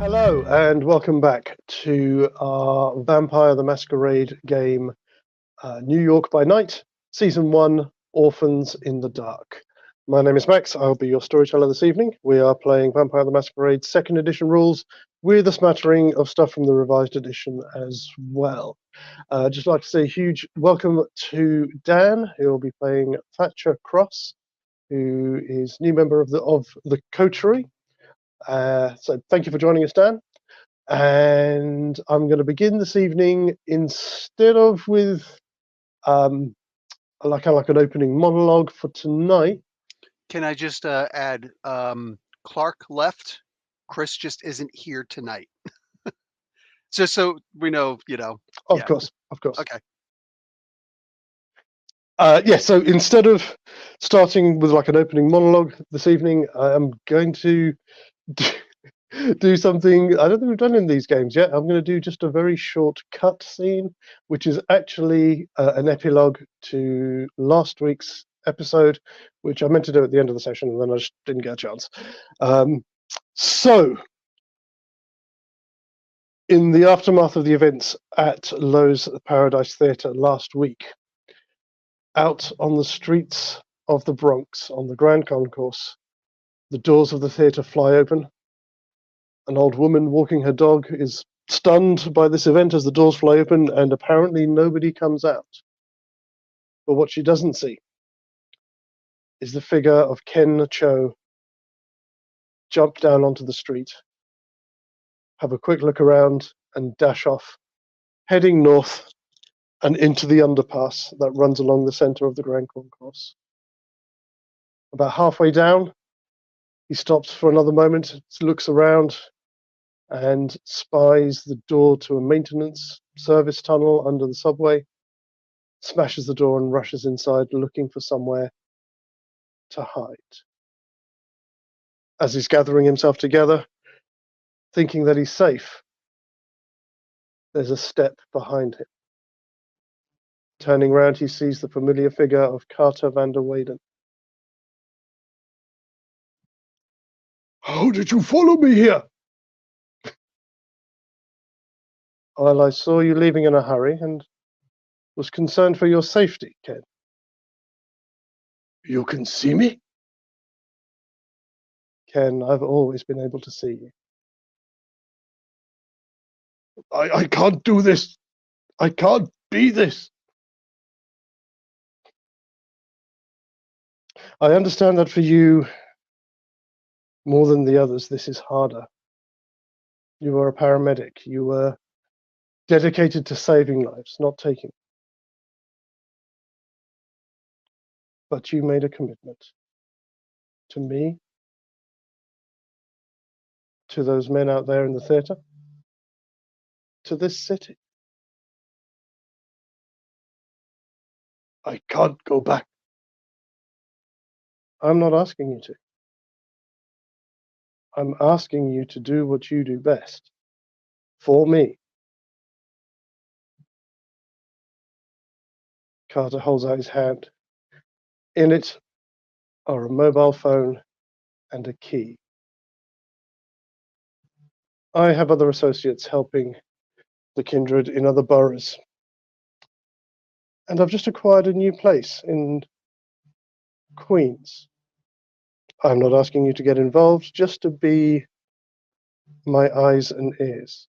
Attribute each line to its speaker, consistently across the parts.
Speaker 1: Hello, and welcome back to our Vampire the Masquerade game, New York by Night, Season 1, Orphans in the Dark. My name is Max, I'll be your storyteller this evening. We are playing Vampire the Masquerade 2nd edition rules with a smattering of stuff from the revised edition as well. Just like to say a huge welcome to Dan, who will be playing Thatcher Cross, who is new member of the coterie. So thank you for joining us, Dan. And I'm going to begin this evening instead of with like an opening monologue for tonight.
Speaker 2: Can I just add, Clark left. Chris just isn't here tonight. Just so we know,
Speaker 1: Of
Speaker 2: Yeah.
Speaker 1: course.
Speaker 2: Okay.
Speaker 1: So instead of starting with like an opening monologue this evening, I am going to do something I don't think we've done in these games yet. I'm going to do just a very short cut scene, which is actually an epilogue to last week's episode, which I meant to do at the end of the session, and then I just didn't get a chance. So, in the aftermath of the events at Lowe's Paradise Theatre last week, out on the streets of the Bronx, on the Grand Concourse, the doors of the theatre fly open. An old woman walking her dog is stunned by this event as the doors fly open, and apparently nobody comes out. But what she doesn't see is the figure of Ken Cho jump down onto the street, have a quick look around, and dash off, heading north and into the underpass that runs along the center of the Grand Concourse. About halfway down, he stops for another moment, looks around, and spies the door to a maintenance service tunnel under the subway, smashes the door and rushes inside looking for somewhere to hide. As he's gathering himself together, thinking that he's safe, there's a step behind him. Turning round, he sees the familiar figure of Carter van der Weyden. "How did you follow me here?" "Well, I saw you leaving in a hurry and was concerned for your safety, Ken." "You can see me?" "Ken, I've always been able to see you." I can't do this. I can't be this." "I understand that for you, more than the others, this is harder. You are a paramedic. You were dedicated to saving lives, not taking. But you made a commitment. To me, to those men out there in the theatre, to this city. I can't go back." "I'm not asking you to. I'm asking you to do what you do best. For me." Carter holds out his hand. In it are a mobile phone and a key. "I have other associates helping the kindred in other boroughs. And I've just acquired a new place in Queens. I'm not asking you to get involved, just to be my eyes and ears.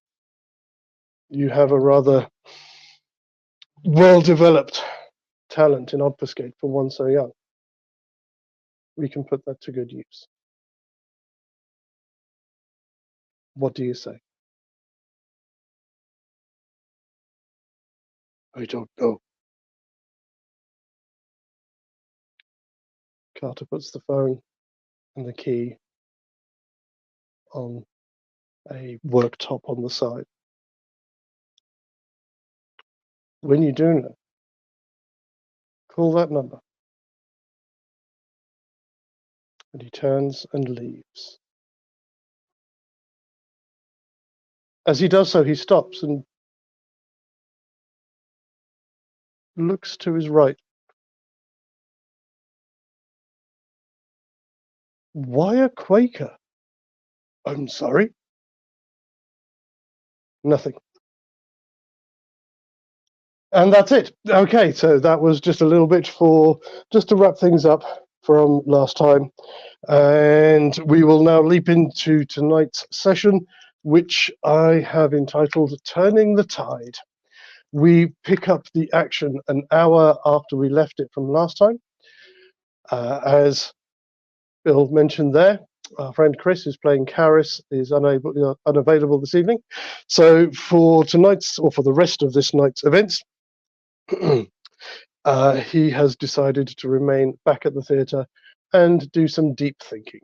Speaker 1: You have a rather well-developed talent in obfuscate for one so young. We can put that to good use. What do you say?" "I don't know." Carter puts the phone and the key on a worktop on the side. "When you do know, call that number." And he turns and leaves. As he does so, he stops and looks to his right. "Why a Quaker?" "I'm sorry?" Nothing. And that's it. Okay, so that was just a little bit just to wrap things up from last time. And we will now leap into tonight's session, which I have entitled Turning the Tide. We pick up the action an hour after we left it from last time. As Bill mentioned there, our friend Chris, who's playing Karis, is unavailable this evening. So for tonight's, or for the rest of this night's events, he has decided to remain back at the theatre and do some deep thinking.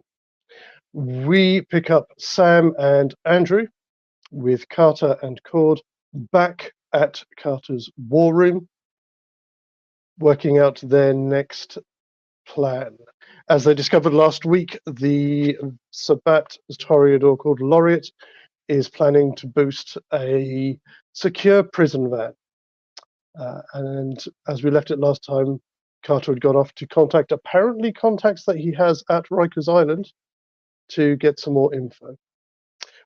Speaker 1: We pick up Sam and Andrew with Carter and Cord back at Carter's war room, working out their next plan. As they discovered last week, the Sabat Toreador called Laureate is planning to boost a secure prison van. And as we left it last time, Carter had gone off to contact contacts that he has at Rikers Island to get some more info.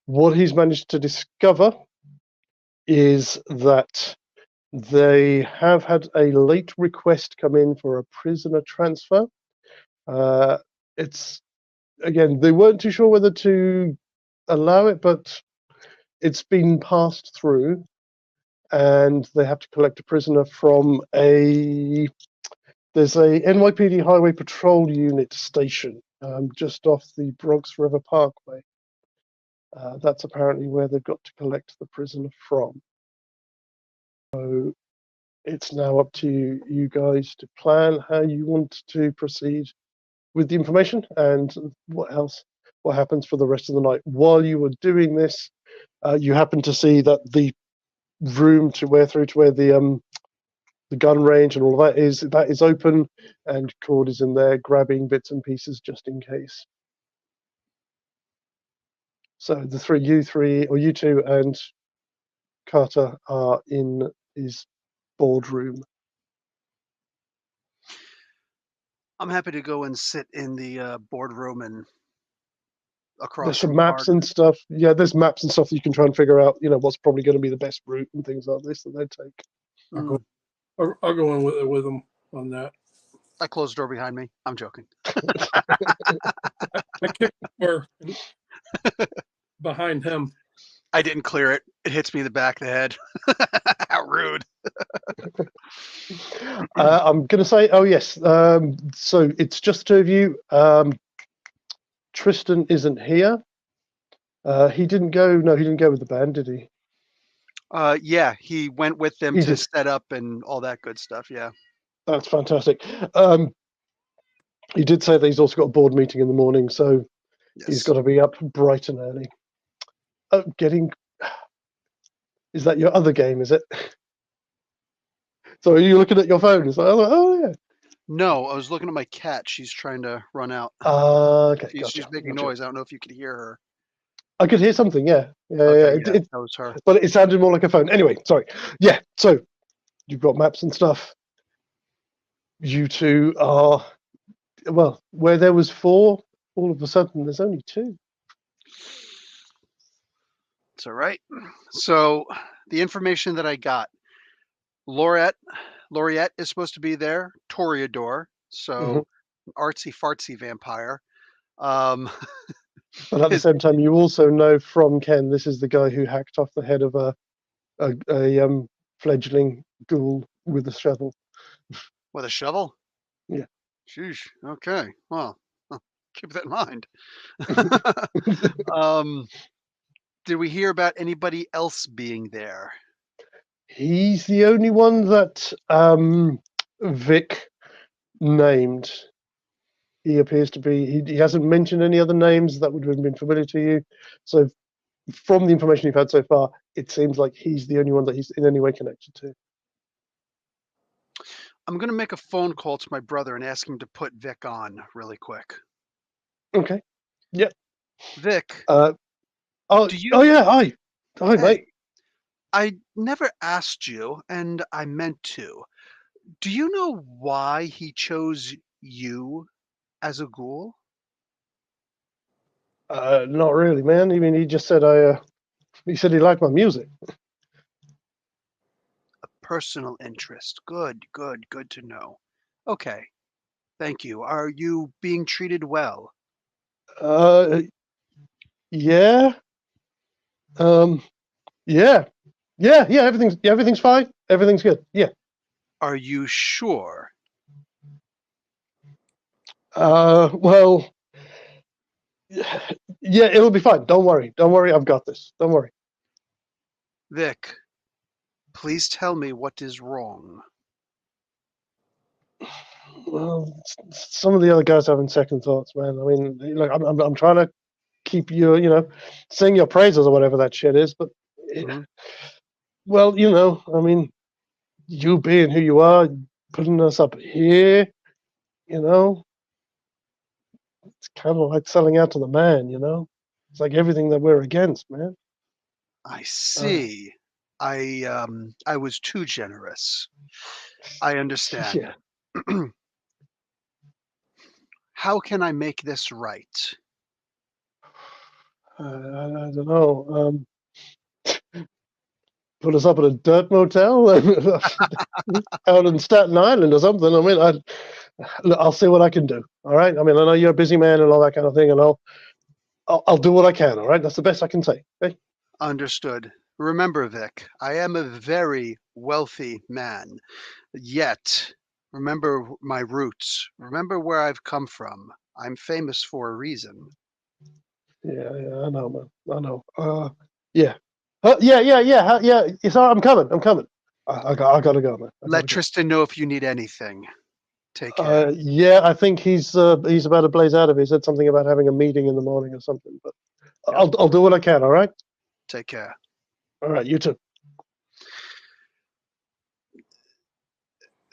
Speaker 1: What he's managed to discover is that they have had a late request come in for a prisoner transfer. It's, again, they weren't too sure whether to allow it, but it's been passed through, and they have to collect a prisoner from there's a NYPD Highway Patrol Unit station just off the Bronx River Parkway. That's apparently where they've got to collect the prisoner from. So it's now up to you guys to plan how you want to proceed with the information and what happens for the rest of the night. While you were doing this, you happen to see that the room to where the gun range and all of that is open, and Cord is in there grabbing bits and pieces just in case. So you two and Carter are in his boardroom.
Speaker 2: I'm happy to go and sit in the boardroom and across
Speaker 1: There's some
Speaker 2: from
Speaker 1: maps
Speaker 2: Carter.
Speaker 1: and stuff. Yeah, there's maps and stuff that you can try and figure out, what's probably going to be the best route and things like this that they take.
Speaker 3: I'll go in with them on that.
Speaker 2: I closed the door behind me. I'm joking.
Speaker 3: I kicked the door behind him.
Speaker 2: I didn't clear it. It hits me in the back of the head. How rude.
Speaker 1: I'm going to say, oh yes. So it's just the two of you. Tristan isn't here. He didn't go. No, he didn't go with the band, did he?
Speaker 2: Yeah, he went with them
Speaker 1: He
Speaker 2: to
Speaker 1: did.
Speaker 2: set up and all that good stuff. Yeah.
Speaker 1: That's fantastic. He did say that he's also got a board meeting in the morning, so
Speaker 2: Yes.
Speaker 1: he's got to be up bright and early. Is that your other game, is it? So are you looking at your phone? It's like, oh yeah.
Speaker 2: No, I was looking at my cat. She's trying to run out.
Speaker 1: Okay,
Speaker 2: She's making noise. I don't know if you could hear her.
Speaker 1: I could hear something, yeah.
Speaker 2: Okay, yeah, that was her.
Speaker 1: But it sounded more like a phone. Anyway, sorry. Yeah, so you've got maps and stuff. You two are, well, where there was 4, all of a sudden there's only 2.
Speaker 2: It's all right. So the information that I got, Laureate is supposed to be there. Toreador, so artsy fartsy vampire.
Speaker 1: But at the same time, you also know from Ken, this is the guy who hacked off the head of a fledgling ghoul with a shovel.
Speaker 2: With a shovel?
Speaker 1: Yeah.
Speaker 2: Sheesh. Okay. Well, keep that in mind. Did we hear about anybody else being there?
Speaker 1: He's the only one that Vic named. He appears to be. He hasn't mentioned any other names that would have been familiar to you. So, from the information you've had so far, it seems like he's the only one that he's in any way connected to.
Speaker 2: I'm going to make a phone call to my brother and ask him to put Vic on really quick.
Speaker 1: Okay. Yep.
Speaker 2: Vic.
Speaker 1: Yeah. Hi. Hi, mate.
Speaker 2: I never asked you, and I meant to. Do you know why he chose you as a ghoul?
Speaker 1: Not really, man. I mean, he just said He said he liked my music.
Speaker 2: Personal interest. Good to know. Okay. Thank you. Are you being treated well?
Speaker 1: Uh, yeah. Yeah. Yeah. Everything's fine. Everything's good. Yeah.
Speaker 2: Are you sure?
Speaker 1: Well, yeah, it'll be fine. Don't worry. Don't worry. I've got this. Don't worry.
Speaker 2: Vic, please tell me what is wrong.
Speaker 1: Well, some of the other guys having second thoughts, man. I mean, look, I'm trying to keep you, sing your praises or whatever that shit is, but
Speaker 2: Mhm.
Speaker 1: well, I mean, you being who you are, putting us up here, you know, it's kind of like selling out to the man, It's like everything that we're against, man.
Speaker 2: I see. I was too generous. I understand.
Speaker 1: Yeah,
Speaker 2: How can I make this right?
Speaker 1: I don't know. Put us up at a dirt motel out in Staten Island or something. I mean, I'll see what I can do. All right. I mean, I know you're a busy man and all that kind of thing, and I'll do what I can. All right. That's the best I can say. Okay?
Speaker 2: Understood. Remember, Vic, I am a very wealthy man. Yet, remember my roots. Remember where I've come from. I'm famous for a reason.
Speaker 1: Yeah, I know, man. I know. Yeah. Yeah. It's all right. I'm coming. I'm coming. I gotta go, man. I
Speaker 2: Let
Speaker 1: gotta go.
Speaker 2: Tristan know if you need anything. Take care.
Speaker 1: Yeah, I think he's about to blaze out of it. He said something about having a meeting in the morning or something. But
Speaker 2: Yep.
Speaker 1: I'll do what I can. All right.
Speaker 2: Take care.
Speaker 1: All right. You too.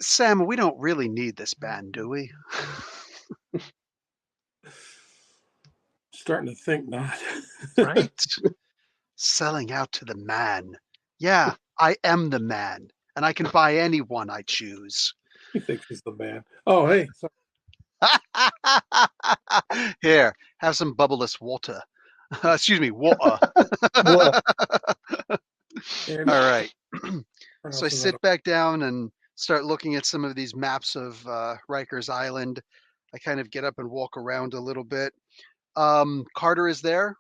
Speaker 2: Sam, we don't really need this band, do we?
Speaker 3: Starting to think not.
Speaker 2: Right? Selling out to the man. Yeah, I am the man, and I can buy anyone I choose.
Speaker 3: He thinks he's the man. Oh, hey. Sorry.
Speaker 2: Here, have some bubbleless water. Excuse me, water.
Speaker 1: What?
Speaker 3: And
Speaker 2: All right. So I
Speaker 3: pronouncing that
Speaker 2: sit back down and start looking at some of these maps of Rikers Island. I kind of get up and walk around a little bit. Carter is there.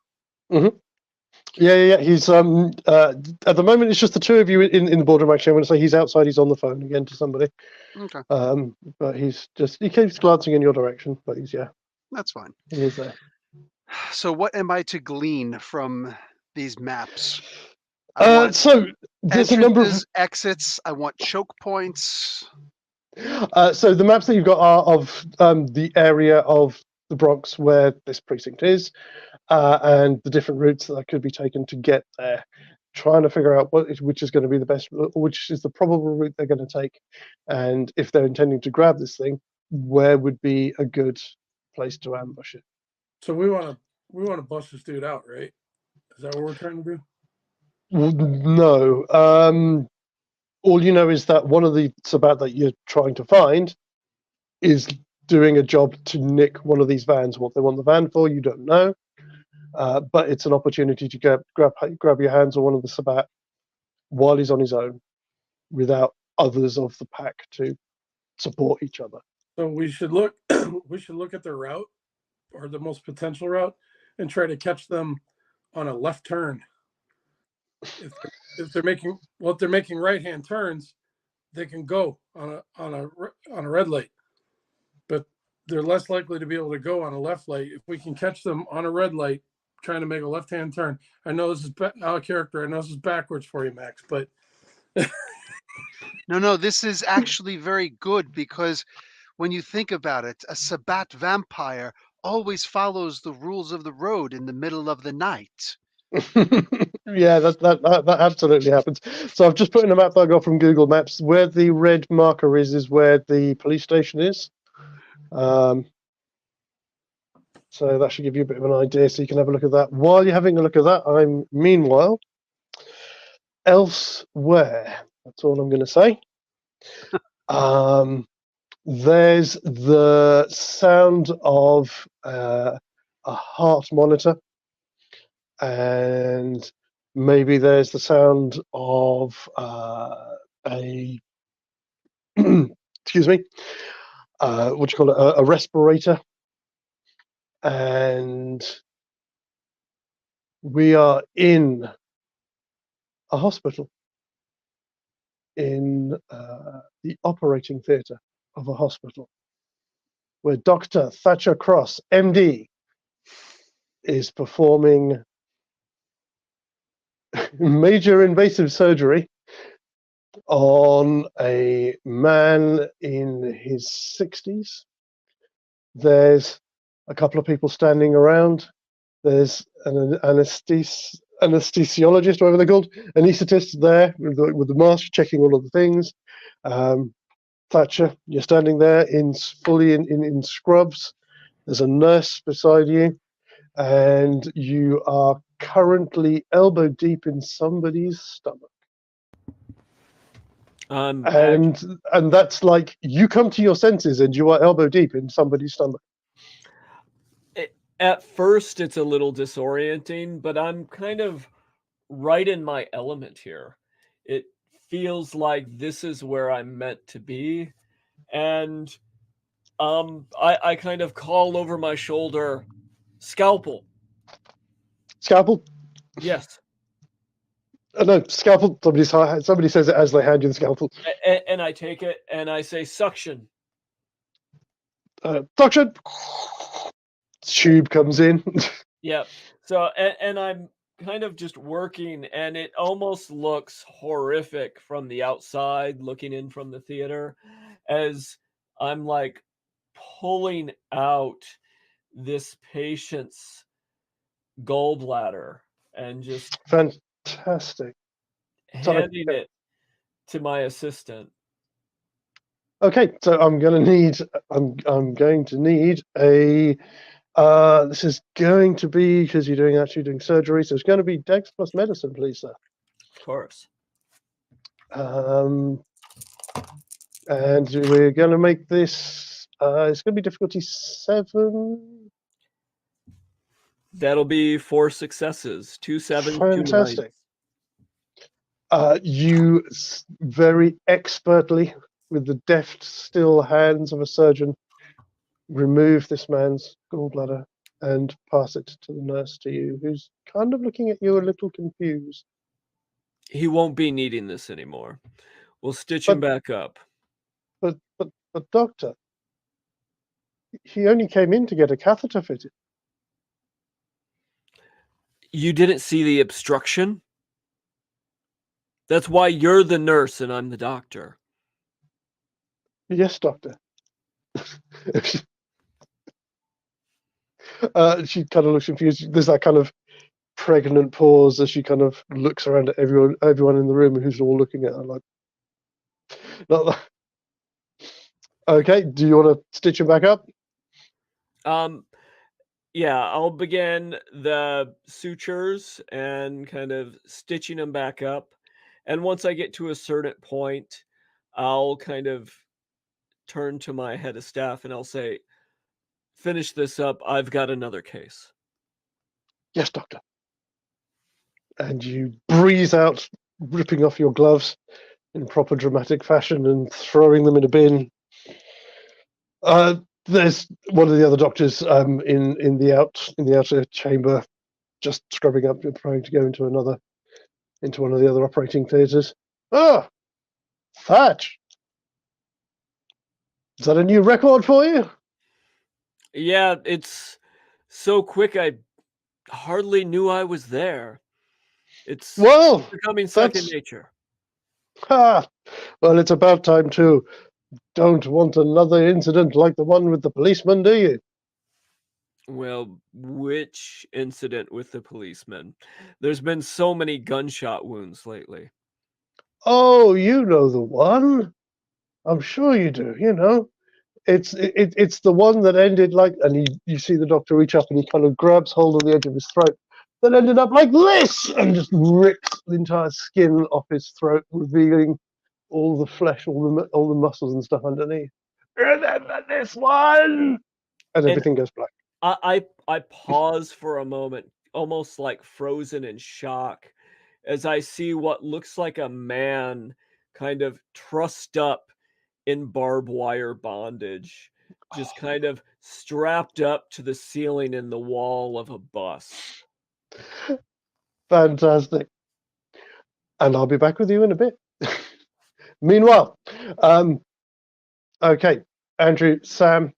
Speaker 1: Yeah. He's at the moment it's just the two of you in the boardroom. Actually, I'm going to say he's outside. He's on the phone again to somebody.
Speaker 2: Okay,
Speaker 1: But he keeps glancing in your direction. But
Speaker 2: that's fine.
Speaker 1: he is there.
Speaker 2: So what am I to glean from these maps? I want
Speaker 1: So there's a number of
Speaker 2: entrances, exits. I want choke points.
Speaker 1: so the maps that you've got are of the area of the Bronx where this precinct is, and the different routes that could be taken to get there. Trying to figure out which is going to be the best, which is the probable route they're going to take, and if they're intending to grab this thing, where would be a good place to ambush it.
Speaker 3: So we want to bust this dude out, right? Is that what we're trying to do?
Speaker 1: No. All you know is that one of the Sabat that you're trying to find is doing a job to nick one of these vans. What they want the van for, you don't know. But it's an opportunity to grab your hands on one of the Sabat while he's on his own, without others of the pack to support each other.
Speaker 3: So we should look at their route, or the most potential route, and try to catch them on a left turn. If they're making right-hand turns, they can go on a red light, but they're less likely to be able to go on a left light. If we can catch them on a red light trying to make a left-hand turn, I know this is out of character. I know this is backwards for you, Max, but
Speaker 2: No, this is actually very good because when you think about it, a Sabat vampire always follows the rules of the road in the middle of the night.
Speaker 1: Yeah, that absolutely happens. So I've just put in a map that I got from Google Maps. Where the red marker is where the police station is. So that should give you a bit of an idea, so you can have a look at that. While you're having a look at that, I'm meanwhile elsewhere. That's all I'm going to say. There's the sound of a heart monitor, and Maybe there's the sound of a excuse me, what do you call it, a respirator, and we are in a hospital, in the operating theatre of a hospital, where Dr. Thatcher Cross, MD, is performing major invasive surgery on a man in his 60s. There's a couple of people standing around. There's an anesthesiologist, whatever they're called, anaesthetist there with the mask, checking all of the things. Thatcher, you're standing there fully in scrubs. There's a nurse beside you, and you are currently elbow deep in somebody's stomach. And that's like you come to your senses and you are elbow deep in somebody's stomach.
Speaker 4: At first, it's a little disorienting, but I'm kind of right in my element here. It feels like this is where I'm meant to be. And I kind of call over my shoulder, scalpel.
Speaker 1: Scalpel?
Speaker 4: Yes.
Speaker 1: No, scalpel. Somebody says it as they hand you the scalpel.
Speaker 4: And I take it and I say, suction.
Speaker 1: Suction. Tube comes in.
Speaker 4: Yep. So, and I'm kind of just working, and it almost looks horrific from the outside, looking in from the theater, as I'm like pulling out this patient's gallbladder and just
Speaker 1: fantastic
Speaker 4: handing it to my assistant.
Speaker 1: Okay, so I'm going to need a this is going to be, because you're actually doing surgery, so it's going to be Dex plus medicine, please, sir.
Speaker 4: Of course.
Speaker 1: And we're going to make this it's going to be difficulty 7.
Speaker 4: That'll be 4 successes, 2 7s,
Speaker 1: fantastic.
Speaker 4: 2 9s.
Speaker 1: You very expertly, with the deft, still hands of a surgeon, remove this man's gallbladder and pass it to the nurse to you, who's kind of looking at you a little confused.
Speaker 4: He won't be needing this anymore. We'll stitch him back up.
Speaker 1: But doctor, he only came in to get a catheter fitted.
Speaker 4: You didn't see the obstruction? That's why you're the nurse and I'm the doctor.
Speaker 1: Yes, doctor. She kind of looks confused. There's that kind of pregnant pause as she kind of looks around at everyone in the room who's all looking at her like, not that. Okay, do you want to stitch him back up?
Speaker 4: Yeah, I'll begin the sutures and kind of stitching them back up. And once I get to a certain point, I'll kind of turn to my head of staff and I'll say, finish this up. I've got another case.
Speaker 1: Yes, doctor. And you breeze out, ripping off your gloves in proper dramatic fashion and throwing them in a bin. There's one of the other doctors in the outer chamber, just scrubbing up, trying to go into one of the other operating theatres. Ah, Thatch. Is that a new record for you?
Speaker 4: Yeah, it's so quick. I hardly knew I was there. It's becoming second nature.
Speaker 1: Well, it's about time too. Don't want another incident like the one with the policeman, do you?
Speaker 4: Well, which incident with the policeman? There's been so many gunshot wounds lately.
Speaker 1: Oh, you know the one. I'm sure you do. You know, it's the one that ended like, and you see the doctor reach up and he kind of grabs hold of the edge of his throat, that ended up like this and just rips the entire skin off his throat, revealing all the flesh, all the muscles and stuff underneath. Remember this one? And everything goes black.
Speaker 4: I pause for a moment, almost like frozen in shock, as I see what looks like a man kind of trussed up in barbed wire bondage, just kind of strapped up to the ceiling in the wall of a bus.
Speaker 1: Fantastic. And I'll be back with you in a bit. Meanwhile, okay, Andrew, Sam,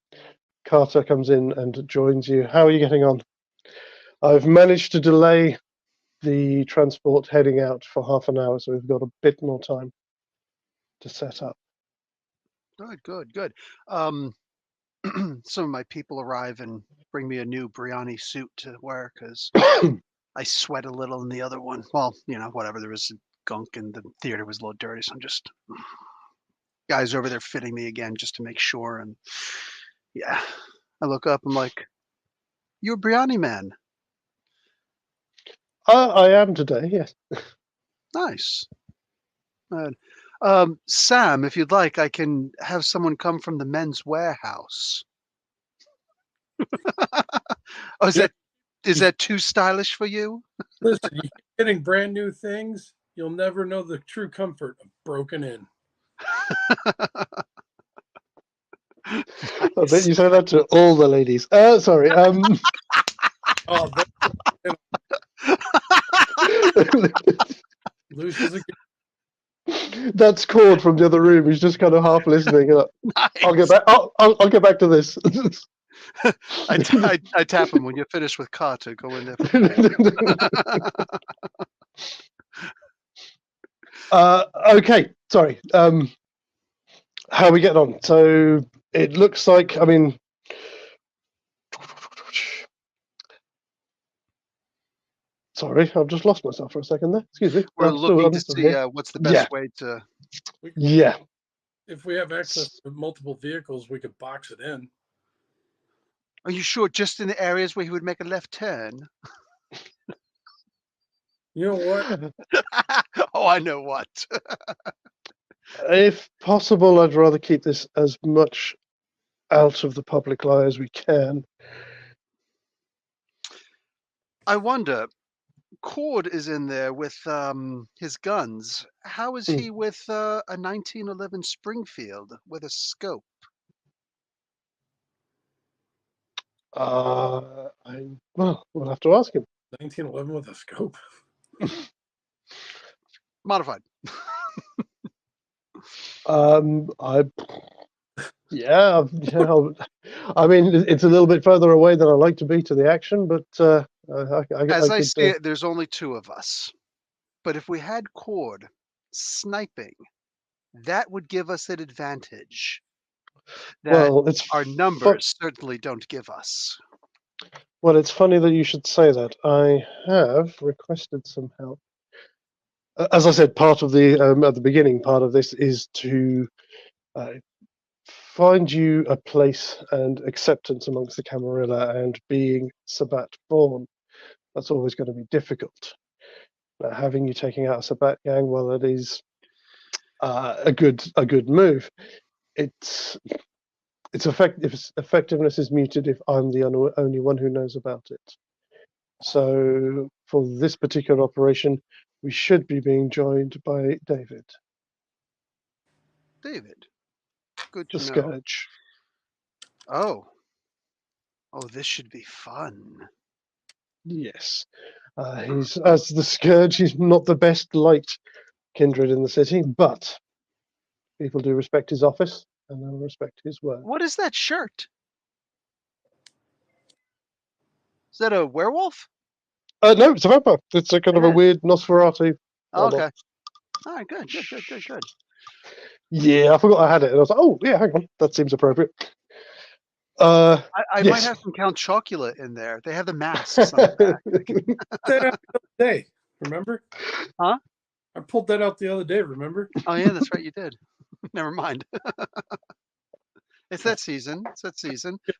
Speaker 1: Carter comes in and joins you. How are you getting on? I've managed to delay the transport heading out for half an hour, so we've got a bit more time to set up.
Speaker 2: Good. Some of my people arrive and bring me a new Briani suit to wear because I sweat a little in the other one. Well, whatever. There was gunk and the theater was a little dirty, so I'm just guys over there fitting me again just to make sure. And yeah, I look up. I'm like, "You're a Briani man."
Speaker 1: I am today, yes.
Speaker 2: Nice. Sam, if you'd like, I can have someone come from the men's warehouse. Oh, is that too stylish for you?
Speaker 3: Listen, you keep getting brand new things, you'll never know the true comfort of broken in.
Speaker 1: I bet you say that to all the ladies. Sorry.
Speaker 3: Oh, Lucia's a good.
Speaker 1: That's Cord from the other room. He's just kind of half listening.
Speaker 2: Nice.
Speaker 1: I'll get back. I'll get back to this.
Speaker 2: I tap him when you're finished with Carter. Go in there.
Speaker 1: Okay. Sorry. How are we getting on? So it looks like. I mean. Sorry, I've just lost myself for a second there. Excuse me.
Speaker 2: We're
Speaker 1: I'm
Speaker 2: looking to
Speaker 1: still
Speaker 2: see
Speaker 1: here.
Speaker 2: what's the best way to.
Speaker 1: Yeah.
Speaker 3: If we have access to multiple vehicles, we could box it in.
Speaker 2: Are you sure? Just in the areas where he would make a left turn?
Speaker 3: You know what?
Speaker 2: Oh, I know what.
Speaker 1: If possible, I'd rather keep this as much out of the public eye as we can.
Speaker 2: I wonder. Cord is in there with his guns. How is he with a 1911 Springfield with a scope?
Speaker 1: Well, we'll have to ask him.
Speaker 3: 1911 with a scope.
Speaker 2: Modified.
Speaker 1: I mean, it's a little bit further away than I like to be to the action, but
Speaker 2: As I see it, there's only two of us. But if we had Cord sniping, that would give us an advantage that our numbers certainly don't give us.
Speaker 1: Well, it's funny that you should say that. I have requested some help. As I said, part of the at the beginning, part of this is to find you a place and acceptance amongst the Camarilla, and being Sabbat born, that's always going to be difficult. Having you taking out a Sabbat gang, well, it is a good move. Its effectiveness is muted if I'm the only one who knows about it. So for this particular operation, we should be being joined by David.
Speaker 2: David, good to
Speaker 1: The
Speaker 2: know.
Speaker 1: Scourge.
Speaker 2: Oh, this should be fun.
Speaker 1: Yes. He's, as the Scourge, he's not the best liked kindred in the city, but people do respect his office and they'll respect his word.
Speaker 2: What is that shirt? Is that a werewolf?
Speaker 1: No, it's a vampire. It's a kind of a weird Nosferatu.
Speaker 2: Okay. All right, good.
Speaker 1: Yeah, I forgot I had it, and I was like, oh, yeah, hang on. That seems appropriate.
Speaker 2: I might have some Count Chocula in there. They have the masks on the back.
Speaker 3: That out the other day, remember?
Speaker 2: Huh?
Speaker 3: I pulled that out the other day, remember?
Speaker 2: Oh, yeah, that's right, you did. Never mind. It's that season.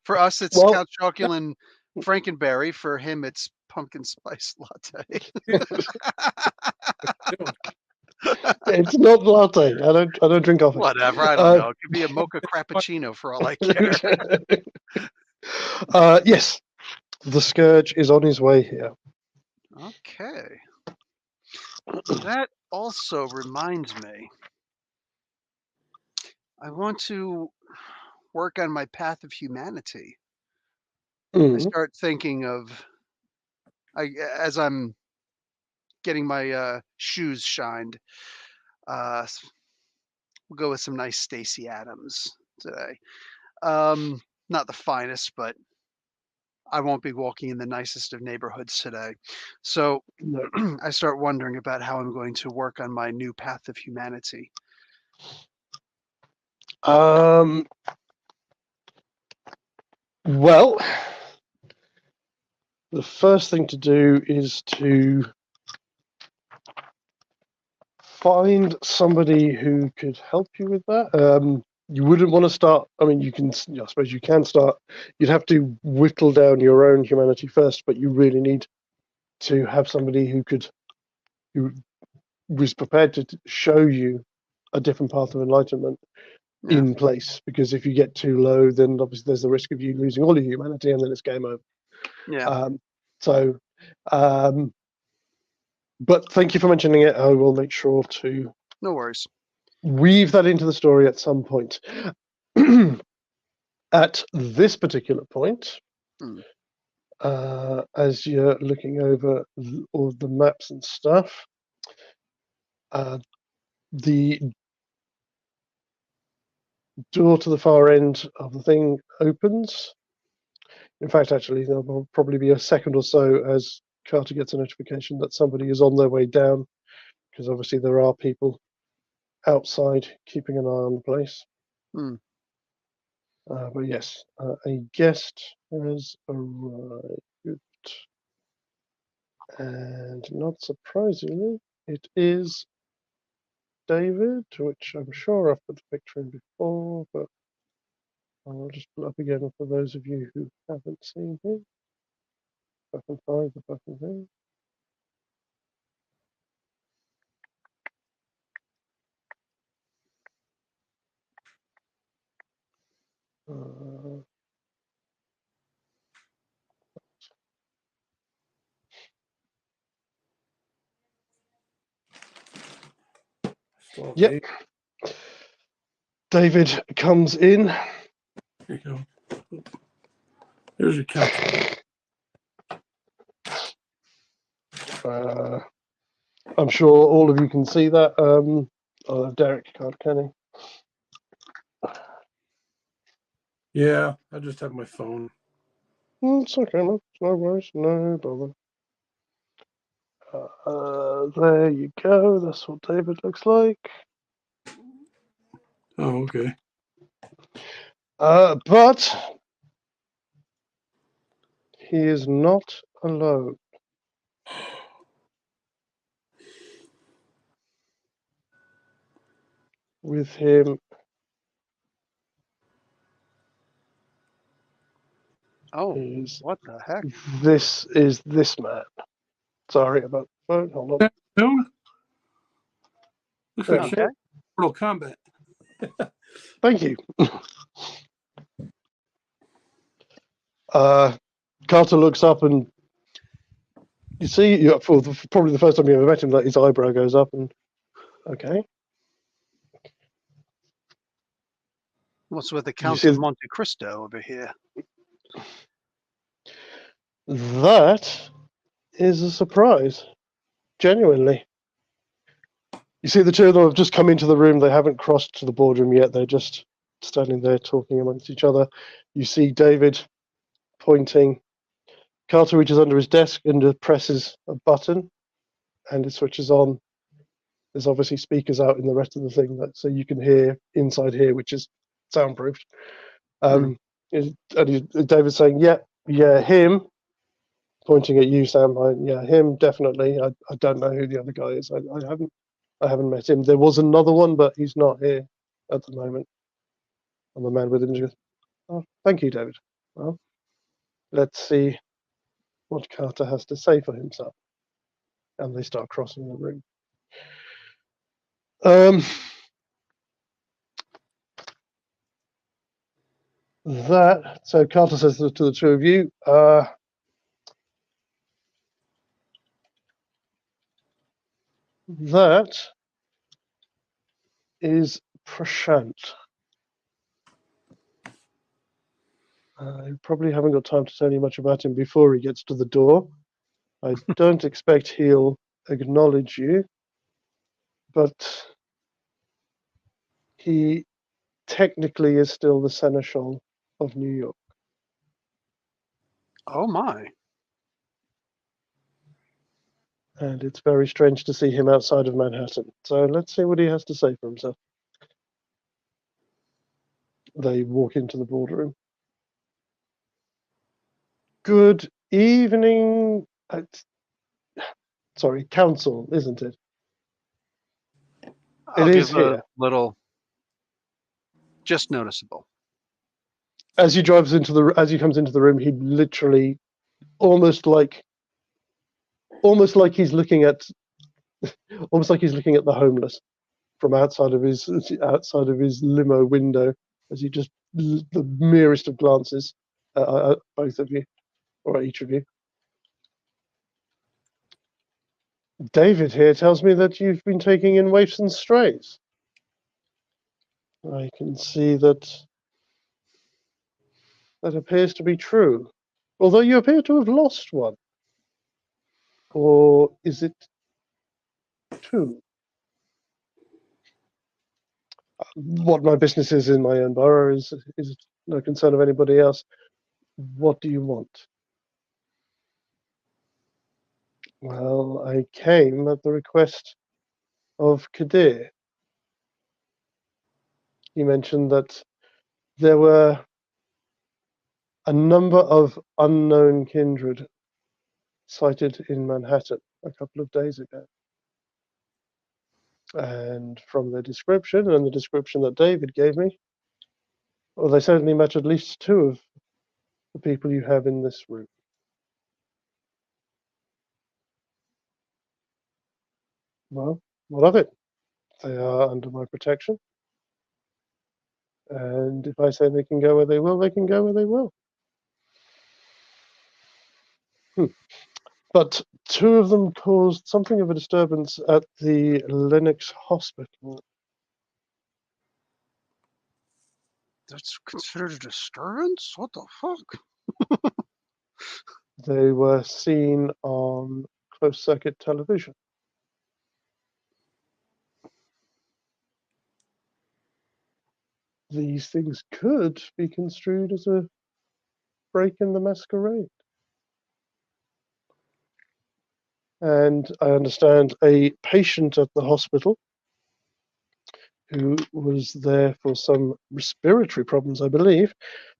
Speaker 2: For us, it's Count Chocula and Frankenberry. For him, it's pumpkin spice latte.
Speaker 1: It's not latte. I don't drink coffee.
Speaker 2: Whatever. I don't know. It could be a mocha crappuccino for all I care.
Speaker 1: Yes, the Scourge is on his way here.
Speaker 2: Okay. That also reminds me. I want to work on my path of humanity. I
Speaker 1: Mm,
Speaker 2: start thinking of as I'm getting my shoes shined. We'll go with some nice Stacy Adams today. Not the finest, but I won't be walking in the nicest of neighborhoods today. So
Speaker 1: no.
Speaker 2: I start wondering about how I'm going to work on my new path of humanity.
Speaker 1: Well, the first thing to do is to find somebody who could help you with that. You wouldn't want to start. I mean, I suppose you can start. You'd have to whittle down your own humanity first, but you really need to have somebody who was prepared to show you a different path of enlightenment
Speaker 2: Yeah.
Speaker 1: in place. Because if you get too low, then obviously there's the risk of you losing all your humanity, and then it's game over.
Speaker 2: Yeah.
Speaker 1: So, but thank you for mentioning it. I will make sure to
Speaker 2: No worries.
Speaker 1: weave that into the story at some point. At this particular point,
Speaker 2: Hmm.
Speaker 1: as you're looking over all the maps and stuff, the door to the far end of the thing opens. In fact, actually, there will probably be a second or so as Carter gets a notification that somebody is on their way down, because obviously there are people outside keeping an eye on the place.
Speaker 2: Hmm.
Speaker 1: But yes, a guest has arrived. And not surprisingly, it is David, which I'm sure I've put the picture in before, but I'll just pull it up again for those of you who haven't seen him. If I can find the fucking thing. Uh,
Speaker 3: Still
Speaker 1: yep,
Speaker 3: Dave.
Speaker 1: David comes in.
Speaker 3: Here you go. There's your couch.
Speaker 1: I'm sure all of you can see that. Derek can't, can
Speaker 3: Yeah, I just have my phone.
Speaker 1: he? It's okay, no worries, no bother. There you go. That's what David looks like.
Speaker 3: Oh, okay.
Speaker 1: But he is not alone. With him
Speaker 2: Oh,
Speaker 1: is
Speaker 2: what the heck?
Speaker 1: this man. Sorry about the phone. Hold on.
Speaker 3: Phone? Looks like
Speaker 2: Okay.
Speaker 3: Mortal Kombat.
Speaker 1: Thank you. Carter looks up and you see, for probably the first time you ever met him, like his eyebrow goes up and okay.
Speaker 2: What's with the
Speaker 1: You
Speaker 2: Count
Speaker 1: see
Speaker 2: of Monte Cristo over here?
Speaker 1: that is a surprise. Genuinely. You see the two of them have just come into the room. They haven't crossed to the boardroom yet. They're just standing there talking amongst each other. You see David pointing. Carter reaches under his desk and presses a button, and it switches on. There's obviously speakers out in the rest of the thing, so you can hear inside here, which is soundproofed. And David's saying, "Yeah, him." Pointing at you, Sam. Yeah, him definitely. I don't know who the other guy is. I haven't met him. There was another one, but he's not here at the moment. And the man with him goes, "Oh, thank you, David. Well, let's see what Carter has to say for himself." And they start crossing the room. So Carter says to the two of you, That is Prashant. I probably haven't got time to tell you much about him before he gets to the door. I don't expect he'll acknowledge you, but he technically is still the Seneschal of New York.
Speaker 2: Oh my.
Speaker 1: And it's very strange to see him outside of Manhattan. So let's see what he has to say for himself. They walk into the boardroom. Good evening. Sorry, council, isn't it?
Speaker 2: I'll
Speaker 1: It is
Speaker 2: give a
Speaker 1: here.
Speaker 2: little, just noticeable.
Speaker 1: As he comes into the room, he literally almost like he's looking at the homeless from outside of his limo window as he just the merest of glances at both of you or at each of you. David here tells me that you've been taking in waifs and strays. I can see that appears to be true, although you appear to have lost one. Or is it two? What my business is in my own borough is no concern of anybody else. What do you want? Well, I came at the request of Kadir. He mentioned that there were a number of unknown kindred sighted in Manhattan a couple of days ago. And from the description and the description that David gave me, well, they certainly match at least two of the people you have in this room. Well, what of it? They are under my protection. And if I say they can go where they will, they can go where they will. But two of them caused something of a disturbance at the Lenox Hospital.
Speaker 2: That's considered a disturbance? What the fuck?
Speaker 1: They were seen on closed-circuit television. These things could be construed as a break in the Masquerade. And I understand a patient at the hospital who was there for some respiratory problems, I believe,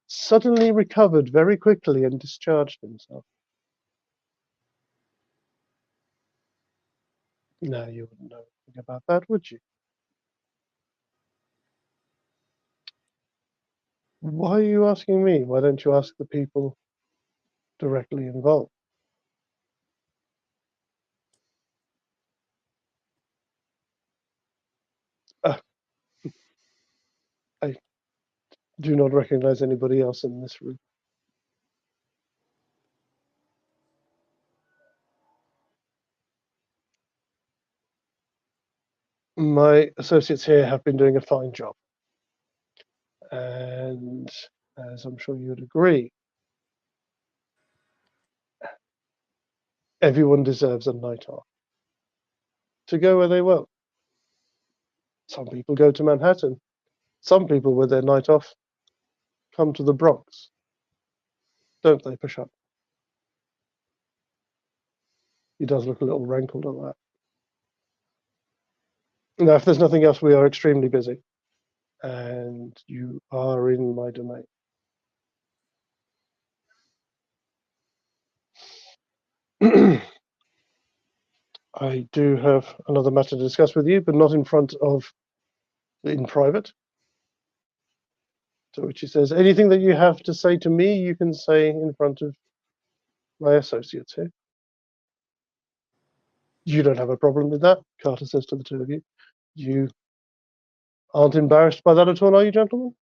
Speaker 1: suddenly recovered very quickly and discharged himself. Now, you wouldn't know anything about that, would you? Why are you asking me? Why don't you ask the people directly involved? I do not recognize anybody else in this room. My associates here have been doing a fine job. And as I'm sure you would agree, everyone deserves a night off to go where they will. Some people go to Manhattan. Some people, with their night off, come to the Bronx. Don't they, Prashant? He does look a little rankled at that. Now, if there's nothing else, we are extremely busy. And you are in my domain. I do have another matter to discuss with you, but not in private. To which he says, anything that you have to say to me, you can say in front of my associates here. You don't have a problem with that, Carter says to the two of you. You aren't embarrassed by that at all, are you, gentlemen?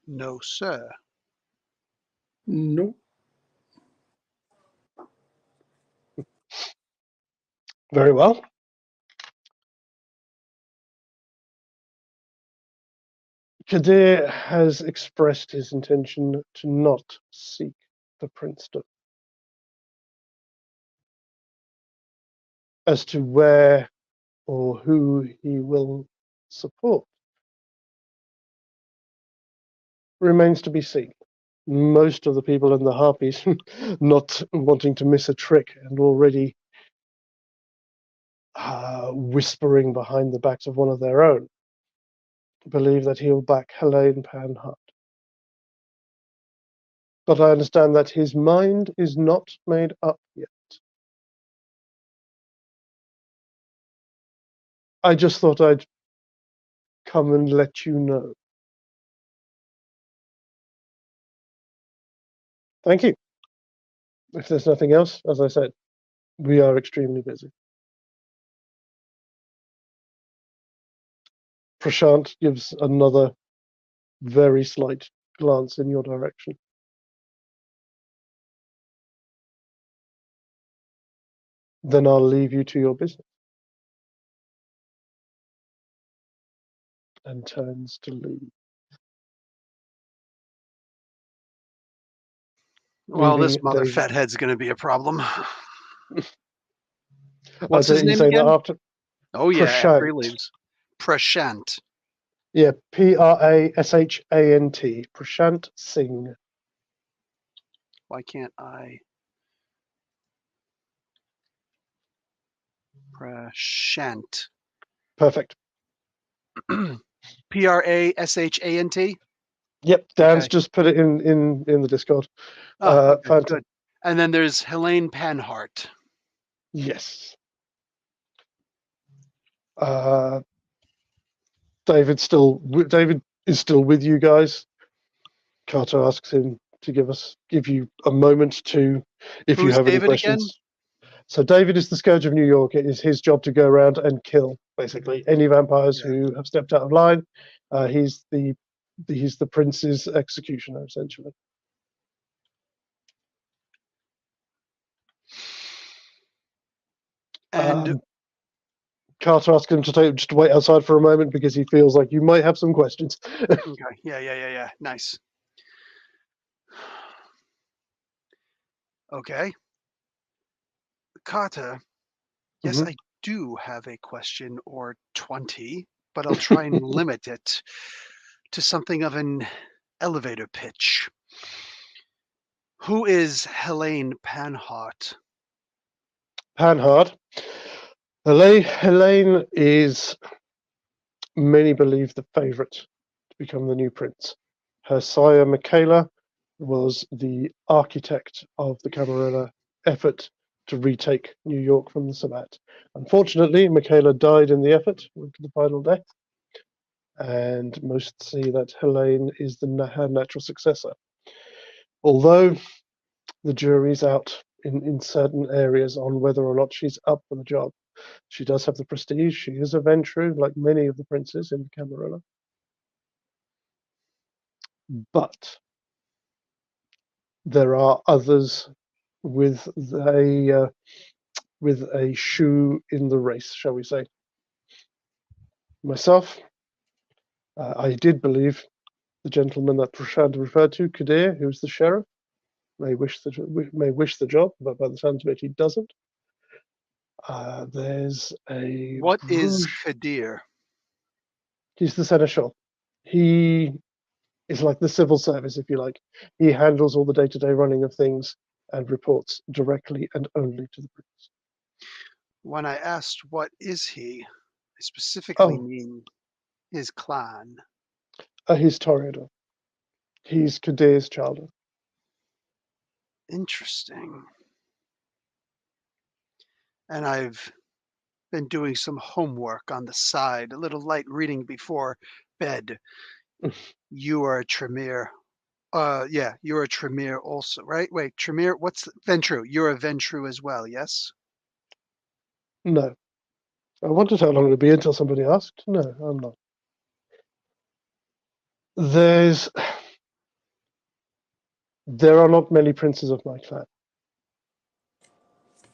Speaker 2: No, sir.
Speaker 3: Nope.
Speaker 1: Very well. Kadir has expressed his intention to not seek the princedom. As to where or who he will support remains to be seen. Most of the people in the Harpies, not wanting to miss a trick and already whispering behind the backs of one of their own, believe that he'll back Helene Panhard. But I understand that his mind is not made up yet. I just thought I'd come and let you know. Thank you. If there's nothing else, as I said, we are extremely busy. Prashant gives another very slight glance in your direction. Then I'll leave you to your business. And turns to leave.
Speaker 2: Well, this
Speaker 1: Leaving
Speaker 2: mother
Speaker 1: David.
Speaker 2: fathead's going to be a problem.
Speaker 1: Oh,
Speaker 2: What's his
Speaker 1: you
Speaker 2: name
Speaker 1: say
Speaker 2: again?
Speaker 1: that after?
Speaker 2: Oh, yeah, after he
Speaker 1: Prashant.
Speaker 2: leaves. Prashant.
Speaker 1: Yeah, Prashant. Prashant Singh.
Speaker 2: Why can't I? Prashant.
Speaker 1: Perfect.
Speaker 2: Prashant?
Speaker 1: Yep, Dan's
Speaker 2: Okay.
Speaker 1: just put it in the Discord.
Speaker 2: Oh, okay,
Speaker 1: Fantastic.
Speaker 2: good. And then there's Helene Panhart.
Speaker 1: Yes. David is still with you guys. Carter asks him to give you a moment to, if you
Speaker 2: Who's
Speaker 1: have any
Speaker 2: David again?
Speaker 1: questions. So David is the Scourge of New York. It is his job to go around and kill basically any vampires who have stepped out of line. He's the prince's executioner essentially.
Speaker 2: And
Speaker 1: Carter asks him to just wait outside for a moment because he feels like you might have some questions.
Speaker 2: okay, yeah. Nice. Okay. Carter, yes,
Speaker 1: Mhm.
Speaker 2: I do have a question or 20, but I'll try and limit it to something of an elevator pitch. Who is Helene Panhart?
Speaker 1: Panhard. Helene is, many believe, the favorite to become the new prince. Her sire, Michaela, was the architect of the Camarilla effort to retake New York from the Sabbat. Unfortunately, Michaela died in the effort with the final death, and most see that Helene is her natural successor. Although the jury's out in certain areas on whether or not she's up for the job. She does have the prestige. She is a Ventru, like many of the princes in Camarilla. But there are others with a shoe in the race, shall we say. Myself, I did believe the gentleman that Prashant referred to, Kadir, who's the sheriff, may wish the job, but by the sounds of it, he doesn't. There's a
Speaker 2: What is
Speaker 1: Rouge.
Speaker 2: Kadir?
Speaker 1: He's the seneschal. He is like the civil service, if you like. He handles all the day-to-day running of things and reports directly and only to the prince.
Speaker 2: When I asked what is he, I specifically
Speaker 1: Oh,
Speaker 2: mean his clan.
Speaker 1: he's Toreador. He's Kadir's child.
Speaker 2: Interesting. And I've been doing some homework on the side, a little light reading before bed. You are a Tremere. Yeah, you're a Tremere also, right? Wait, Tremere, what's Ventru? You're a Ventru as well, yes?
Speaker 1: No. I wondered how long it would be until somebody asked. No, I'm not. There are not many princes of my clan.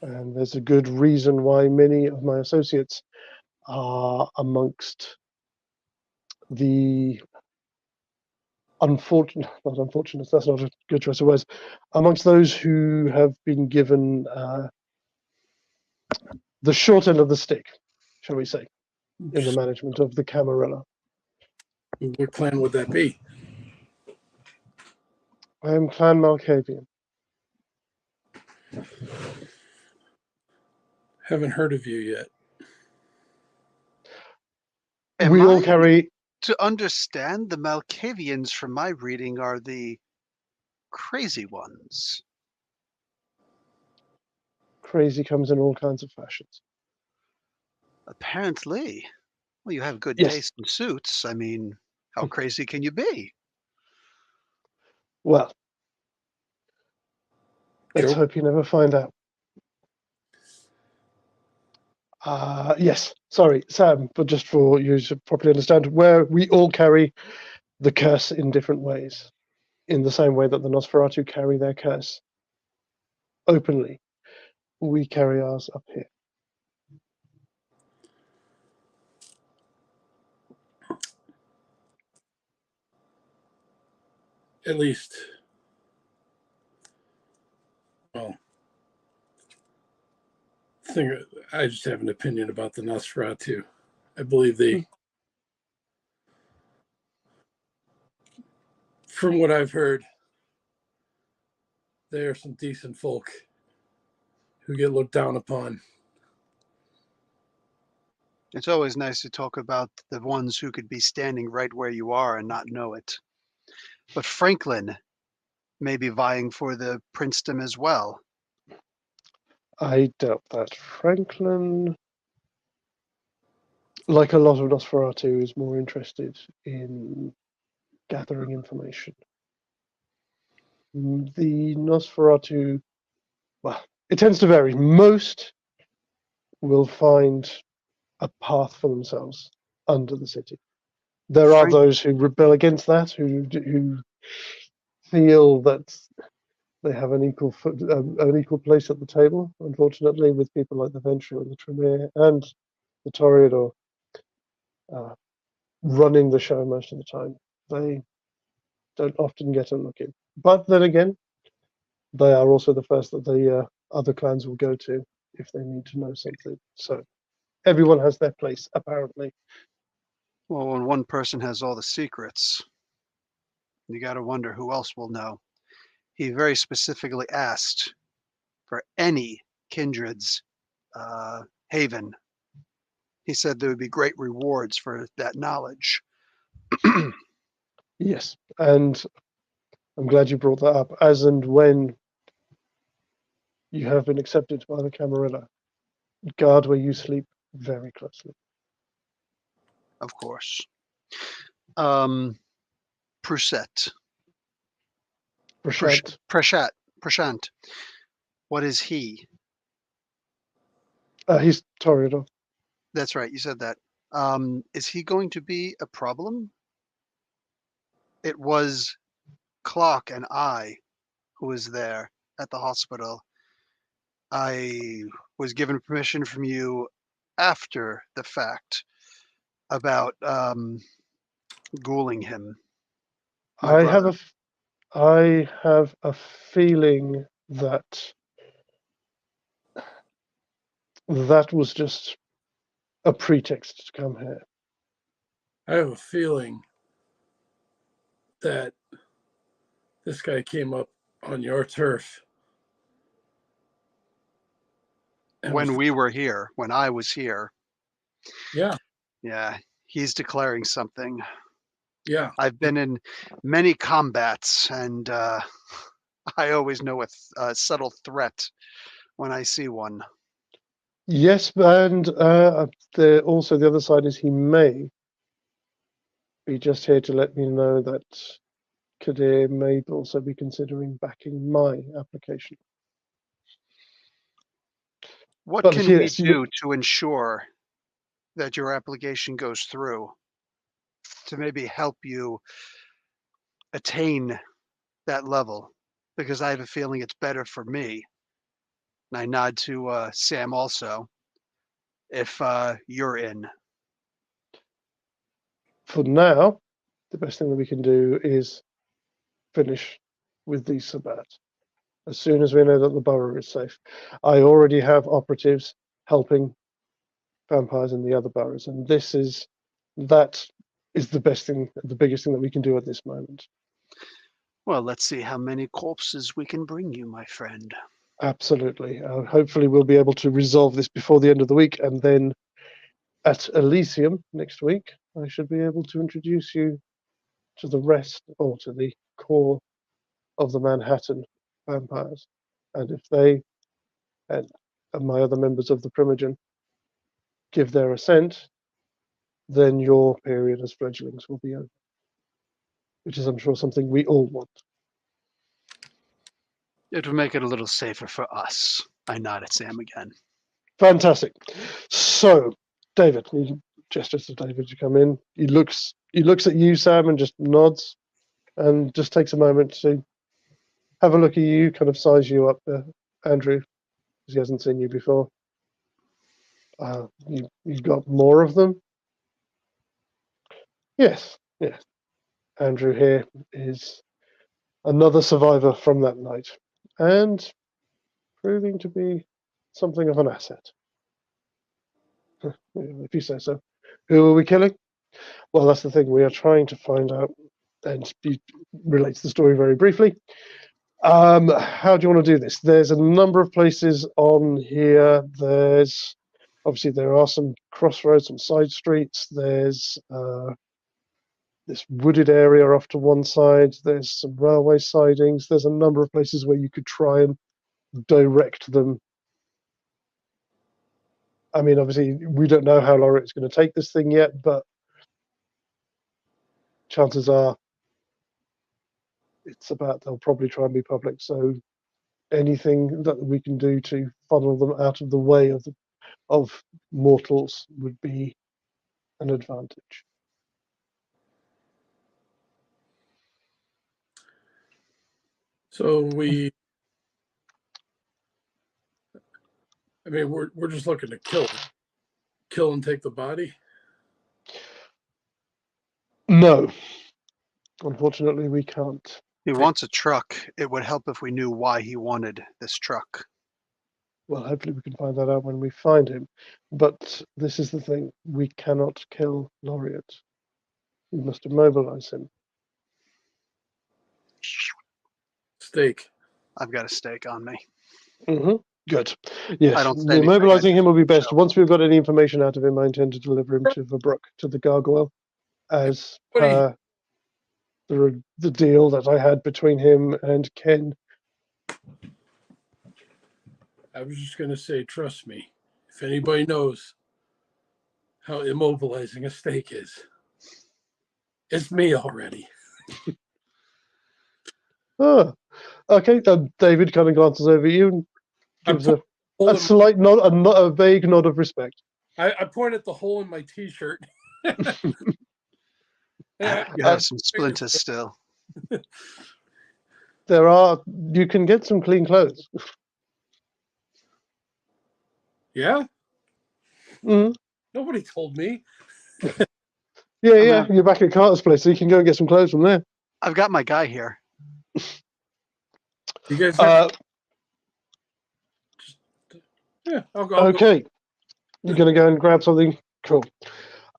Speaker 1: And there's a good reason why many of my associates are amongst the unfortunate, not unfortunate, that's not a good choice of words, amongst those who have been given the short end of the stick, shall we say, in the management of the Camarilla.
Speaker 3: What clan would that be?
Speaker 1: I am Clan Malkavian.
Speaker 3: Haven't heard of you yet.
Speaker 2: Am
Speaker 1: We all
Speaker 2: I
Speaker 1: carry.
Speaker 2: to understand the Malkavians from my reading are the crazy ones?
Speaker 1: Crazy comes in all kinds of fashions.
Speaker 2: Apparently. Well, you have good
Speaker 1: Yes.
Speaker 2: taste in suits. I mean, how crazy can you be?
Speaker 1: Well, let's
Speaker 3: Joe?
Speaker 1: hope you never find out. Yes, sorry, Sam, but just for you to properly understand, where we all carry the curse in different ways, in the same way that the Nosferatu carry their curse openly, we carry ours up here.
Speaker 3: At least, well, I just have an opinion about the Nosferatu. I believe from what I've heard, they are some decent folk who get looked down upon.
Speaker 2: It's always nice to talk about the ones who could be standing right where you are and not know it. But Franklin may be vying for the princedom as well.
Speaker 1: I doubt that. Franklin, like a lot of Nosferatu, is more interested in gathering information. The Nosferatu, well, it tends to vary. Most will find a path for themselves under the city. There are those who rebel against that, who feel that they have an equal place at the table. Unfortunately, with people like the Venture and the Tremere and the Toreador running the show most of the time, they don't often get a look in. But then again, they are also the first that the other clans will go to if they need to know something. So everyone has their place, apparently.
Speaker 2: Well, when one person has all the secrets, you got to wonder who else will know. He very specifically asked for any kindred's haven. He said there would be great rewards for that knowledge.
Speaker 1: Yes, and I'm glad you brought that up. As and when you have been accepted by the Camarilla, guard where you sleep very closely.
Speaker 2: Of course. Prusette. Prashant. What is he?
Speaker 1: He's Toreador.
Speaker 2: That's right. You said that. Is he going to be a problem? It was Clock and I who was there at the hospital. I was given permission from you after the fact about ghouling him.
Speaker 1: I have a feeling that that was just a pretext to come here.
Speaker 3: I have a feeling that this guy came up on your turf.
Speaker 2: When we were here, when I was here.
Speaker 3: Yeah.
Speaker 2: Yeah, he's declaring something.
Speaker 3: Yeah.
Speaker 2: I've been in many combats, and I always know a subtle threat when I see one.
Speaker 1: Yes, and also the other side is he may be just here to let me know that Kadir may also be considering backing my application.
Speaker 2: What
Speaker 1: But
Speaker 2: can we
Speaker 1: yes,
Speaker 2: do to ensure that your application goes through, to maybe help you attain that level? Because I have a feeling it's better for me. And I nod to Sam also, if you're in.
Speaker 1: For now, the best thing that we can do is finish with the Sabbat. As soon as we know that the borough is safe. I already have operatives helping vampires in the other boroughs, and that is the best thing, the biggest thing that we can do at this moment.
Speaker 2: Well, let's see how many corpses we can bring you, my friend.
Speaker 1: Absolutely. Hopefully we'll be able to resolve this before the end of the week, and then at Elysium next week, I should be able to introduce you to the rest, or to the core of the Manhattan vampires. And if they and my other members of the Primogen give their assent, then your period as fledglings will be over, which is, I'm sure, something we all want.
Speaker 2: It would make it a little safer for us. I nod at Sam again.
Speaker 1: Fantastic. So, David, he gestures to David to come in. He looks at you, Sam, and just nods, and just takes a moment to have a look at you, kind of size you up, Andrew, because he hasn't seen you before. You got more of them? Yes. Andrew here is another survivor from that night, and proving to be something of an asset. If you say so. Who are we killing? Well, that's the thing. We are trying to find out, and he relates the story very briefly. How do you want to do this? There's a number of places on here. Obviously, there are some crossroads, some side streets. There's this wooded area off to one side. There's some railway sidings. There's a number of places where you could try and direct them. I mean, obviously, we don't know how long it's going to take this thing yet, but chances are they'll probably try and be public. So anything that we can do to funnel them out of the way of mortals would be an advantage.
Speaker 3: So we're just looking to kill and take the body.
Speaker 1: No, unfortunately, we can't.
Speaker 2: He wants a truck. It would help if we knew why he wanted this truck.
Speaker 1: Well, hopefully we can find that out when we find him. But this is the thing. We cannot kill Laureate. We must immobilize him.
Speaker 3: Steak.
Speaker 2: I've got a stake on me.
Speaker 1: Mm-hmm. Good. Yes,
Speaker 2: I don't say anything.
Speaker 1: immobilizing him will be best. Once we've got any information out of him, I intend to deliver him to Verbrook, to the gargoyle, as per the deal that I had between him and Ken.
Speaker 3: I was just going to say, trust me, if anybody knows how immobilizing a steak is, it's me already.
Speaker 1: Oh, okay. David kind of glances over you and gives a slight nod, a vague nod of respect.
Speaker 3: I point at the hole in my T-shirt.
Speaker 2: You have some splinters still.
Speaker 1: You can get some clean clothes.
Speaker 3: Yeah?
Speaker 1: Mm.
Speaker 3: Nobody told me.
Speaker 1: Yeah. You're back at Carter's place, so you can go and get some clothes from there.
Speaker 2: I've got my guy here.
Speaker 3: You guys yeah, I'll go.
Speaker 1: Okay. You're going to go and grab something? Cool.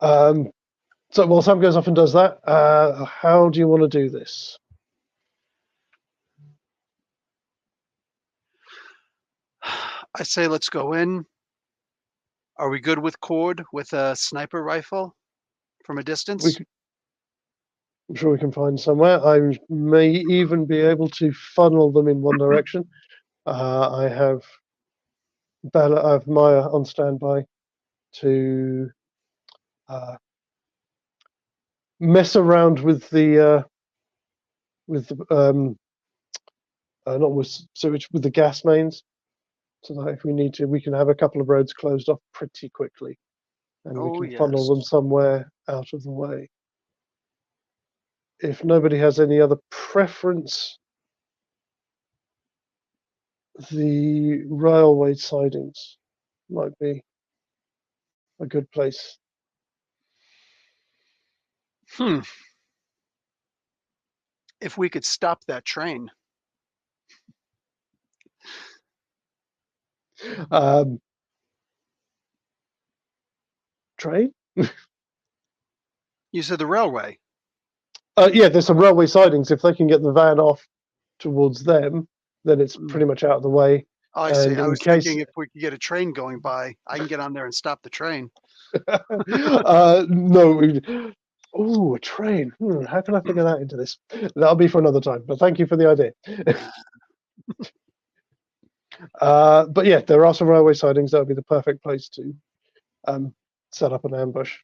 Speaker 1: So while Sam goes off and does that, how do you want to do this?
Speaker 2: I say let's go in. Are we good with cord with a sniper rifle from a distance?
Speaker 1: I'm sure we can find somewhere. I may even be able to funnel them in one direction. I have Maya on standby to mess around with the not with sewage, with the gas mains, so that if we need to, we can have a couple of roads closed off pretty quickly, and we can funnel them somewhere out of the way. If nobody has any other preference, the railway sidings might be a good place.
Speaker 2: If we could stop that train.
Speaker 1: Train?
Speaker 2: You said the railway.
Speaker 1: Yeah, there's some railway sidings. If they can get the van off towards them, then it's pretty much out of the way.
Speaker 2: Oh, I see.
Speaker 1: And
Speaker 2: I
Speaker 1: in
Speaker 2: was
Speaker 1: case,
Speaker 2: thinking if we could get a train going by, I can get on there and stop the train.
Speaker 1: no. Oh, a train. How can I figure that into this? That'll be for another time. But thank you for the idea. But yeah, there are some railway sidings. That would be the perfect place to set up an ambush.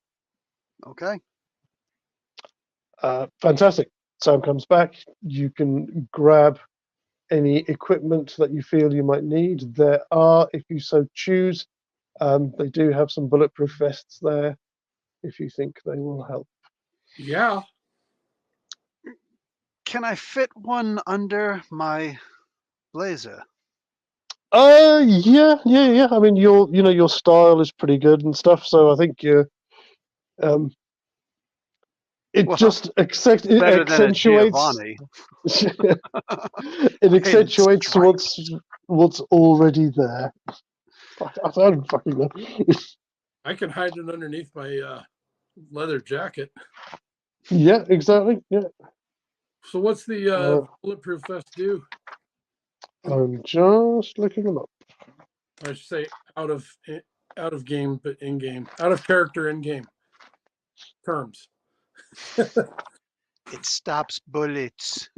Speaker 2: Okay.
Speaker 1: Fantastic. Sam comes back. You can grab any equipment that you feel you might need. There are, if you so choose, they do have some bulletproof vests there if you think they will help.
Speaker 3: Yeah.
Speaker 2: Can I fit one under my blazer?
Speaker 1: Yeah. I mean, your style is pretty good and stuff. So I think you're. It
Speaker 2: Well,
Speaker 1: just
Speaker 2: better than a
Speaker 1: accentuates.
Speaker 2: Giovanni.
Speaker 1: It accentuates what's already there. I don't fucking know.
Speaker 3: I can hide it underneath my leather jacket.
Speaker 1: Yeah, exactly. Yeah.
Speaker 3: So what's the bulletproof vest do?
Speaker 1: I'm just looking them up.
Speaker 3: I should say out of game, but in game, out of character in game terms.
Speaker 2: It stops bullets.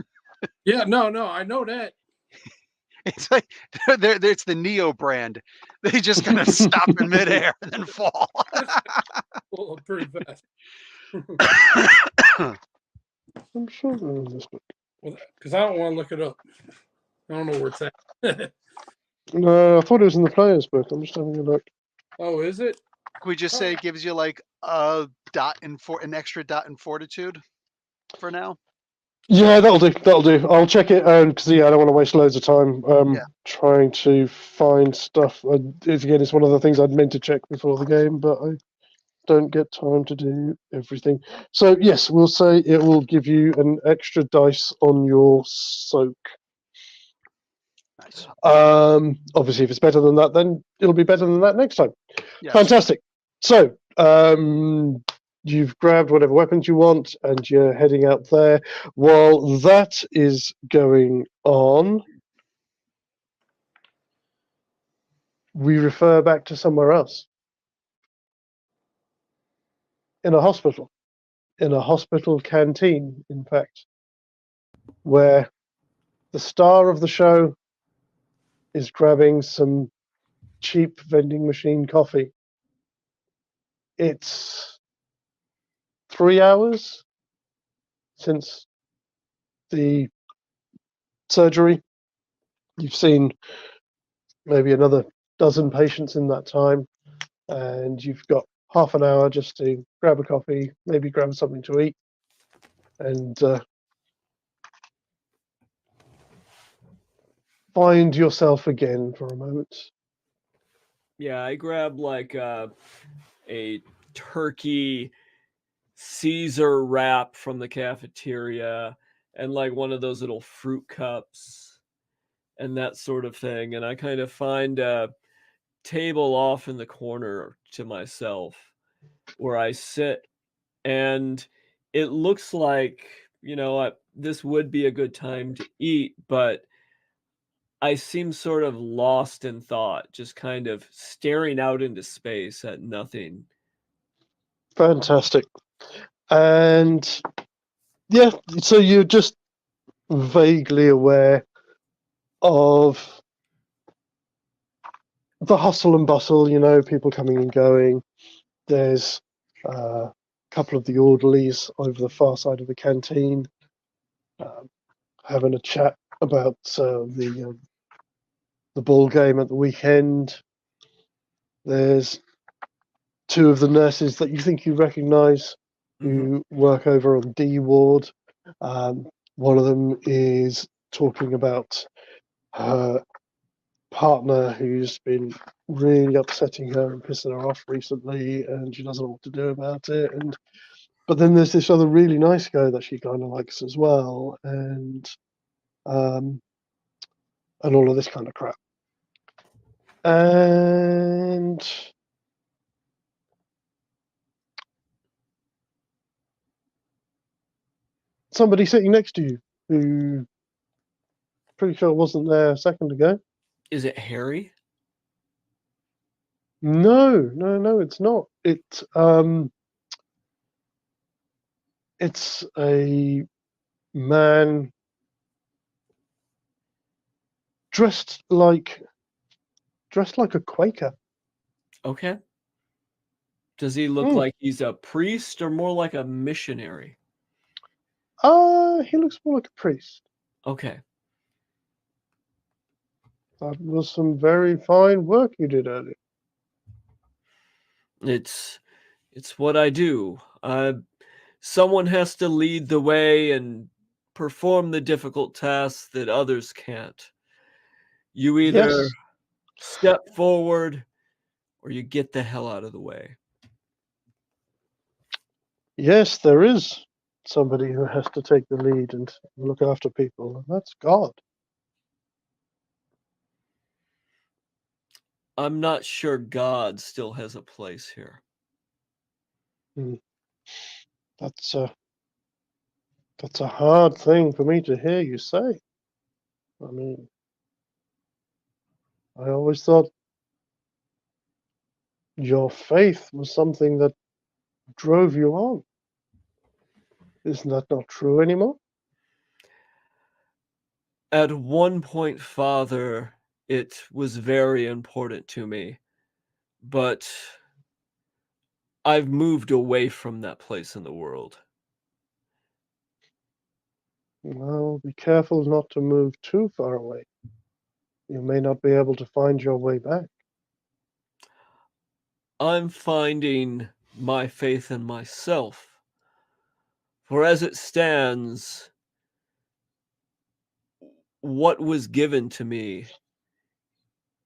Speaker 3: Yeah, no, I know that.
Speaker 2: It's like it's the Neo brand. They just kind of stop in midair and then fall.
Speaker 3: Bulletproof vest.
Speaker 1: I'm sure they're in this book.
Speaker 3: Well, because I don't want to look it up. I don't know where it's at.
Speaker 1: No, I thought it was in the player's book. I'm just having a look.
Speaker 3: Oh, is it?
Speaker 2: Can we just say it gives you like an extra dot in fortitude for now?
Speaker 1: Yeah, that'll do. I'll check it because I don't want to waste loads of time trying to find stuff. It's one of the things I'd meant to check before the game, but I don't get time to do everything. So yes, we'll say it will give you an extra dice on your soak.
Speaker 2: Nice.
Speaker 1: Obviously, if it's better than that, then it'll be better than that next time.
Speaker 2: Yes.
Speaker 1: Fantastic. So you've grabbed whatever weapons you want and you're heading out there. While that is going on, we refer back to somewhere else. In a hospital canteen, in fact, where the star of the show is grabbing some cheap vending machine coffee. It's 3 hours since the surgery. You've seen maybe another dozen patients in that time, and you've got half an hour just to grab a coffee, maybe grab something to eat, and find yourself again for a moment.
Speaker 4: Yeah, I grab like a turkey Caesar wrap from the cafeteria and like one of those little fruit cups and that sort of thing. And I kind of find a table off in the corner to myself where I sit, and it looks like, this would be a good time to eat, but I seem sort of lost in thought, just kind of staring out into space at nothing.
Speaker 1: Fantastic. And yeah, so you're just vaguely aware of the hustle and bustle, people coming and going. There's a couple of the orderlies over the far side of the canteen having a chat about the ball game at the weekend. There's two of the nurses that you think you recognise who work over on D ward. One of them is talking about her partner who's been really upsetting her and pissing her off recently, and she doesn't know what to do about it. But then there's this other really nice guy that she kind of likes as well, and all of this kind of crap. And somebody sitting next to you who pretty sure wasn't there a second ago.
Speaker 4: Is it Harry?
Speaker 1: No, it's not. It's a man dressed like a Quaker.
Speaker 4: Okay. Does he look like he's a priest or more like a missionary?
Speaker 1: He looks more like a priest.
Speaker 4: Okay.
Speaker 1: That was some very fine work you did earlier.
Speaker 4: It's what I do. Someone has to lead the way and perform the difficult tasks that others can't. You either
Speaker 1: Yes.
Speaker 4: step forward or you get the hell out of the way.
Speaker 1: Yes, there is somebody who has to take the lead and look after people, and that's God.
Speaker 4: I'm not sure God still has a place here.
Speaker 1: That's a hard thing for me to hear you say. I mean, I always thought your faith was something that drove you on. Isn't that not true anymore?
Speaker 4: At one point, Father, it was very important to me, but I've moved away from that place in the world.
Speaker 1: Well, be careful not to move too far away. You may not be able to find your way back.
Speaker 4: I'm finding my faith in myself. For as it stands, what was given to me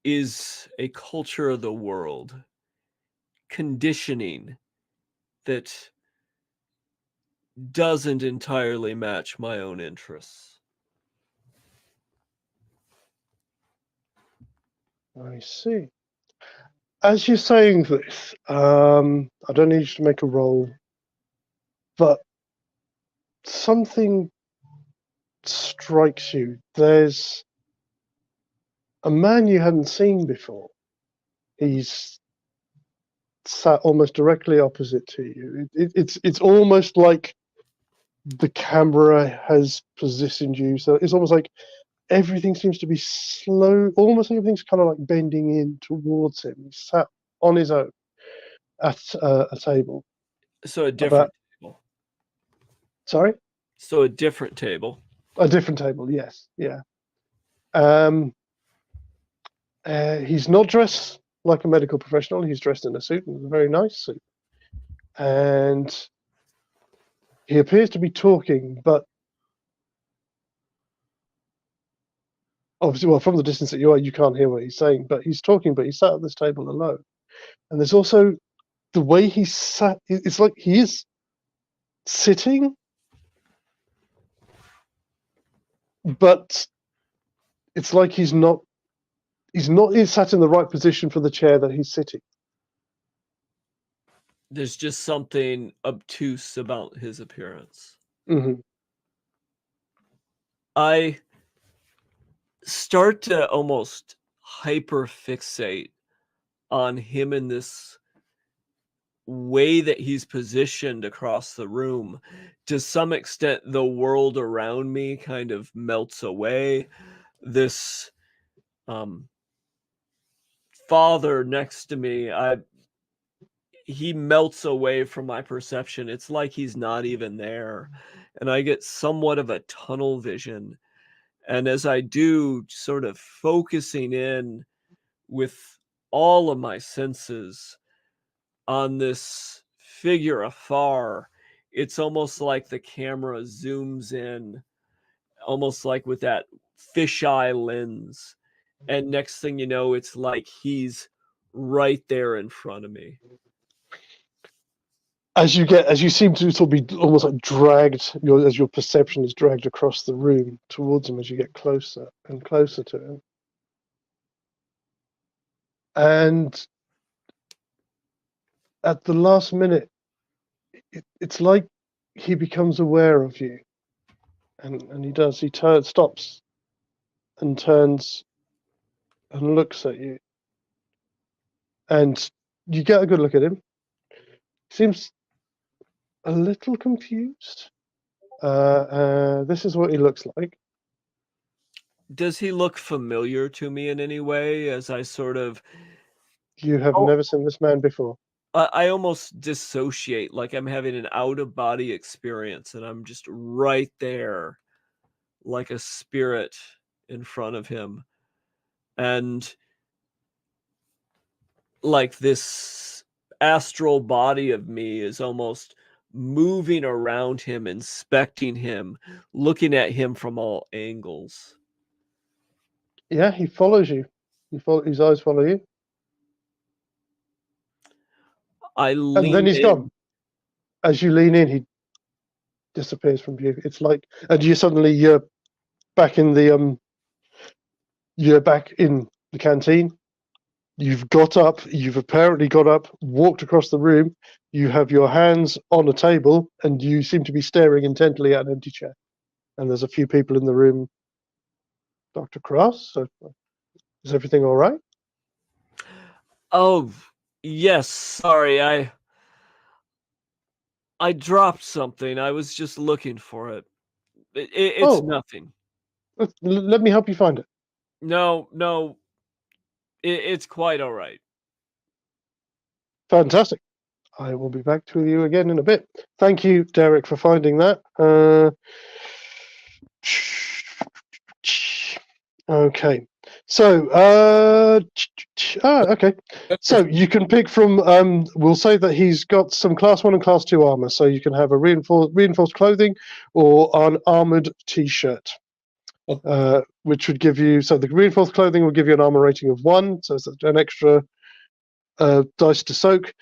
Speaker 4: is a culture of the world, conditioning that doesn't entirely match my own interests.
Speaker 1: I see. As you're saying this, I don't need you to make a roll, but something strikes you. There's a man you hadn't seen before. He's sat almost directly opposite to you. It's almost like the camera has positioned you, so it's almost like everything seems to be slow, almost like everything's kind of like bending in towards him. He's sat on his own at a table.
Speaker 4: So a different table.
Speaker 1: Sorry?
Speaker 4: So a different table.
Speaker 1: A different table, yes. Yeah. He's not dressed like a medical professional. He's dressed in a suit, and a very nice suit. And he appears to be talking, but obviously, well, from the distance that you are, you can't hear what he's saying. But he's talking, but he's sat at this table alone. And there's also the way he's sat. It's like he is sitting, but it's like he's not sat in the right position for the chair that he's sitting.
Speaker 4: There's just something obtuse about his appearance.
Speaker 1: Mm-hmm.
Speaker 4: I start to almost hyperfixate on him in this way that he's positioned across the room. To some extent, the world around me kind of melts away. This father next to me, he melts away from my perception. It's like he's not even there. And I get somewhat of a tunnel vision. And as I do, sort of focusing in with all of my senses on this figure afar, it's almost like the camera zooms in, almost like with that fisheye lens, And next thing you know, it's like he's right there in front of me.
Speaker 1: As you seem to sort of be almost like dragged, as your perception is dragged across the room towards him as you get closer and closer to him. And at the last minute, it's like he becomes aware of you. And he does. He stops and turns and looks at you. And you get a good look at him. Seems a little confused. This is what he looks like.
Speaker 4: Does he look familiar to me in any way as I sort of...
Speaker 1: You have never seen this man before.
Speaker 4: I almost dissociate, like I'm having an out-of-body experience, and I'm just right there, like a spirit in front of him. And like this astral body of me is almost moving around him, inspecting him, looking at him from all angles.
Speaker 1: Yeah, he follows you. His eyes follow you. And then he's gone. As you lean in, he disappears from view. It's like, and you're back in the canteen. You've got up. You've apparently got up, walked across the room. You have your hands on a table, and you seem to be staring intently at an empty chair. And there's a few people in the room. Dr. Cross, so is everything all right?
Speaker 4: Oh, yes. Sorry, I dropped something. I was just looking for it. It's nothing.
Speaker 1: Let me help you find it.
Speaker 4: No. It's quite all right.
Speaker 1: Fantastic. I will be back to you again in a bit. Thank you, Derek, for finding that. Okay. So, okay. So you can pick from, we'll say that he's got some class 1 and class 2 armor. So you can have a reinforced clothing or an armored t-shirt, which would give you, so the reinforced clothing will give you an armor rating of 1. So it's an extra dice to soak.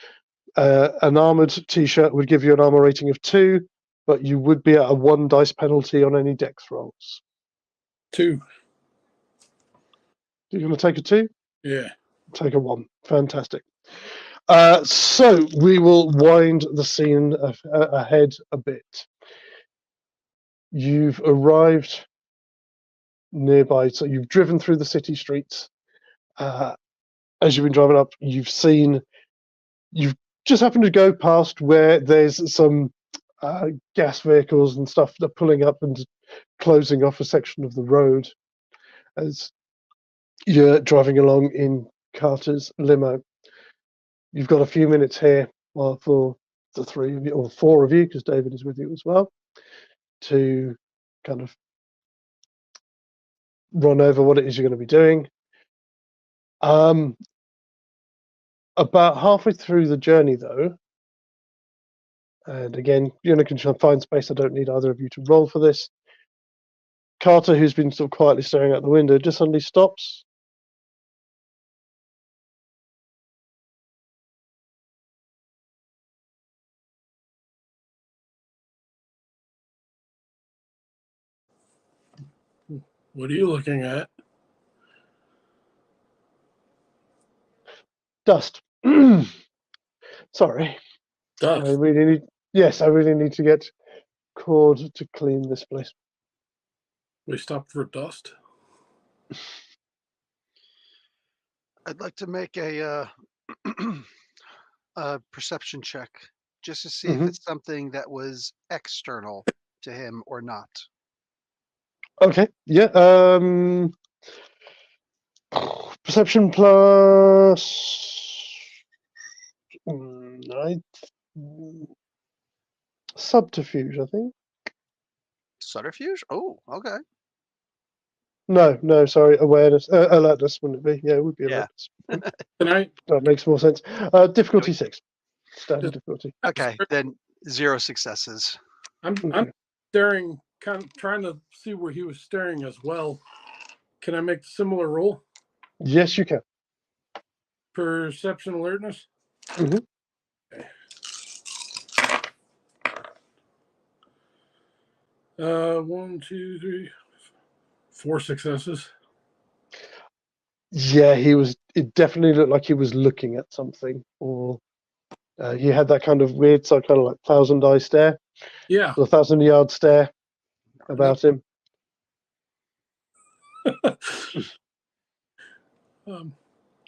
Speaker 1: An armored t-shirt would give you an armor rating of 2, but you would be at a 1 dice penalty on any dex rolls.
Speaker 3: 2.
Speaker 1: You're going to take a 2?
Speaker 3: Yeah.
Speaker 1: Take a 1. Fantastic. So we will wind the scene ahead a bit. You've arrived nearby, so you've driven through the city streets. As you've been driving up, you've just happened to go past where there's some gas vehicles and stuff that are pulling up and closing off a section of the road as you're driving along in Carter's limo. You've got a few minutes here for the 3 of you, or 4 of you, because David is with you as well, to kind of run over what it is you're going to be doing. About halfway through the journey, though, and again, you're going to find space. I don't need either of you to roll for this. Carter, who's been sort of quietly staring out the window, just suddenly stops.
Speaker 3: What are you looking at?
Speaker 1: Dust. Sorry.
Speaker 3: Dust.
Speaker 1: I really need to get cord to clean this place.
Speaker 3: We stopped for dust.
Speaker 2: I'd like to make a perception check just to see if it's something that was external to him or not.
Speaker 1: Okay. Yeah. Perception plus subterfuge, I think.
Speaker 2: Subterfuge? Oh, okay.
Speaker 1: No, sorry, awareness, alertness, wouldn't it be? Yeah, it would be alertness. That makes more sense. Difficulty 6, standard difficulty.
Speaker 2: Okay, then 0 successes.
Speaker 3: I'm staring, kind of trying to see where he was staring as well. Can I make a similar roll?
Speaker 1: Yes, you can.
Speaker 3: Perception alertness.
Speaker 1: Mm-hmm.
Speaker 3: Okay. 1, 2, 3, 4 successes.
Speaker 1: Yeah, it definitely looked like he was looking at something, or he had that kind of weird, kind of like 1,000-eye stare,
Speaker 3: Yeah.
Speaker 1: or 1,000-yard stare about him.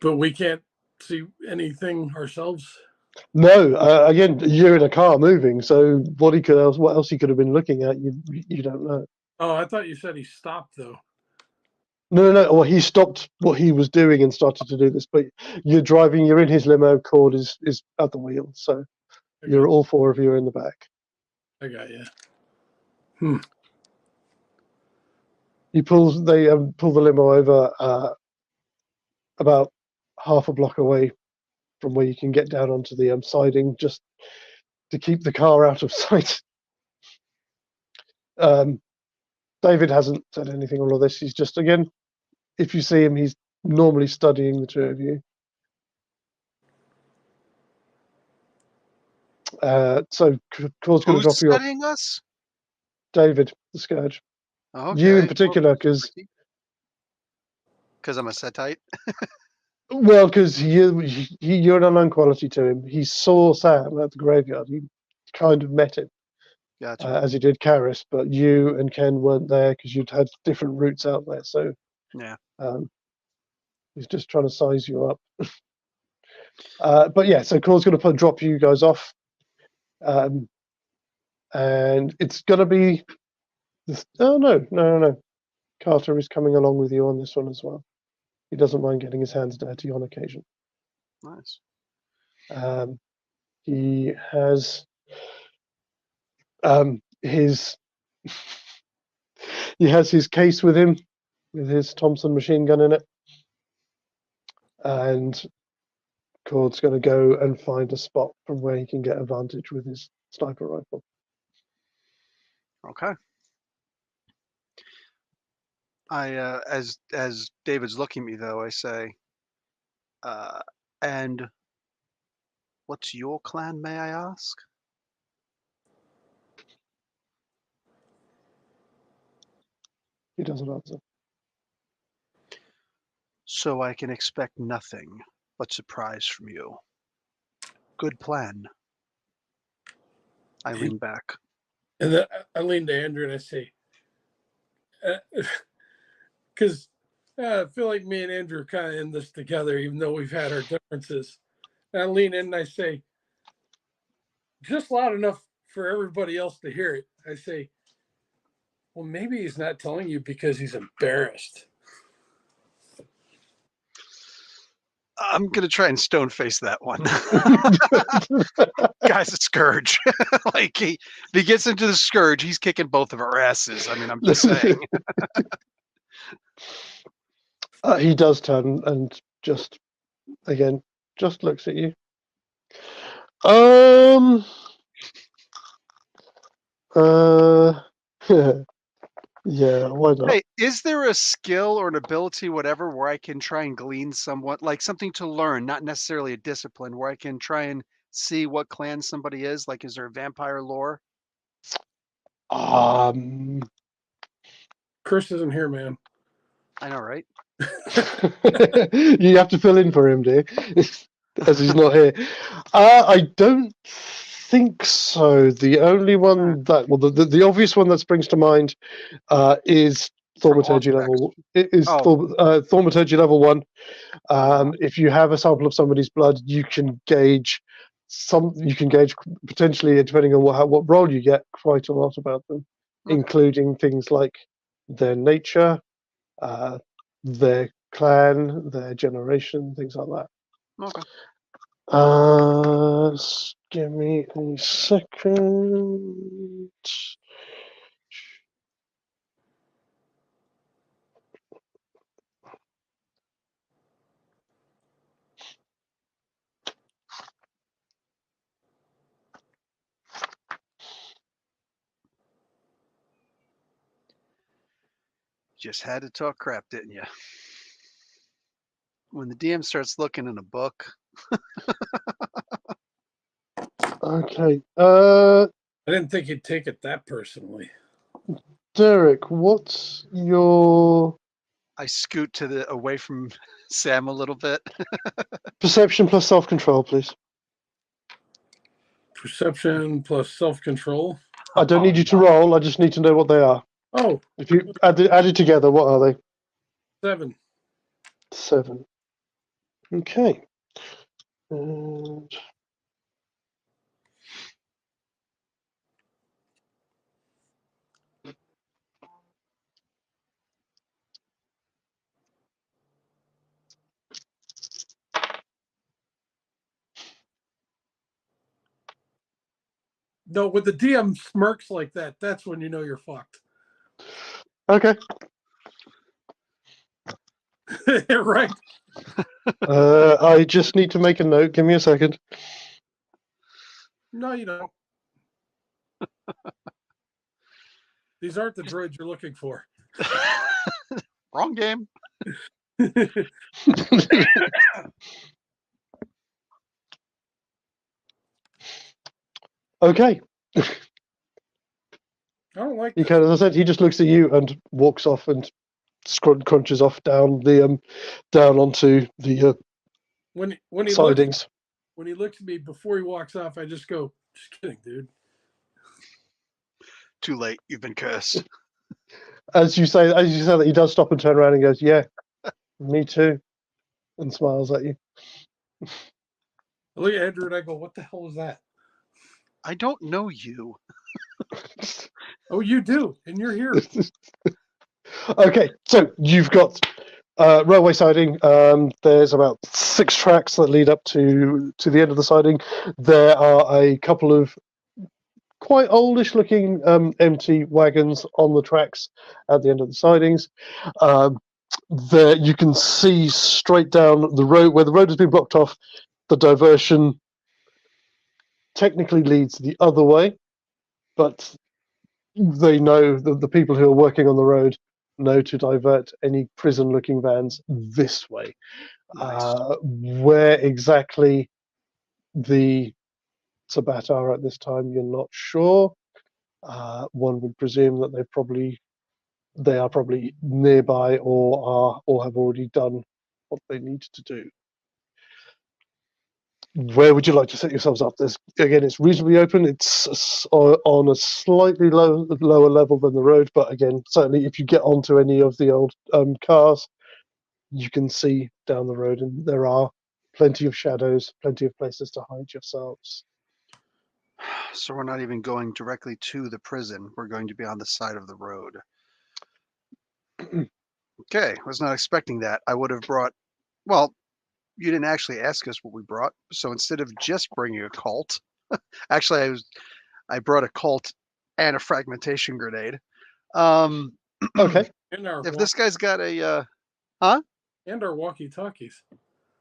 Speaker 3: But we can't see anything ourselves.
Speaker 1: No, again, you're in a car moving, so what else he could have been looking at, you don't know.
Speaker 3: Oh, I thought you said he stopped though.
Speaker 1: No. Well, he stopped what he was doing and started to do this. But you're driving. You're in his limo. Cord is at the wheel, so you're all four of you are in the back.
Speaker 3: I got you.
Speaker 1: They pull the limo over about half a block away from where you can get down onto the siding, just to keep the car out of sight. David hasn't said anything on all this. He's just, again, if you see him, he's normally studying the two of you. So Claude's going to drop you off.
Speaker 2: Who's studying us?
Speaker 1: David, the Scourge.
Speaker 2: Okay.
Speaker 1: You in particular, because
Speaker 2: I'm a Setite.
Speaker 1: Well, because you're an unknown quality to him. He saw Sam at the graveyard. He kind of met him,
Speaker 2: Gotcha.
Speaker 1: as he did Karis, but you and Ken weren't there because you'd had different routes out there. So
Speaker 2: Yeah.
Speaker 1: He's just trying to size you up. But yeah, so Claude's going to drop you guys off, and it's going to be. Oh no! Carter is coming along with you on this one as well. He doesn't mind getting his hands dirty on occasion.
Speaker 2: Nice.
Speaker 1: He has his case with him, with his Thompson machine gun in it, and Cord's going to go and find a spot from where he can get a vantage with his sniper rifle.
Speaker 2: Okay. I as David's looking at me though, I say, and what's your clan, may I ask?
Speaker 1: He doesn't answer.
Speaker 2: So I can expect nothing but surprise from you. Good plan. I lean back.
Speaker 3: And then I lean to Andrew and I say, because I feel like me and Andrew are kind of in this together, even though we've had our differences. And I lean in and I say, just loud enough for everybody else to hear it. I say, well, maybe he's not telling you because he's embarrassed.
Speaker 2: I'm gonna try and stone face that one. Guy's a scourge. Like if he gets into the scourge, he's kicking both of our asses. I mean, I'm just saying.
Speaker 1: He does turn and just looks at you. Yeah, why not?
Speaker 2: Hey, is there a skill or an ability, whatever, where I can try and glean somewhat, like something to learn, not necessarily a discipline, where I can try and see what clan somebody is? Like, is there vampire lore?
Speaker 3: Chris isn't here, man.
Speaker 2: I know, right?
Speaker 1: You have to fill in for him, dear, as he's not here. I don't think so. The only one the obvious one that springs to mind is thaumaturgy level. It is thaumaturgy level 1. If you have a sample of somebody's blood, you can gauge potentially, depending on what role you get, quite a lot about them, including things like their nature, their clan, their generation, things like that.
Speaker 2: Okay.
Speaker 1: Give me a second.
Speaker 2: Just had to talk crap, didn't you? when the DM starts looking in a book.
Speaker 1: Okay.
Speaker 3: I didn't think you'd take it that personally.
Speaker 1: Derek, what's your
Speaker 2: I scoot away from Sam a little bit.
Speaker 1: perception plus self-control, please?
Speaker 3: Perception plus self-control.
Speaker 1: I don't need you to roll. I just need to know what they are.
Speaker 3: Oh,
Speaker 1: If you add it together, what are they?
Speaker 3: 7.
Speaker 1: 7. Okay. And
Speaker 3: No, when the DM smirks like that, that's when you know you're fucked.
Speaker 1: okay.
Speaker 3: Right.
Speaker 1: I just need to make a note. Give me a second.
Speaker 3: No, you don't. These aren't the droids you're looking for.
Speaker 2: Wrong game.
Speaker 1: Okay.
Speaker 3: I don't like
Speaker 1: He
Speaker 3: this.
Speaker 1: kind of, as I said, he just looks at you and walks off and crunches off down onto the
Speaker 3: When he
Speaker 1: sidings.
Speaker 3: looks at me before he walks off, I just go, "Just kidding, dude."
Speaker 2: Too late. You've been cursed.
Speaker 1: As you say that, he does stop and turn around and goes, "Yeah, me too," and smiles at you.
Speaker 3: I look at Andrew and I go, "What the hell is that?"
Speaker 2: I don't know you.
Speaker 3: Oh, you do, and you're here.
Speaker 1: Okay, so you've got railway siding. There's about 6 tracks that lead up to the end of the siding. There are a couple of quite oldish looking empty wagons on the tracks at the end of the sidings. There you can see straight down the road where the road has been blocked off. The diversion technically leads the other way, but they know that the people who are working on the road know to divert any prison looking vans this way.
Speaker 2: Nice.
Speaker 1: Where exactly the Sabat are at this time, you're not sure. One would presume that they are probably nearby or have already done what they need to do. Where would you like to set yourselves up? It's reasonably open. It's on a slightly lower level than the road, but again, certainly if you get onto any of the old cars, you can see down the road, and there are plenty of shadows, plenty of places to hide yourselves.
Speaker 2: So we're not even going directly to the prison. We're going to be on the side of the road. Okay, was not expecting that. I would have brought, well, you didn't actually ask us what we brought. So instead of just bringing a cult, actually I brought a cult and a fragmentation grenade.
Speaker 1: Okay.
Speaker 2: If this guy's got a, huh?
Speaker 3: And our walkie-talkies.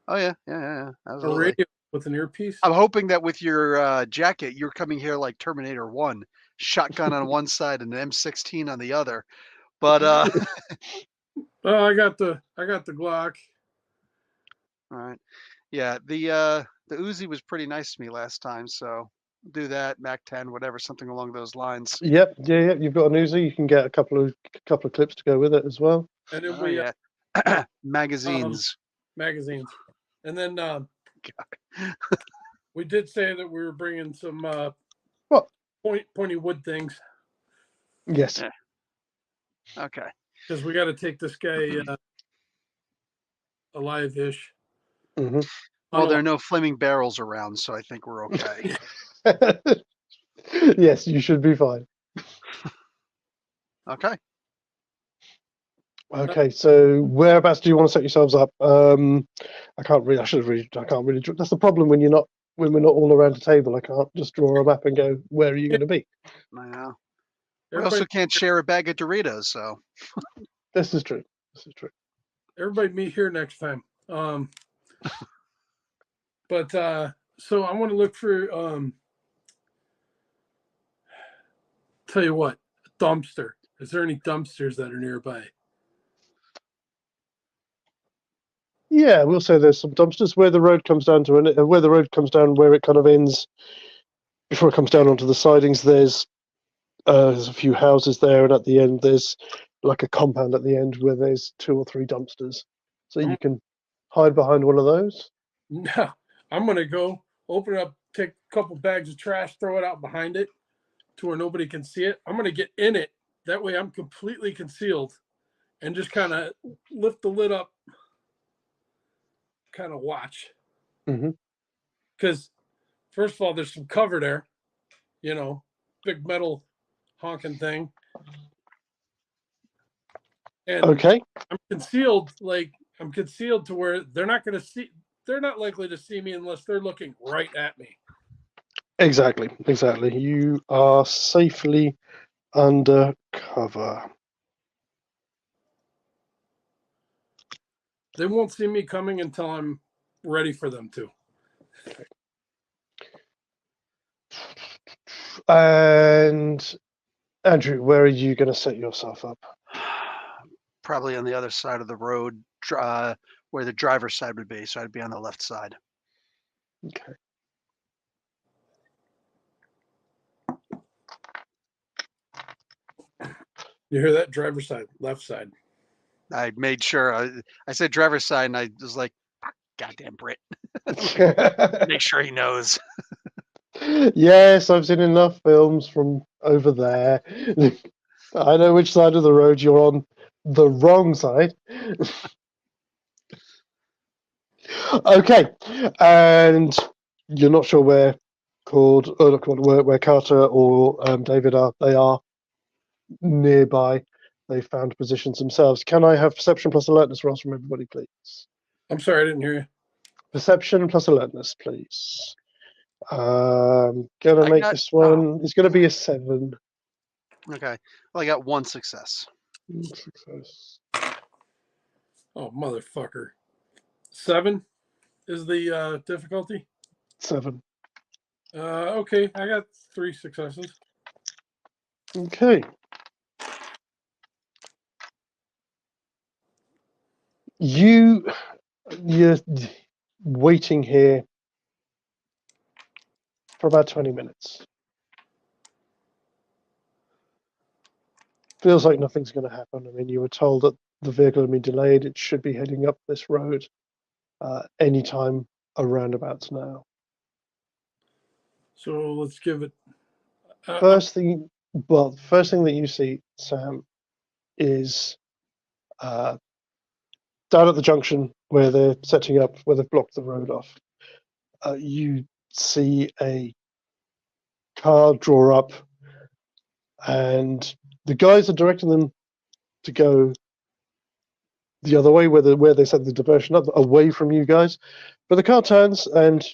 Speaker 2: Oh yeah,
Speaker 3: A
Speaker 2: absolutely.
Speaker 3: radio with an earpiece.
Speaker 2: I'm hoping that with your jacket, you're coming here like Terminator 1, shotgun on one side and an M16 on the other. But
Speaker 3: Oh, I got the Glock.
Speaker 2: all right, yeah, the Uzi was pretty nice to me last time, so do that, Mac 10, whatever, something along those lines.
Speaker 1: Yep. Yeah. You've got an Uzi. You can get a couple of clips to go with it as well.
Speaker 3: And then
Speaker 2: Oh yeah, magazines.
Speaker 3: magazines. And then we did say that we were bringing some
Speaker 1: What?
Speaker 3: pointy wood things.
Speaker 1: Yes.
Speaker 2: Yeah. Okay.
Speaker 3: Because we got to take this guy alive-ish.
Speaker 1: Mm-hmm.
Speaker 2: Well, there are no flaming barrels around, so I think we're okay.
Speaker 1: Yes, you should be fine.
Speaker 2: Okay.
Speaker 1: Okay, so whereabouts do you want to set yourselves up? I can't really. That's the problem when we're not all around a table. I can't just draw a map and go, where are you going to be?
Speaker 2: I know. We also can't share a bag of Doritos, so.
Speaker 1: This is true.
Speaker 3: Everybody meet here next time. But so I want to look for tell you what, a dumpster. Is there any dumpsters that are nearby?
Speaker 1: Yeah, we'll say there's some dumpsters where the road comes down to where the road comes down, where it kind of ends before it comes down onto the sidings. There's a few houses there, and at the end there's like a compound at the end where there's 2 or 3 dumpsters, so you can hide behind one of those.
Speaker 3: No, I'm gonna go open it up, take a couple bags of trash, throw it out behind it to where nobody can see it. I'm gonna get in it. That way I'm completely concealed and just kind of lift the lid up, kind of watch. Because first of all, there's some cover there, big metal honking thing. And
Speaker 1: Okay.
Speaker 3: I'm concealed to where they're not likely to see me unless they're looking right at me.
Speaker 1: Exactly. You are safely under cover.
Speaker 3: They won't see me coming until I'm ready for them to.
Speaker 1: Okay. And Andrew, where are you going to set yourself up?
Speaker 2: Probably on the other side of the road, where the driver's side would be. So I'd be on the left side.
Speaker 1: Okay.
Speaker 3: You hear that? Driver's side, left side.
Speaker 2: I made sure I said driver's side, and I was like, "Goddamn Brit!" Make sure he knows.
Speaker 1: Yes, I've seen enough films from over there. I know which side of the road you're on. The wrong side. Okay, and you're not sure where where Carter or David are. They are nearby. They found positions themselves. Can I have perception plus alertness rolls from everybody, please?
Speaker 3: I'm sorry, I didn't hear you.
Speaker 1: Perception plus alertness, please. Gonna make this one. It's gonna be a 7.
Speaker 2: Okay. Well, I got 1 success.
Speaker 1: Success.
Speaker 3: Oh, motherfucker. 7 is the difficulty?
Speaker 1: 7.
Speaker 3: Okay, I got 3 successes.
Speaker 1: Okay. You're waiting here for about 20 minutes. Feels like nothing's going to happen. I mean, you were told that the vehicle had been delayed. It should be heading up this road anytime around about now.
Speaker 3: So let's give it.
Speaker 1: First thing that you see, Sam, is down at the junction where they're setting up, where they've blocked the road off. You see a car draw up, and the guys are directing them to go the other way, where they set the diversion up, away from you guys. But the car turns and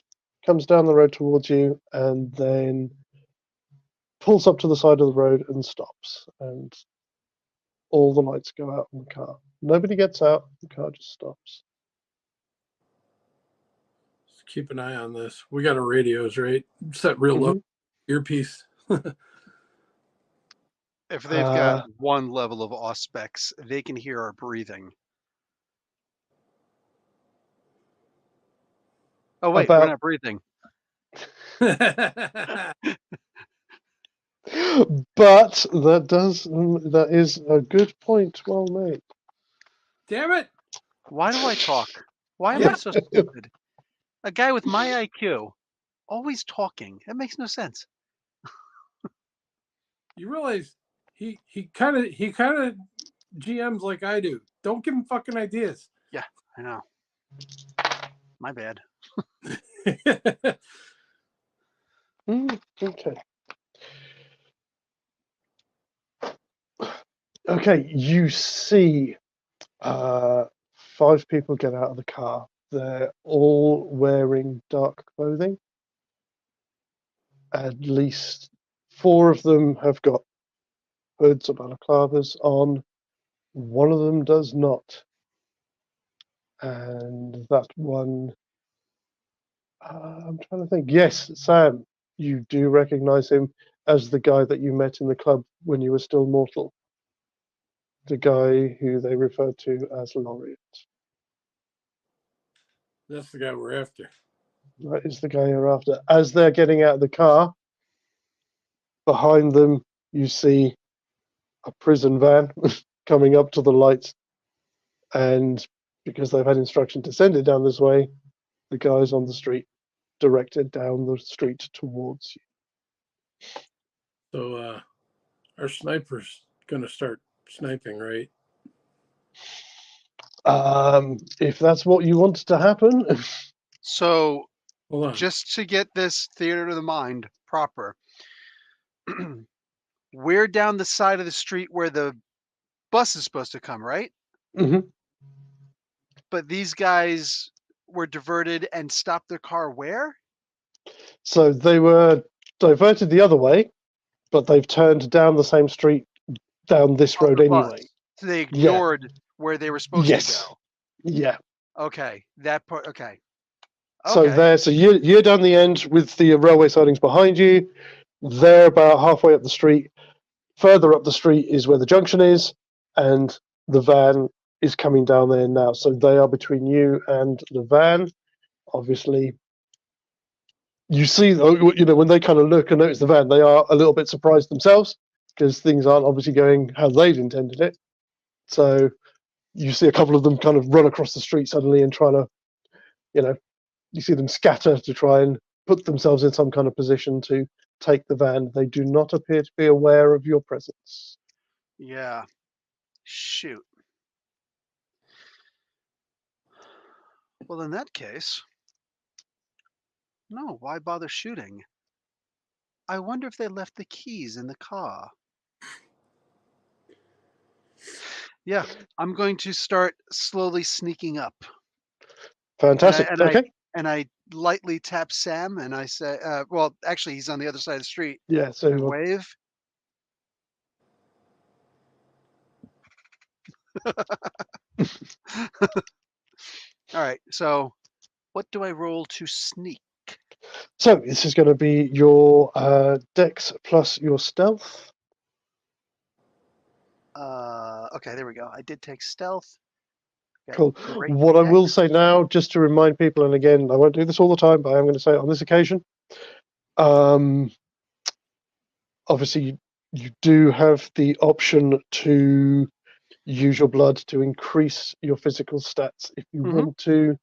Speaker 1: comes down the road towards you, and then pulls up to the side of the road and stops. And all the lights go out on the car. Nobody gets out. The car just stops.
Speaker 3: Let's keep an eye on this. We got our radios, right? Set real low. Earpiece.
Speaker 2: If they've got one level of auspex, they can hear our breathing. Oh wait, we're not breathing.
Speaker 1: But that is a good point. Well made.
Speaker 3: Damn it!
Speaker 2: Why do I talk? Why am I so stupid? A guy with my IQ, always talking. That makes no sense.
Speaker 3: You realize he kind of GMs like I do. Don't give him fucking ideas.
Speaker 2: Yeah, I know. My bad.
Speaker 1: Okay. Okay, you see 5 people get out of the car. They're all wearing dark clothing. At least 4 of them have got hoods or balaclavas on. One of them does not. And that one, I'm trying to think. Yes, Sam, you do recognize him as the guy that you met in the club when you were still mortal. The guy who they referred to as Laureate.
Speaker 3: That's the guy we're after.
Speaker 1: That is the guy you're after. As they're getting out of the car, behind them, you see a prison van coming up to the lights. And because they've had instruction to send it down this way, the guys on the street directed down the street towards you.
Speaker 3: So our sniper's going to start sniping, right?
Speaker 1: If that's what you want to happen.
Speaker 2: So
Speaker 3: Hold on.
Speaker 2: just to get this theater of the mind proper, we're down the side of the street where the bus is supposed to come, right?
Speaker 1: Mhm.
Speaker 2: But these guys were diverted and stopped their car where?
Speaker 1: So they were diverted the other way, but they've turned down the same street down this
Speaker 2: On
Speaker 1: road
Speaker 2: the
Speaker 1: anyway.
Speaker 2: bus. So they
Speaker 1: Yeah.
Speaker 2: ignored where they were supposed
Speaker 1: Yes.
Speaker 2: to go.
Speaker 1: Yeah.
Speaker 2: Okay, that part. Okay.
Speaker 1: So
Speaker 2: Okay.
Speaker 1: there, so you're down the end with the railway sidings behind you. They're about halfway up the street. Further up the street is where the junction is, and the van is coming down there now. So they are between you and the van. Obviously, you see, when they kind of look and notice the van, they are a little bit surprised themselves because things aren't obviously going how they'd intended it. So you see a couple of them kind of run across the street suddenly and trying to, you see them scatter to try and put themselves in some kind of position to take the van. They do not appear to be aware of your presence.
Speaker 2: Yeah. Shoot. Well, in that case, no, why bother shooting? I wonder if they left the keys in the car. Yeah, I'm going to start slowly sneaking up.
Speaker 1: Fantastic.
Speaker 2: And
Speaker 1: Okay.
Speaker 2: I lightly tap Sam and I say, well, actually, he's on the other side of the street.
Speaker 1: Yeah. So
Speaker 2: And wave. All right. So what do I roll to sneak?
Speaker 1: So this is going to be your dex plus your stealth.
Speaker 2: Okay, there we go. I did take stealth. Got
Speaker 1: Cool.
Speaker 2: great
Speaker 1: What I will
Speaker 2: dex.
Speaker 1: say now, just to remind people, and again, I won't do this all the time, but I am going to say it on this occasion. Obviously, you do have the option to use your blood to increase your physical stats if you want to.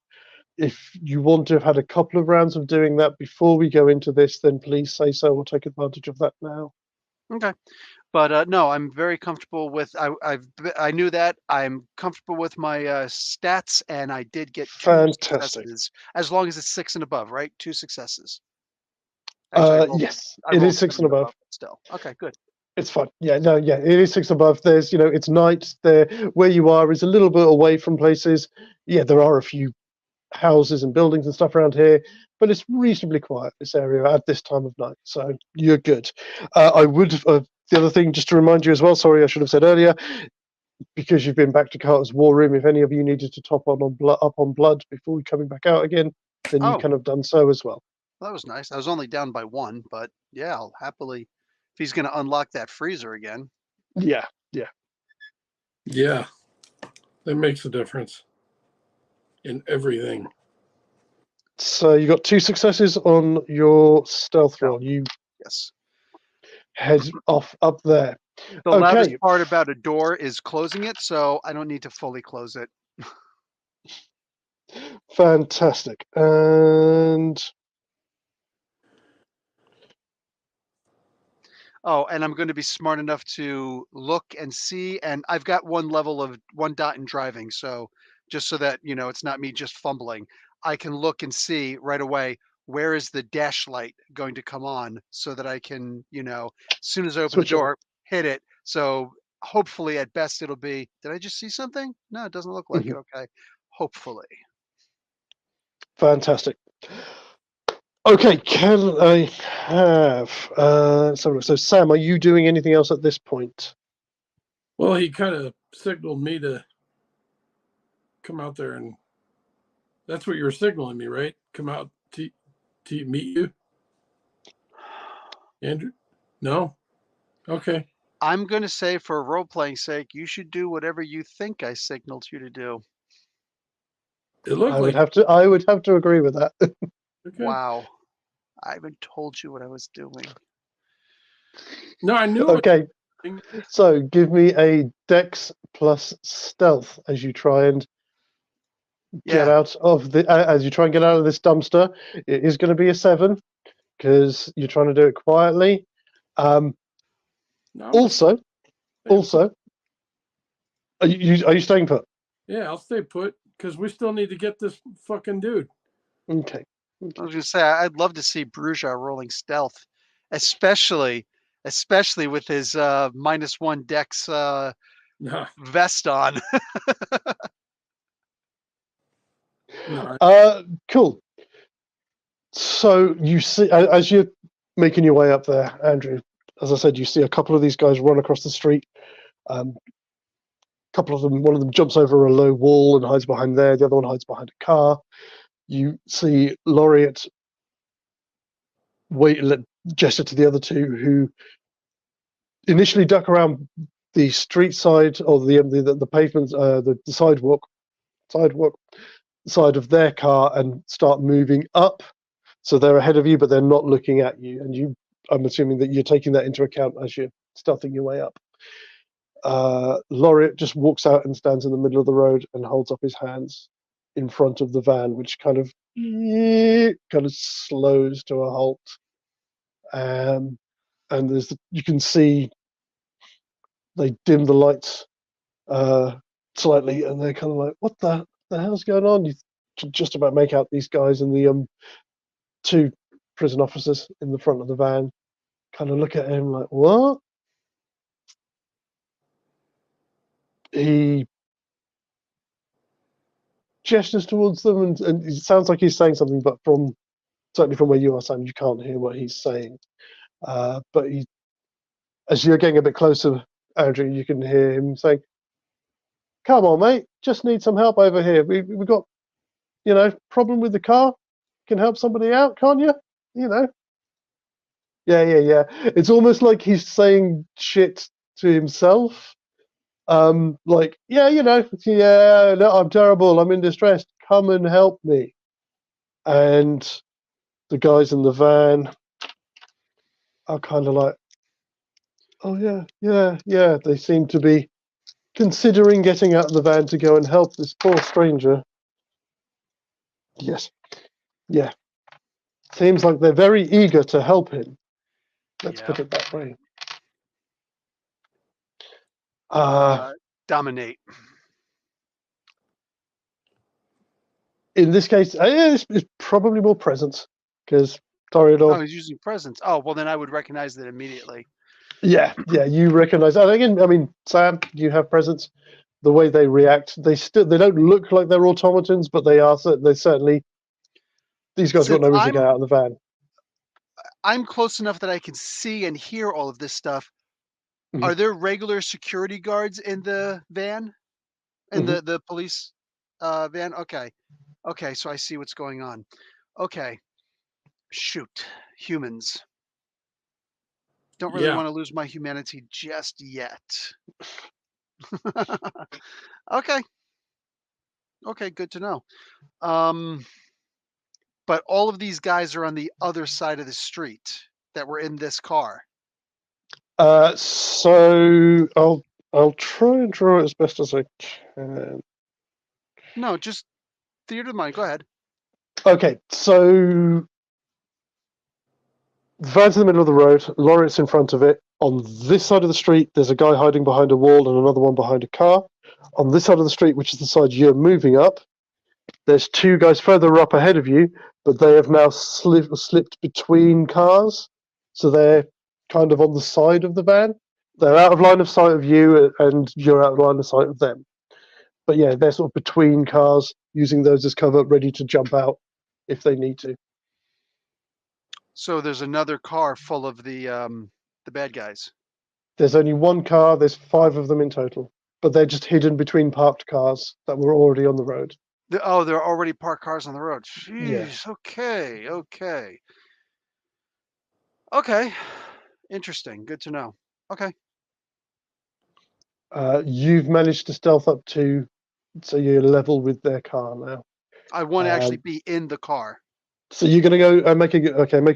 Speaker 1: If you want to have had a couple of rounds of doing that before we go into this, then please say so. We'll take advantage of that now.
Speaker 2: Okay. But no, I'm very comfortable with. I knew that. I'm comfortable with my stats, and I did get 2
Speaker 1: Fantastic.
Speaker 2: successes. As long as it's 6 and above, right? 2 successes. Actually,
Speaker 1: Yes,
Speaker 2: I
Speaker 1: it
Speaker 2: rolled
Speaker 1: is 6
Speaker 2: 7
Speaker 1: and above.
Speaker 2: still. Okay, good.
Speaker 1: It's fine. Yeah, no, yeah, it is 6 above. There's, it's night. There, where you are is a little bit away from places. Yeah, there are a few houses and buildings and stuff around here, but it's reasonably quiet, this area, at this time of night. So you're good. I would. The other thing, just to remind you as well. Sorry, I should have said earlier. Because you've been back to Carter's War Room, if any of you needed to top on blood before coming back out again, then you can have done so as well.
Speaker 2: That was nice. I was only down by 1, but yeah, I'll happily. If he's going to unlock that freezer again.
Speaker 1: Yeah.
Speaker 3: Yeah, that makes a difference in everything.
Speaker 1: So you got 2 successes on your stealth roll. You
Speaker 2: Yes.
Speaker 1: head off up there.
Speaker 2: The loudest part about a door is closing it, so I don't need to fully close it.
Speaker 1: Fantastic. And
Speaker 2: and I'm going to be smart enough to look and see, and I've got 1 dot in driving, so just so that it's not me just fumbling. I can look and see right away where is the dash light going to come on, so that I can, as soon as I open
Speaker 1: Switch
Speaker 2: the door, hit it. So hopefully, at best, it'll be. Did I just see something? No, it doesn't look like it. Okay, hopefully.
Speaker 1: Fantastic. Okay, can I have so Sam, are you doing anything else at this point?
Speaker 3: Well, he kind of signaled me to come out there, and that's what you were signaling me, right? Come out to meet you, Andrew? No? Okay.
Speaker 2: I'm going to say, for role-playing sake, you should do whatever you think I signaled you to do.
Speaker 3: It looked
Speaker 1: I would
Speaker 3: like.
Speaker 1: have to agree with that.
Speaker 3: Okay.
Speaker 2: Wow. I haven't told you what I was doing.
Speaker 3: No, I knew.
Speaker 1: Okay,
Speaker 3: It.
Speaker 1: so give me a Dex plus Stealth as you try and get
Speaker 2: Yeah.
Speaker 1: out of the as you try and get out of this dumpster. It is going to be a 7 because you're trying to do it quietly.
Speaker 3: No, I'm
Speaker 1: Also, are you staying put?
Speaker 3: Yeah, I'll stay put because we still need to get this fucking dude.
Speaker 1: Okay.
Speaker 2: I was going to say, I'd love to see Bruja rolling stealth, especially with his -1 dex
Speaker 3: No,
Speaker 2: vest on.
Speaker 3: no.
Speaker 1: Cool. So you see, as you're making your way up there, Andrew, as I said, you see a couple of these guys run across the street. Couple of them, one of them jumps over a low wall and hides behind there. The other one hides behind a car. You see Laureate gesture to the other two, who initially duck around the street side or the pavement, the sidewalk side of their car and start moving up. So they're ahead of you, but they're not looking at you. And I'm assuming that you're taking that into account as you're stealthing your way up. Laureate just walks out and stands in the middle of the road and holds up his hands in front of the van, which kind of slows to a halt. And you can see they dim the lights slightly, and they're kind of like, "What the hell's going on?" You just about make out these guys and the 2 prison officers in the front of the van. Kind of look at him like, "What?" He gestures towards them, and it sounds like he's saying something, but certainly from where you are, Sam, you can't hear what he's saying. But as you're getting a bit closer, Andrew, you can hear him saying, "Come on, mate, just need some help over here. We've got, problem with the car. Can help somebody out, can't you? You know." Yeah. It's almost like he's saying shit to himself. Like, yeah, no, I'm terrible. I'm in distress. Come and help me. And the guys in the van are kind of like, "Oh yeah." They seem to be considering getting out of the van to go and help this poor stranger. Yes, yeah. Seems like they're very eager to help him. Let's put it that way.
Speaker 2: Dominate.
Speaker 1: In this case, it's probably more presence because
Speaker 2: Oh,
Speaker 1: Toreador.
Speaker 2: he's using presence. Oh, well, then I would recognize that immediately.
Speaker 1: Yeah, you recognize that. Again, I mean, Sam, you have presence. The way they react, they don't look like they're automatons, but they are. They certainly. These guys got
Speaker 2: Since
Speaker 1: no reason to get out of the van.
Speaker 2: I'm close enough that I can see and hear all of this stuff.
Speaker 1: Mhm.
Speaker 2: Are there regular security guards in the van? In the police van? Okay, so I see what's going on. Okay. Shoot. Humans. Don't really
Speaker 3: Yeah.
Speaker 2: want to lose my humanity just yet. Okay. Okay, good to know. But all of these guys are on the other side of the street that were in this car.
Speaker 1: So I'll try and draw it as best as I can.
Speaker 2: No, just theater of the mind. Go ahead.
Speaker 1: Okay, so the van's in the middle of the road. Laureate's in front of it. On this side of the street, there's a guy hiding behind a wall and another one behind a car. On this side of the street, which is the side you're moving up, there's 2 guys further up ahead of you, but they have now slipped between cars. So they're kind of on the side of the van. They're out of line of sight of you, and you're out of line of sight of them. But yeah, they're sort of between cars, using those as cover, ready to jump out if they need to.
Speaker 2: So there's another car full of the bad guys.
Speaker 1: There's only 1 car. There's 5 of them in total, but they're just hidden between parked cars that were already on the road.
Speaker 2: There are already parked cars on the road. Jeez.
Speaker 1: Yeah.
Speaker 2: Okay. Interesting. Good to know. Okay.
Speaker 1: You've managed to stealth up to, so you're level with their car now.
Speaker 2: I want to actually be in the car.
Speaker 1: So you're going to go make a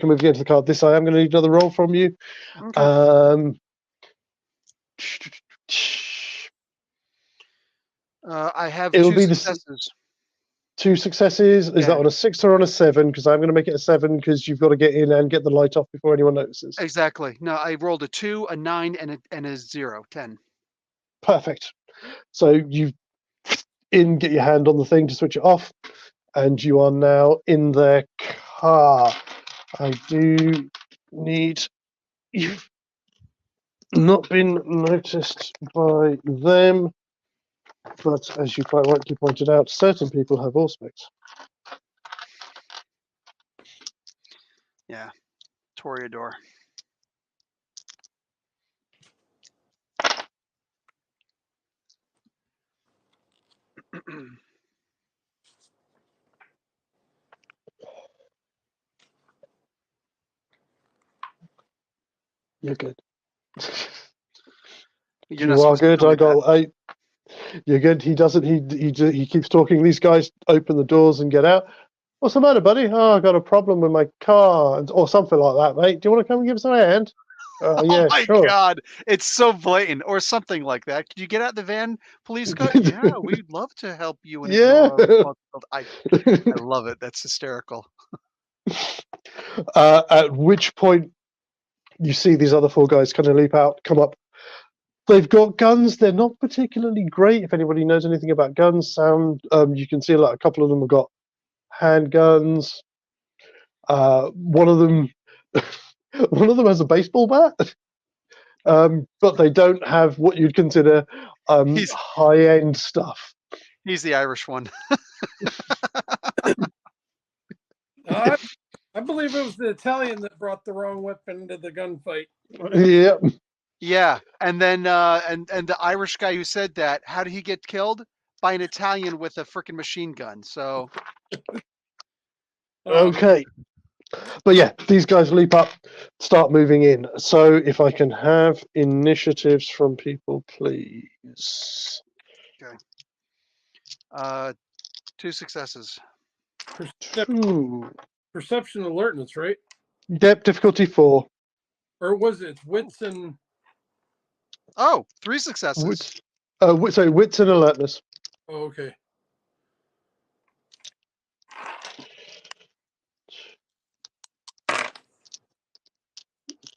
Speaker 1: move to get into the car. This I am going to need another roll from you.
Speaker 2: Okay. I have
Speaker 1: It'll
Speaker 2: 2
Speaker 1: be
Speaker 2: successes.
Speaker 1: 2 successes. Is that on a 6 or on a 7? Because I'm going to make it a 7 because you've got to get in and get the light off before anyone notices.
Speaker 2: Exactly. No, I rolled a 2, a 9, and a 0, 10.
Speaker 1: Perfect. So you get your hand on the thing to switch it off, and you are now in their car. I do need you've not been noticed by them, but as you quite rightly pointed out, certain people have auspex.
Speaker 2: Yeah. Toreador.
Speaker 1: You're good.
Speaker 2: You're
Speaker 1: You
Speaker 2: not
Speaker 1: are
Speaker 2: supposed to
Speaker 1: good.
Speaker 2: tell
Speaker 1: I
Speaker 2: me
Speaker 1: got
Speaker 2: that.
Speaker 1: 8. You're good. He doesn't. He keeps talking. These guys open the doors and get out. What's the matter, buddy? Oh, I got a problem with my car, or something like that, mate. Do you want to come and give us a hand?
Speaker 2: Oh
Speaker 1: Yeah,
Speaker 2: my
Speaker 1: sure.
Speaker 2: God. It's so blatant, or something like that. Could you get out the van, police car? Yeah, we'd love to help you in
Speaker 1: Yeah.
Speaker 2: I love it. That's hysterical.
Speaker 1: At which point you see these other 4 guys kind of leap out, come up. They've got guns. They're not particularly great. If anybody knows anything about guns, you can see like a couple of them have got handguns. One of them has a baseball bat, but they don't have what you'd consider high-end stuff.
Speaker 2: He's the Irish one.
Speaker 3: I believe it was the Italian that brought the wrong weapon into the gunfight.
Speaker 1: Yeah.
Speaker 2: Yeah, and then and the Irish guy who said that, how did he get killed? By an Italian with a freaking machine gun. So
Speaker 1: Okay. But yeah, these guys leap up, start moving in. So if I can have initiatives from people, please.
Speaker 2: okay. 2 successes.
Speaker 3: Perception alertness, right?
Speaker 1: Depth difficulty 4.
Speaker 3: Or was it wits and?
Speaker 2: Oh, 3 successes.
Speaker 1: Sorry, wits and alertness.
Speaker 3: Oh, okay.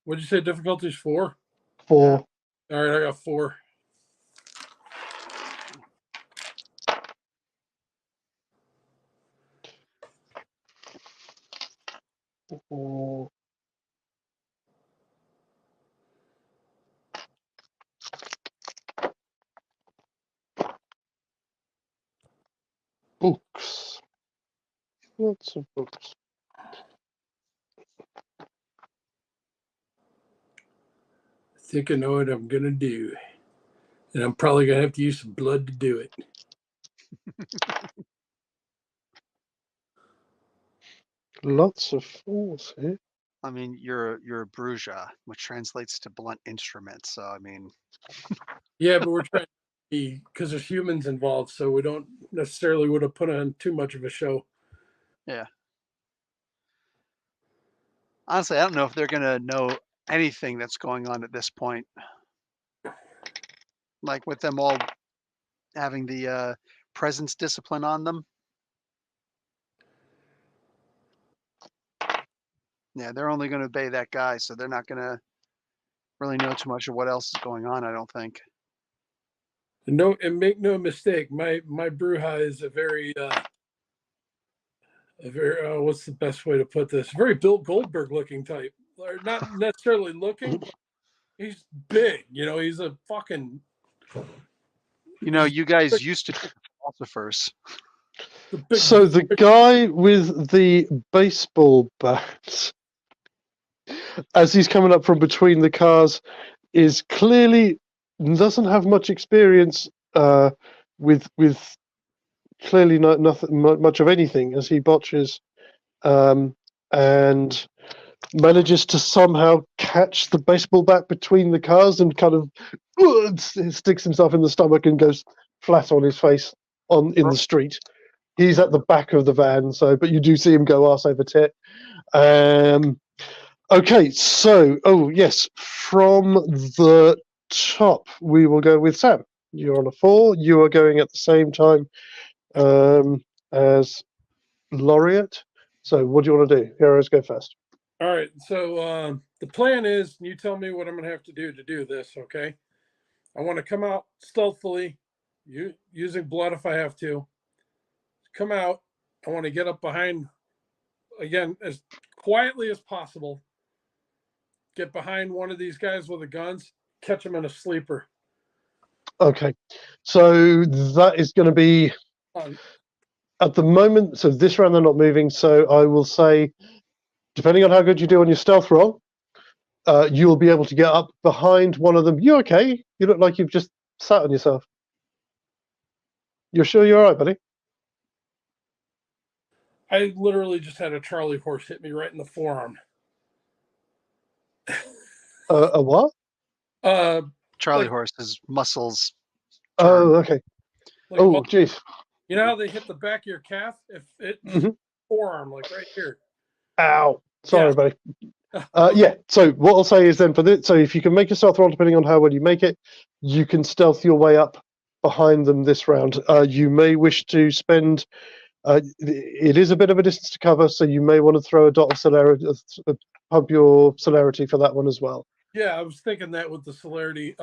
Speaker 3: What'd you say? Difficulty's 4?
Speaker 1: 4.
Speaker 3: All right, I got 4.
Speaker 1: Books. Lots of books.
Speaker 3: I think I know what I'm gonna do, and I'm probably gonna have to use some blood to do it.
Speaker 1: Lots of 4s here.
Speaker 2: I mean, you're a bruja, which translates to blunt instrument. So I mean,
Speaker 3: yeah, but we're trying to be, because there's humans involved, so we don't necessarily would have put on too much of a show.
Speaker 2: Yeah. Honestly, I don't know if they're gonna know anything that's going on at this point. Like with them all having the presence discipline on them. Yeah, they're only going to obey that guy, so they're not going to really know too much of what else is going on, I don't think.
Speaker 3: And make no mistake, my Bruja is a very what's the best way to put this? Very Bill Goldberg looking type, or not necessarily looking. He's big, he's a fucking.
Speaker 2: You guys used to be philosophers.
Speaker 1: So the guy with the baseball bat, as he's coming up from between the cars, is clearly doesn't have much experience with clearly nothing much of anything, as he botches and manages to somehow catch the baseball bat between the cars and kind of sticks himself in the stomach and goes flat on his face in the street. He's at the back of the van, so but you do see him go arse over tit. Okay, so yes, from the top we will go with Sam. You're on a 4. You are going at the same time as Laureate. So what do you want to do? Heroes go first.
Speaker 3: All right. So the plan is, you tell me what I'm going to have to do this. Okay. I want to come out stealthily, using blood if I have to. Come out. I want to get up behind, again, as quietly as possible. Get behind one of these guys with the guns, catch them in a sleeper.
Speaker 1: Okay, so that is going to be at the moment. So this round they're not moving. So I will say, depending on how good you do on your stealth roll, you'll be able to get up behind one of them. You okay? You look like you've just sat on yourself. You're sure you're all right, buddy?
Speaker 3: I literally just had a Charlie horse hit me right in the forearm.
Speaker 1: A what?
Speaker 2: Charlie horse's muscles.
Speaker 1: Oh, okay.
Speaker 3: Like
Speaker 1: oh, jeez.
Speaker 3: You know how they hit the back of your calf? If it's forearm, like right here.
Speaker 1: Ow. Sorry, buddy. Yeah, so what I'll say is then for this, so if you can make a stealth roll, depending on how well you make it, you can stealth your way up behind them this round. You may wish to spend, it is a bit of a distance to cover, so you may want to throw a dot of celerity, pump your celerity for that one as well.
Speaker 3: Yeah, I was thinking that with the celerity.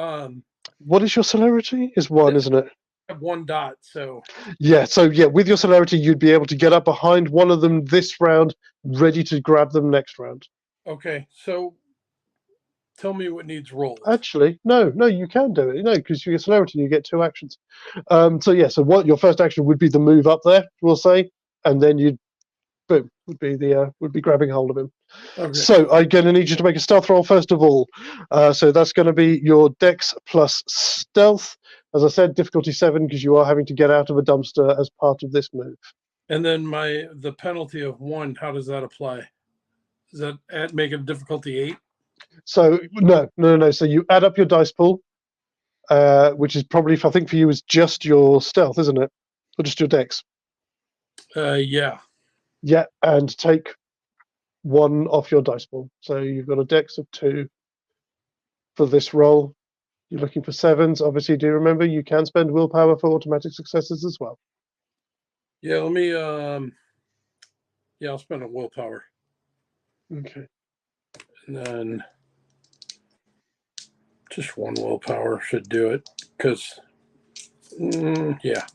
Speaker 1: What is your celerity? Is 1, isn't it?
Speaker 3: I have 1 dot, so.
Speaker 1: Yeah, with your celerity, you'd be able to get up behind one of them this round, ready to grab them next round.
Speaker 3: Okay, so tell me what needs rolled.
Speaker 1: Actually, no, you can do it. No, because your celerity, you get 2 actions. So what your first action would be the move up there, we'll say, and then you'd boom would be grabbing hold of him. Okay. So I'm going to need you to make a stealth roll first of all. So that's going to be your dex plus stealth. As I said, difficulty 7 because you are having to get out of a dumpster as part of this move.
Speaker 3: And then the penalty of 1, how does that apply? Does that make it difficulty 8?
Speaker 1: So no. So you add up your dice pool, which is probably, I think for you, is just your stealth, isn't it? Or just your dex?
Speaker 3: Yeah.
Speaker 1: Yeah, and take 1 off your dice pool. So you've got a dex of 2 for this roll. You're looking for 7s. Obviously, do remember you can spend willpower for automatic successes as well.
Speaker 3: Yeah, let me. I'll spend a willpower.
Speaker 1: Okay.
Speaker 3: And then just 1 willpower should do it. Because, yeah.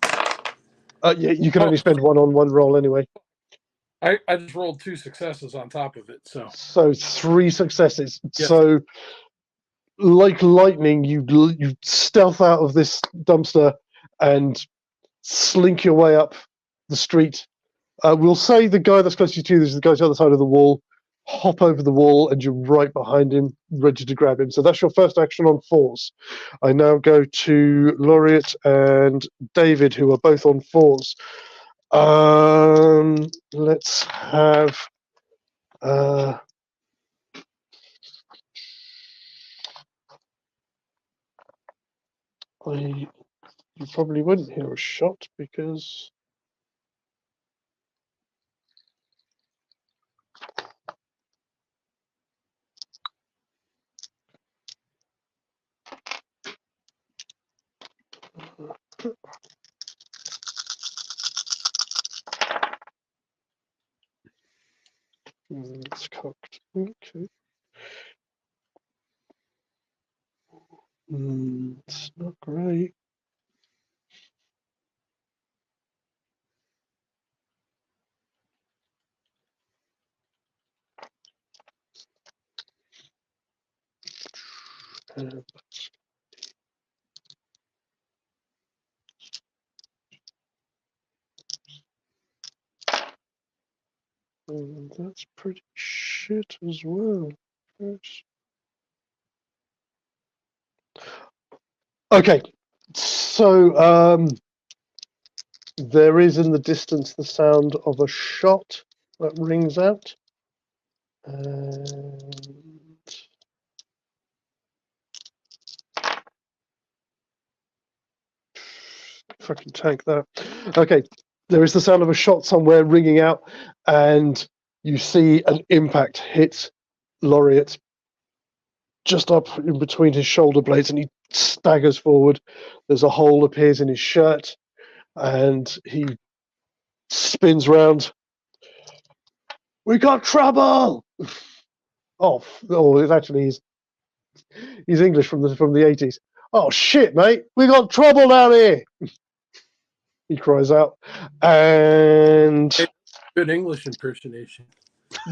Speaker 1: Yeah, you can only spend 1 on 1 roll anyway.
Speaker 3: I just rolled 2 successes on top of it, so
Speaker 1: 3 successes.
Speaker 3: Yes.
Speaker 1: So, like lightning, you stealth out of this dumpster and slink your way up the street. We'll say the guy that's closest to you is the guy's the other side of the wall. Hop over the wall, and you're right behind him, ready to grab him. So that's your first action on 4s. I now go to Laureate and David, who are both on 4s. Let's have. You probably wouldn't hear a shot because. It's cocked. Okay. It's not great. That's pretty shit as well. Okay, so there is in the distance the sound of a shot that rings out. And if I can take that. Okay, there is the sound of a shot somewhere ringing out, and you see an impact hit Laureate just up in between his shoulder blades, and he staggers forward. There's a hole appears in his shirt, and he spins round. We got trouble! It's actually he's English from the 80s. Oh shit, mate! We got trouble down here! He cries out, and
Speaker 3: Good English impersonation.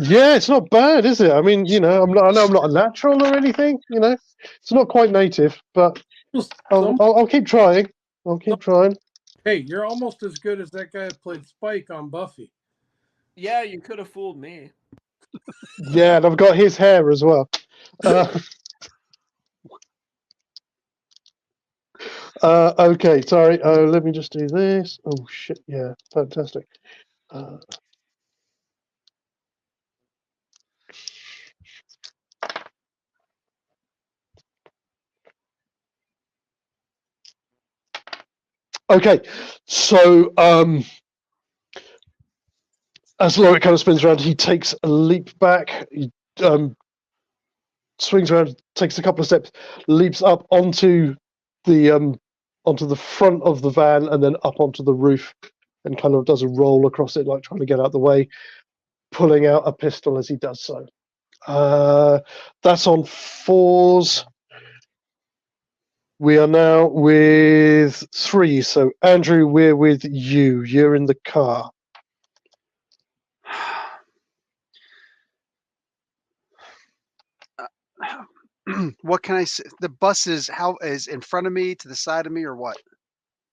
Speaker 1: yeah, it's not bad, is it? I mean, I know I'm not a natural or anything. It's not quite native, but I'll keep trying. I'll keep trying.
Speaker 3: Hey, you're almost as good as that guy that played Spike on Buffy.
Speaker 4: Yeah, you could have fooled me.
Speaker 1: Yeah, and I've got his hair as well. Okay, sorry. Let me just do this. Oh shit! Yeah, fantastic. Okay, so as Laureate kind of spins around, he takes a leap back. He swings around, takes a couple of steps, leaps up onto the front of the van, and then up onto the roof, and kind of does a roll across it, like trying to get out the way, pulling out a pistol as he does so. That's on 4s. We are now with 3. So Andrew, we're with you. You're in the car.
Speaker 2: What can I say? The bus is in front of me, to the side of me, or what?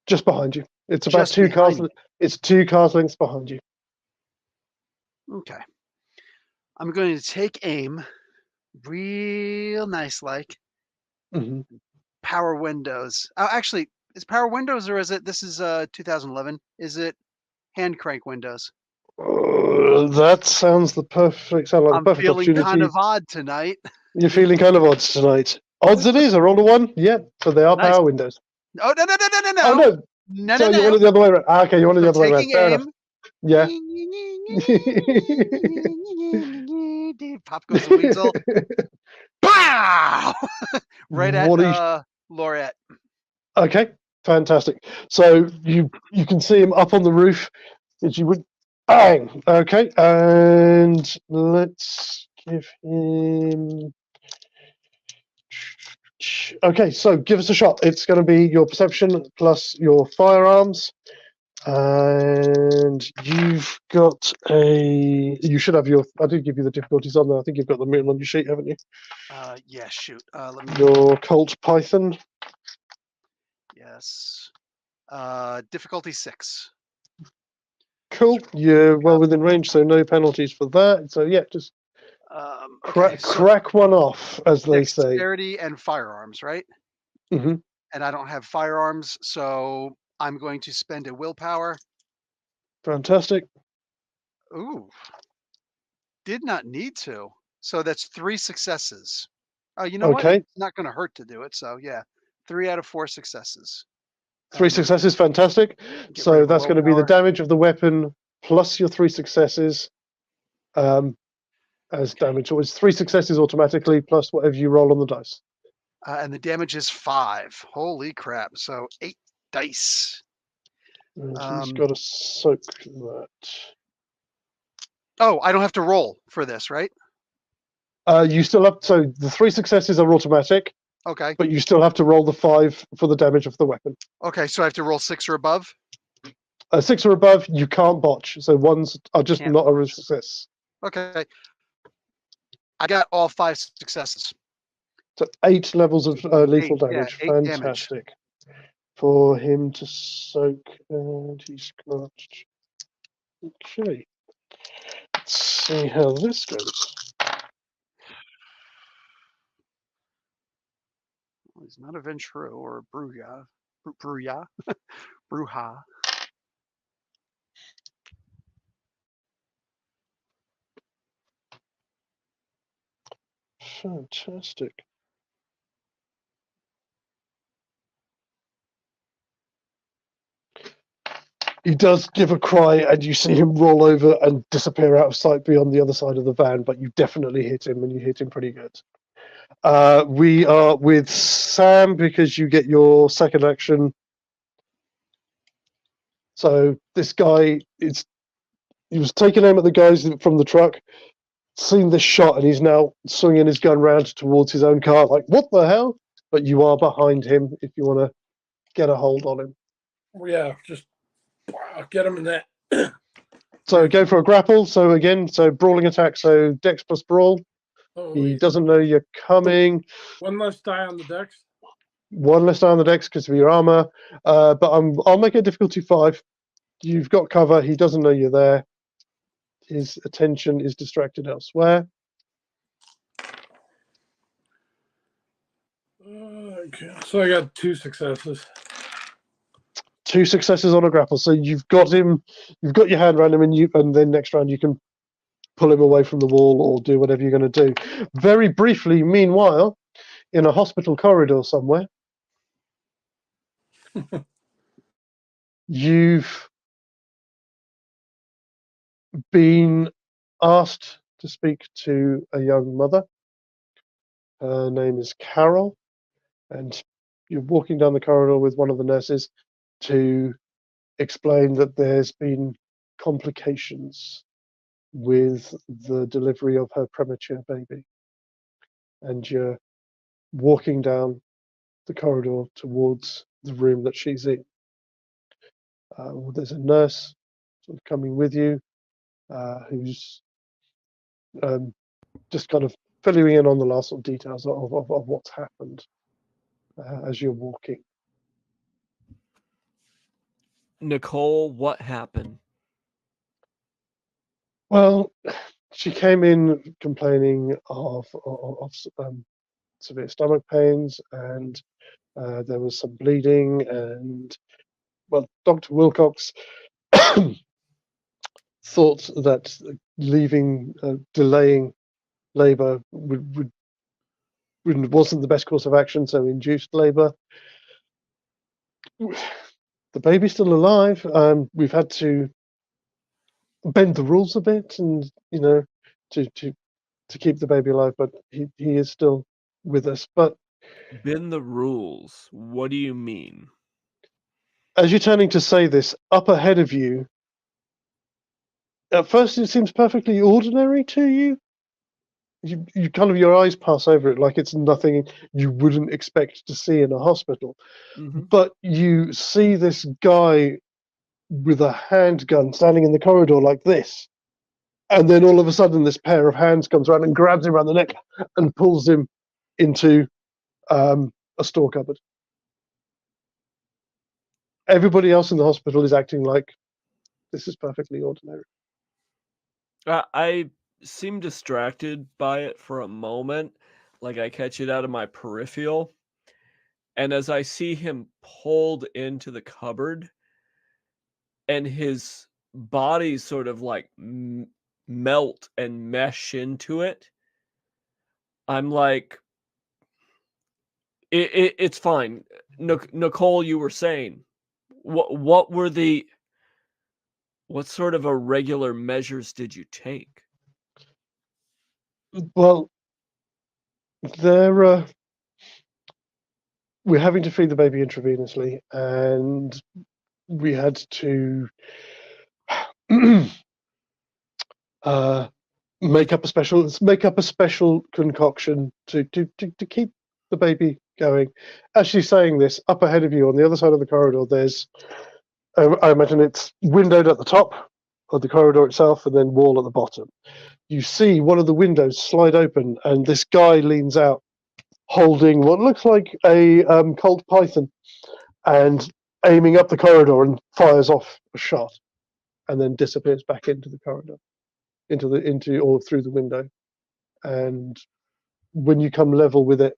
Speaker 1: Just behind you. It's about
Speaker 2: Just
Speaker 1: 2 cars.
Speaker 2: behind me.
Speaker 1: It's 2 cars lengths behind you.
Speaker 2: Okay. I'm going to take aim, real nice, like
Speaker 1: Mm-hmm.
Speaker 2: power windows. Oh, actually, is power windows, or is it? This is 2011. Is it hand crank windows?
Speaker 1: That sounds like
Speaker 2: I'm
Speaker 1: the perfect
Speaker 2: feeling
Speaker 1: opportunity.
Speaker 2: kind of odd tonight.
Speaker 1: You're feeling kind of odds tonight. Odds it is. I rolled a 1. Yeah, so they are
Speaker 2: Nice.
Speaker 1: power windows.
Speaker 2: Oh no!
Speaker 1: Oh no!
Speaker 2: No,
Speaker 1: So
Speaker 2: no,
Speaker 1: you
Speaker 2: no.
Speaker 1: want it the other way around. Okay, you want it the
Speaker 2: I'm
Speaker 1: other way around.
Speaker 2: taking
Speaker 1: Fair
Speaker 2: aim.
Speaker 1: enough. Yeah.
Speaker 2: Pop goes the weasel. Pow! Right
Speaker 1: What are you-
Speaker 2: at Laureate.
Speaker 1: Okay, fantastic. So you can see him up on the roof. As you would bang. Okay, and let's give him. Okay, so give us a shot. It's going to be your perception plus your firearms, and you've got a. You should have your. I did give you the difficulties on there. I think you've got them written on your sheet, haven't you?
Speaker 2: Yeah. Shoot. Let me.
Speaker 1: Your Colt Python.
Speaker 2: Yes. Difficulty 6.
Speaker 1: Cool. You're well within range, so no penalties for that. So yeah, just
Speaker 2: Okay.
Speaker 1: crack one off, as they say.
Speaker 2: Dexterity and firearms, right?
Speaker 1: Mm-hmm.
Speaker 2: And I don't have firearms, so I'm going to spend a willpower.
Speaker 1: Fantastic.
Speaker 2: Ooh. Did not need to. So that's 3 successes. Oh, you know what?
Speaker 1: Okay.
Speaker 2: It's not going to hurt to do it. So yeah, 3 out of 4 successes.
Speaker 1: 3 successes, fantastic.
Speaker 2: Get rid
Speaker 1: So
Speaker 2: of a
Speaker 1: that's going to be the
Speaker 2: willpower.
Speaker 1: damage of the weapon plus your 3 successes as damage. So it's 3 successes automatically plus whatever you roll on the dice.
Speaker 2: And the damage is 5. Holy crap. So 8 dice.
Speaker 1: And he's got to soak that.
Speaker 2: Oh, I don't have to roll for this, right?
Speaker 1: You still have, so the 3 successes are automatic,
Speaker 2: Okay.
Speaker 1: but you still have to roll the 5 for the damage of the weapon.
Speaker 2: Okay, so I have to roll 6 or above?
Speaker 1: 6 or above, you can't botch. So 1s are just
Speaker 2: Can't
Speaker 1: not a
Speaker 2: botch.
Speaker 1: success.
Speaker 2: Okay. I got all 5 successes.
Speaker 1: So 8 levels of lethal
Speaker 2: 8,
Speaker 1: damage.
Speaker 2: yeah, 8 damage.
Speaker 1: Fantastic. For him to soak, and he's got. Okay. Let's see how this goes.
Speaker 2: Well, he's not a Ventru or a Bruja. Bruja.
Speaker 1: Fantastic. He does give a cry, and you see him roll over and disappear out of sight beyond the other side of the van, but you definitely hit him, and you hit him pretty good. We are with Sam because you get your second action. So this guy, he was taking aim at the guys from the truck, seen this shot, and he's now swinging his gun round towards his own car, like, what the hell? But you are behind him if you want to get a hold on him.
Speaker 3: Yeah, just get him in that.
Speaker 1: So go for a grapple. So again, brawling attack. So Dex plus brawl.
Speaker 3: Oh,
Speaker 1: He doesn't know you're coming.
Speaker 3: one less die on the dex.
Speaker 1: One less die on the Dex because of your armor. But I'll make it difficulty 5. You've got cover. He doesn't know you're there. His attention is distracted elsewhere.
Speaker 3: Okay. So I got 2 successes.
Speaker 1: 2 successes on a grapple. So you've got him. You've got your hand around him, and then next round you can pull him away from the wall or do whatever you're going to do. Very briefly, meanwhile, in a hospital corridor somewhere, you've been asked to speak to a young mother. Her name is Carol, and you're walking down the corridor with one of the nurses to explain that there's been complications with the delivery of her premature baby. And you're walking down the corridor towards the room that she's in. There's a nurse sort of coming with you who's just kind of filling in on the last sort of details of what's happened as you're walking.
Speaker 4: Nicole, what happened?
Speaker 1: Well, she came in complaining of severe stomach pains, and there was some bleeding, and well, Dr. Wilcox thought that delaying labour wasn't the best course of action, so induced labour. The baby's still alive. We've had to bend the rules a bit, and to keep the baby alive, but he is still with us. But
Speaker 4: Bend the rules. What do you mean?
Speaker 1: as you're turning to say this, up ahead of you, at first it seems perfectly ordinary to you. You kind of, your eyes pass over it like it's nothing you wouldn't expect to see in a hospital.
Speaker 4: Mm-hmm.
Speaker 1: But you see this guy with a handgun standing in the corridor like this. And then all of a sudden, this pair of hands comes around and grabs him around the neck and pulls him into a store cupboard. Everybody else in the hospital is acting like this is perfectly ordinary.
Speaker 4: I seem distracted by it for a moment, like I catch it out of my peripheral. And as I see him pulled into the cupboard and his body sort of like melt and mesh into it, I'm like, it's fine. Nicole, you were saying, what sort of irregular measures did you take?
Speaker 1: Well, we're having to feed the baby intravenously, and we had to make up a special concoction to keep the baby going. As she's saying this, up ahead of you on the other side of the corridor, there's I imagine it's windowed at the top of the corridor itself and then wall at the bottom. You see one of the windows slide open, and this guy leans out holding what looks like a Colt Python and aiming up the corridor and fires off a shot and then disappears back into the corridor, into or through the window. And when you come level with it,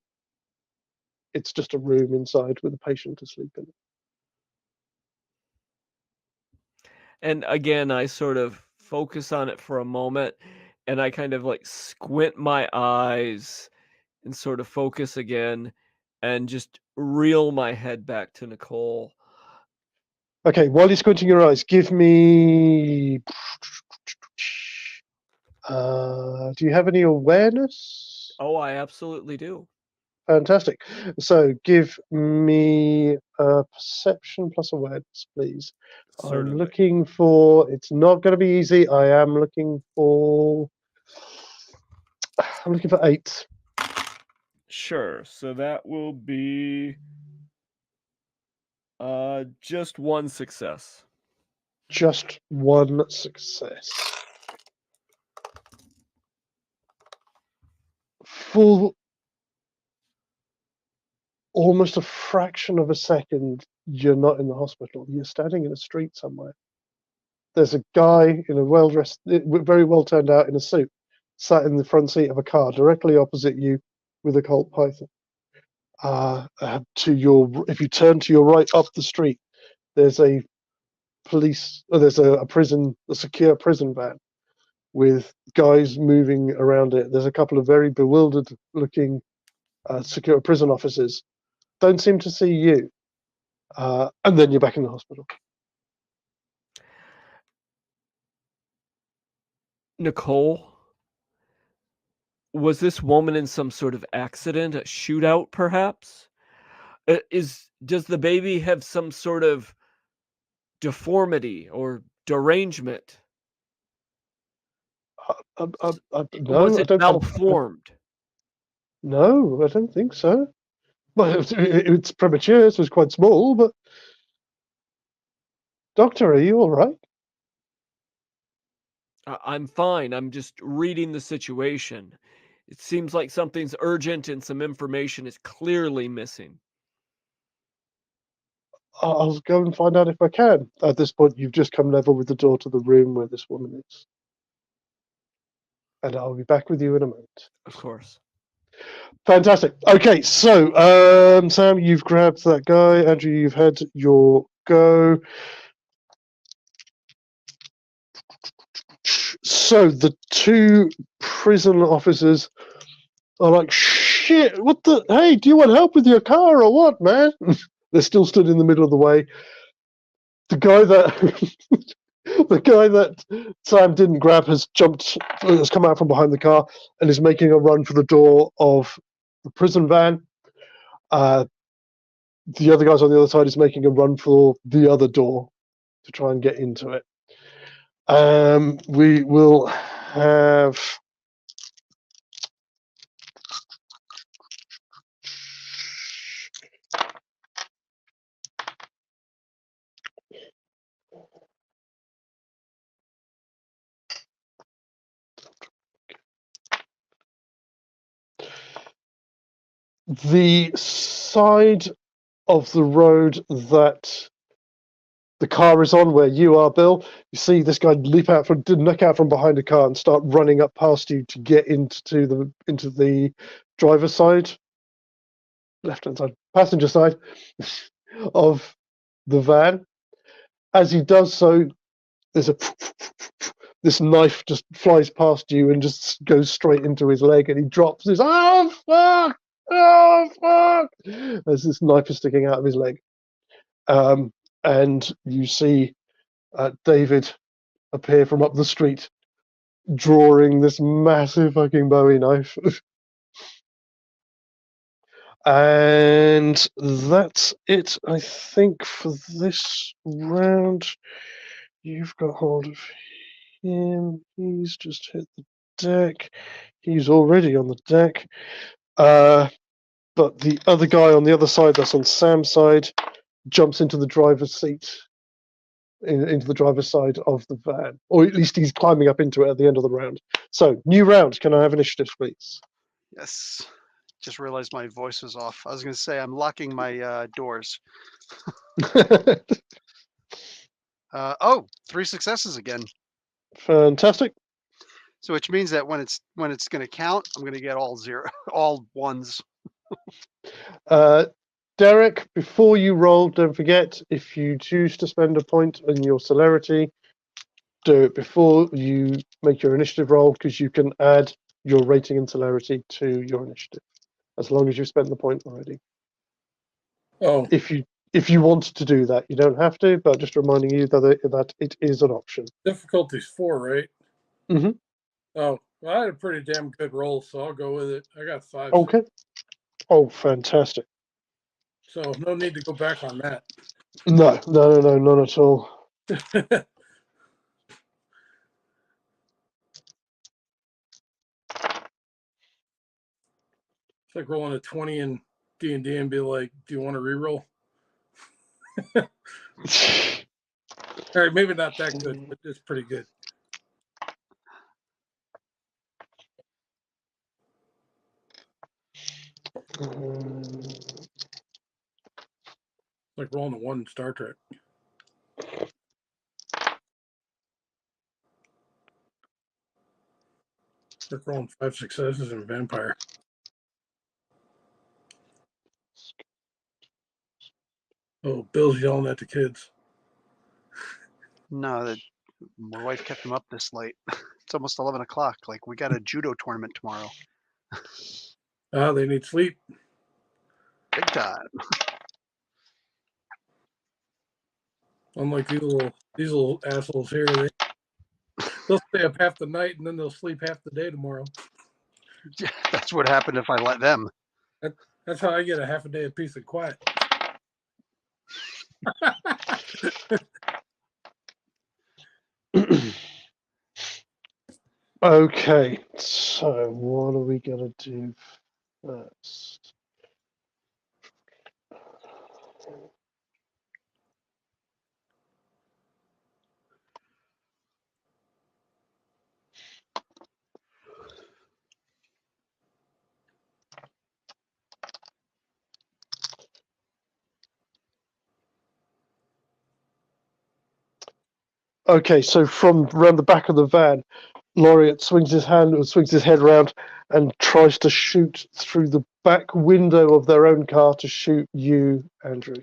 Speaker 1: it's just a room inside with a patient asleep in it.
Speaker 4: And again, I sort of focus on it for a moment, and I kind of like squint my eyes and sort of focus again and just reel my head back to Nicole.
Speaker 1: Okay, while you're squinting your eyes, give me. Do you have any awareness?
Speaker 4: Oh, I absolutely do.
Speaker 1: Fantastic. So give me a perception plus awareness, please. I'm
Speaker 4: Certainly.
Speaker 1: looking for. It's not going to be easy. I am looking for. I'm looking for 8.
Speaker 4: Sure. So that will be just one success.
Speaker 1: Just one success. For almost a fraction of a second, you're not in the hospital. You're standing in a street somewhere. There's a guy in a well-dressed, very well turned out in a suit, sat in the front seat of a car directly opposite you with a Colt Python. If you turn to your right up the street, there's a a secure prison van with guys moving around it. There's a couple of very bewildered looking secure prison officers. Don't seem to see you. And then you're back in the hospital.
Speaker 4: Nicole, was this woman in some sort of accident, a shootout, perhaps? Does the baby have some sort of deformity or derangement?
Speaker 1: No,
Speaker 4: Was it malformed?
Speaker 1: No, I don't think so. Well, it's premature, so it's quite small, but... Doctor, are you all right?
Speaker 4: I'm fine. I'm just reading the situation. It seems like something's urgent and some information is clearly missing.
Speaker 1: I'll go and find out if I can. At this point, you've just come level with the door to the room where this woman is. And I'll be back with you in a moment.
Speaker 4: Of course.
Speaker 1: Fantastic. Okay, so Sam, you've grabbed that guy. Andrew, you've had your go. So the 2 prison officers are like, shit, what the? Hey, do you want help with your car or what, man? They're still stood in the middle of the way. The guy that Sam didn't grab has come out from behind the car and is making a run for the door of the prison van. The other guys on the other side is making a run for the other door to try and get into it. We will have... The side of the road that the car is on, where you are, Bill, you see this guy nick out from behind a car and start running up past you to get into the driver's side, left-hand side, passenger side of the van. As he does so, there's this knife just flies past you and just goes straight into his leg, and he drops this. Oh fuck! Oh fuck! As this knife is sticking out of his leg, and you see David appear from up the street, drawing this massive fucking Bowie knife. And that's it, I think, for this round. You've got hold of him. He's just hit the deck. He's already on the deck. But the other guy on the other side, that's on Sam's side, jumps into the driver's seat, into the driver's side of the van. Or at least he's climbing up into it at the end of the round. So, new round. Can I have initiative, please?
Speaker 2: Yes. Just realized my voice was off. I was going to say I'm locking my doors. 3 successes again.
Speaker 1: Fantastic.
Speaker 2: So which means that when it's going to count, I'm going to get all all ones.
Speaker 1: Derek, before you roll, don't forget, if you choose to spend a point in your celerity, do it before you make your initiative roll, because you can add your rating and celerity to your initiative, as long as you've spent the point already.
Speaker 3: Oh,
Speaker 1: If you if you want to do that, you don't have to, but just reminding you that it is an option.
Speaker 3: Difficulty's 4, right?
Speaker 1: Mm-hmm.
Speaker 3: Oh, well, I had a pretty damn good roll, so I'll go with it. I got 5.
Speaker 1: Okay. Oh, fantastic.
Speaker 3: So no need to go back on that.
Speaker 1: No, none at all.
Speaker 3: It's like rolling a 20 in D&D and be like, do you want to reroll? All right, maybe not that good, but it's pretty good. Like rolling a 1 in Star Trek. It's like rolling 5 successes in Vampire. Oh, Bill's yelling at the kids.
Speaker 2: No, my wife kept him up this late. It's almost 11 o'clock. Like, we got a judo tournament tomorrow.
Speaker 3: They need sleep.
Speaker 2: Big time.
Speaker 3: Unlike these little assholes here, they'll stay up half the night and then they'll sleep half the day tomorrow.
Speaker 2: Yeah, that's what happened if I let them.
Speaker 3: That's how I get a half a day of peace and quiet.
Speaker 1: Okay, so what are we gonna do first? Okay, so from around the back of the van, Laureate swings his head round and tries to shoot through the back window of their own car to shoot you, Andrew.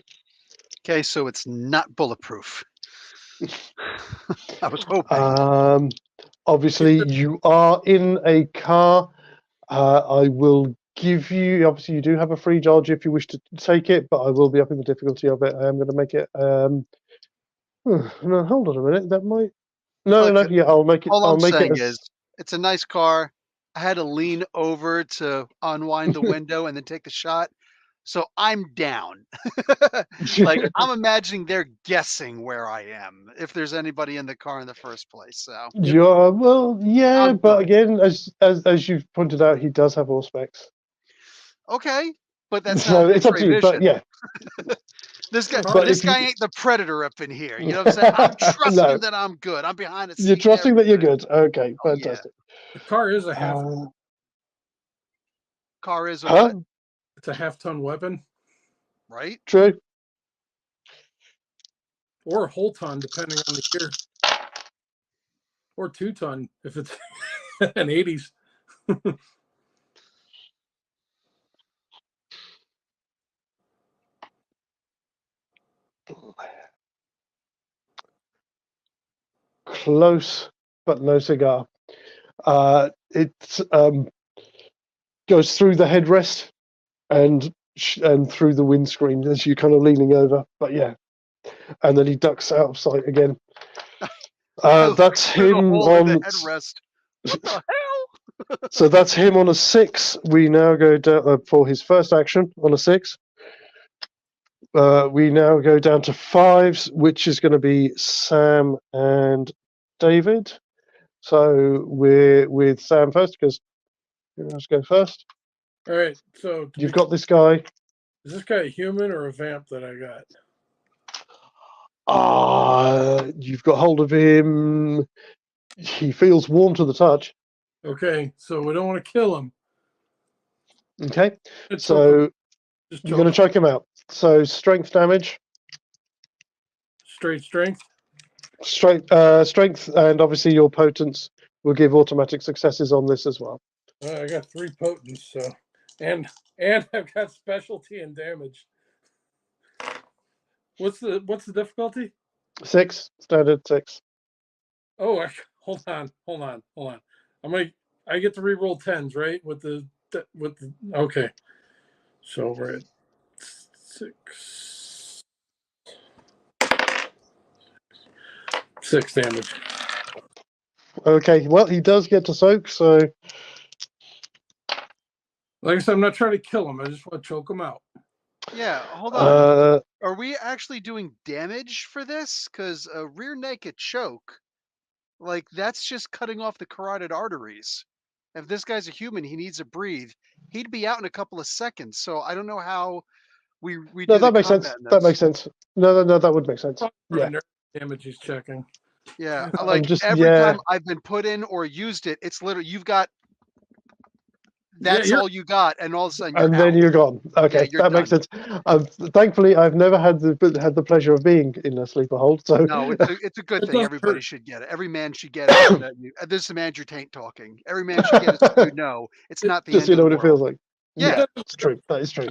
Speaker 2: Okay, so it's not bulletproof. I was hoping.
Speaker 1: Obviously, you are in a car. I will give you. Obviously, you do have a free dodge if you wish to take it, but I will be upping the difficulty of it. I am going to make it. No, hold on a minute. That might. No,
Speaker 2: Look,
Speaker 1: no. Yeah, I'll make it.
Speaker 2: all
Speaker 1: I'll
Speaker 2: I'm
Speaker 1: make
Speaker 2: saying
Speaker 1: it.
Speaker 2: is, it's a nice car. I had to lean over to unwind the window and then take the shot. So I'm down. Like, I'm imagining they're guessing where I am, if there's anybody in the car in the first place. So
Speaker 1: Yeah, well, yeah,
Speaker 2: I'm
Speaker 1: but
Speaker 2: good.
Speaker 1: again, as you've pointed out, he does have all specs.
Speaker 2: Okay, but that's
Speaker 1: So
Speaker 2: not
Speaker 1: it's up to
Speaker 2: X-ray
Speaker 1: you. But
Speaker 2: vision.
Speaker 1: yeah,
Speaker 2: This guy,
Speaker 3: But
Speaker 2: this
Speaker 1: if you
Speaker 2: guy ain't the predator up in here. You know what I'm saying? I'm trusting
Speaker 1: no,
Speaker 2: that I'm good. I'm behind the
Speaker 1: you're
Speaker 2: seat.
Speaker 1: trusting that you're
Speaker 2: Everything.
Speaker 1: good. Okay,
Speaker 2: Oh yeah.
Speaker 1: fantastic.
Speaker 3: the car is a half.
Speaker 2: Car is a
Speaker 1: Huh?
Speaker 2: what?
Speaker 3: It's a half-ton weapon,
Speaker 2: Right?
Speaker 1: True.
Speaker 3: or a whole ton, depending on the year, or 2-ton if it's an 80s.
Speaker 1: Close, but no cigar. It goes through the headrest and through the windscreen as you're kind of leaning over. But yeah, and then he ducks out of sight again. That's
Speaker 2: Through the
Speaker 1: him
Speaker 2: hole in the
Speaker 1: on.
Speaker 2: headrest. What the hell?
Speaker 1: So that's him on a 6. We now go down for his first action on a 6. We now go down to 5s, which is going to be Sam and David. So we're with Sam first because who wants to go first?
Speaker 3: All right, so
Speaker 1: You've got this guy.
Speaker 3: is this guy a human or a vamp that I got?
Speaker 1: You've got hold of him. He feels warm to the touch.
Speaker 3: Okay, so we don't want to kill him.
Speaker 1: Okay,
Speaker 3: Just
Speaker 1: so
Speaker 3: just
Speaker 1: you're going to choke him out. So strength damage,
Speaker 3: straight strength.
Speaker 1: strength, and obviously your potence will give automatic successes on this as well.
Speaker 3: I got 3 potents, so and I've got specialty and damage. What's the difficulty?
Speaker 1: 6, standard 6.
Speaker 3: Oh, hold on. I get to re-roll 10s, right? With the okay. So we're at 6. 6 damage.
Speaker 1: Okay, well, he does get to soak, so
Speaker 3: Like I said, I'm not trying to kill him. I just want to choke him out.
Speaker 2: Yeah, hold on.
Speaker 1: uh,
Speaker 2: Are we actually doing damage for this? Because a rear naked choke, like that's just cutting off the carotid arteries. If this guy's a human, he needs to breathe. He'd be out in a couple of seconds. So I don't know how we
Speaker 1: no,
Speaker 2: do the
Speaker 1: that makes sense.
Speaker 2: combat in
Speaker 1: That
Speaker 2: this.
Speaker 1: makes sense. No, that would make sense. Yeah,
Speaker 3: Nerve damage he's checking.
Speaker 2: Yeah,
Speaker 1: I'm
Speaker 2: like
Speaker 1: just
Speaker 2: every time I've been put in or used it, it's literally you've got that's
Speaker 3: you're
Speaker 2: all you got, and all of a sudden you're
Speaker 1: and
Speaker 2: out.
Speaker 1: then you're gone. Okay,
Speaker 2: you're
Speaker 1: that makes
Speaker 2: done.
Speaker 1: sense. Thankfully, I've never had the pleasure of being in a sleeper hold. So
Speaker 2: No, it's a good
Speaker 3: It
Speaker 2: thing.
Speaker 3: doesn't
Speaker 2: Everybody
Speaker 3: hurt.
Speaker 2: should get it. Every man should get it. So that this is Andrew Taint talking. Every man should get it. So you know, it's not the
Speaker 1: just
Speaker 2: end
Speaker 1: so you
Speaker 2: of
Speaker 1: know
Speaker 2: the
Speaker 1: what it feels
Speaker 2: world.
Speaker 1: like.
Speaker 2: Yeah,
Speaker 1: It's true. That is true.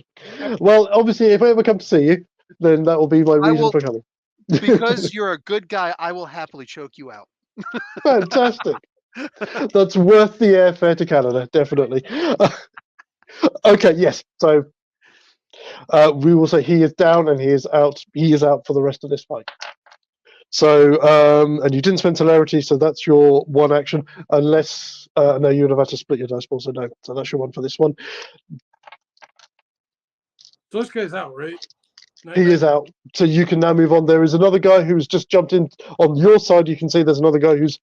Speaker 1: Well, obviously, if I ever come to see you, then that will be my
Speaker 2: I
Speaker 1: reason
Speaker 2: will
Speaker 1: for coming.
Speaker 2: because you're a good guy. I will happily choke you out.
Speaker 1: Fantastic. That's worth the airfare to Canada, definitely. Okay, yes. So we will say he is down and he is out. He is out for the rest of this fight. So, and you didn't spend celerity, so that's your one action. Unless, no, you would have had to split your dice pool, so no. So that's your one for this one.
Speaker 3: So this guy's out, right?
Speaker 1: He is out. So you can now move on. There is another guy who's just jumped in on your side. You can see there's another guy who's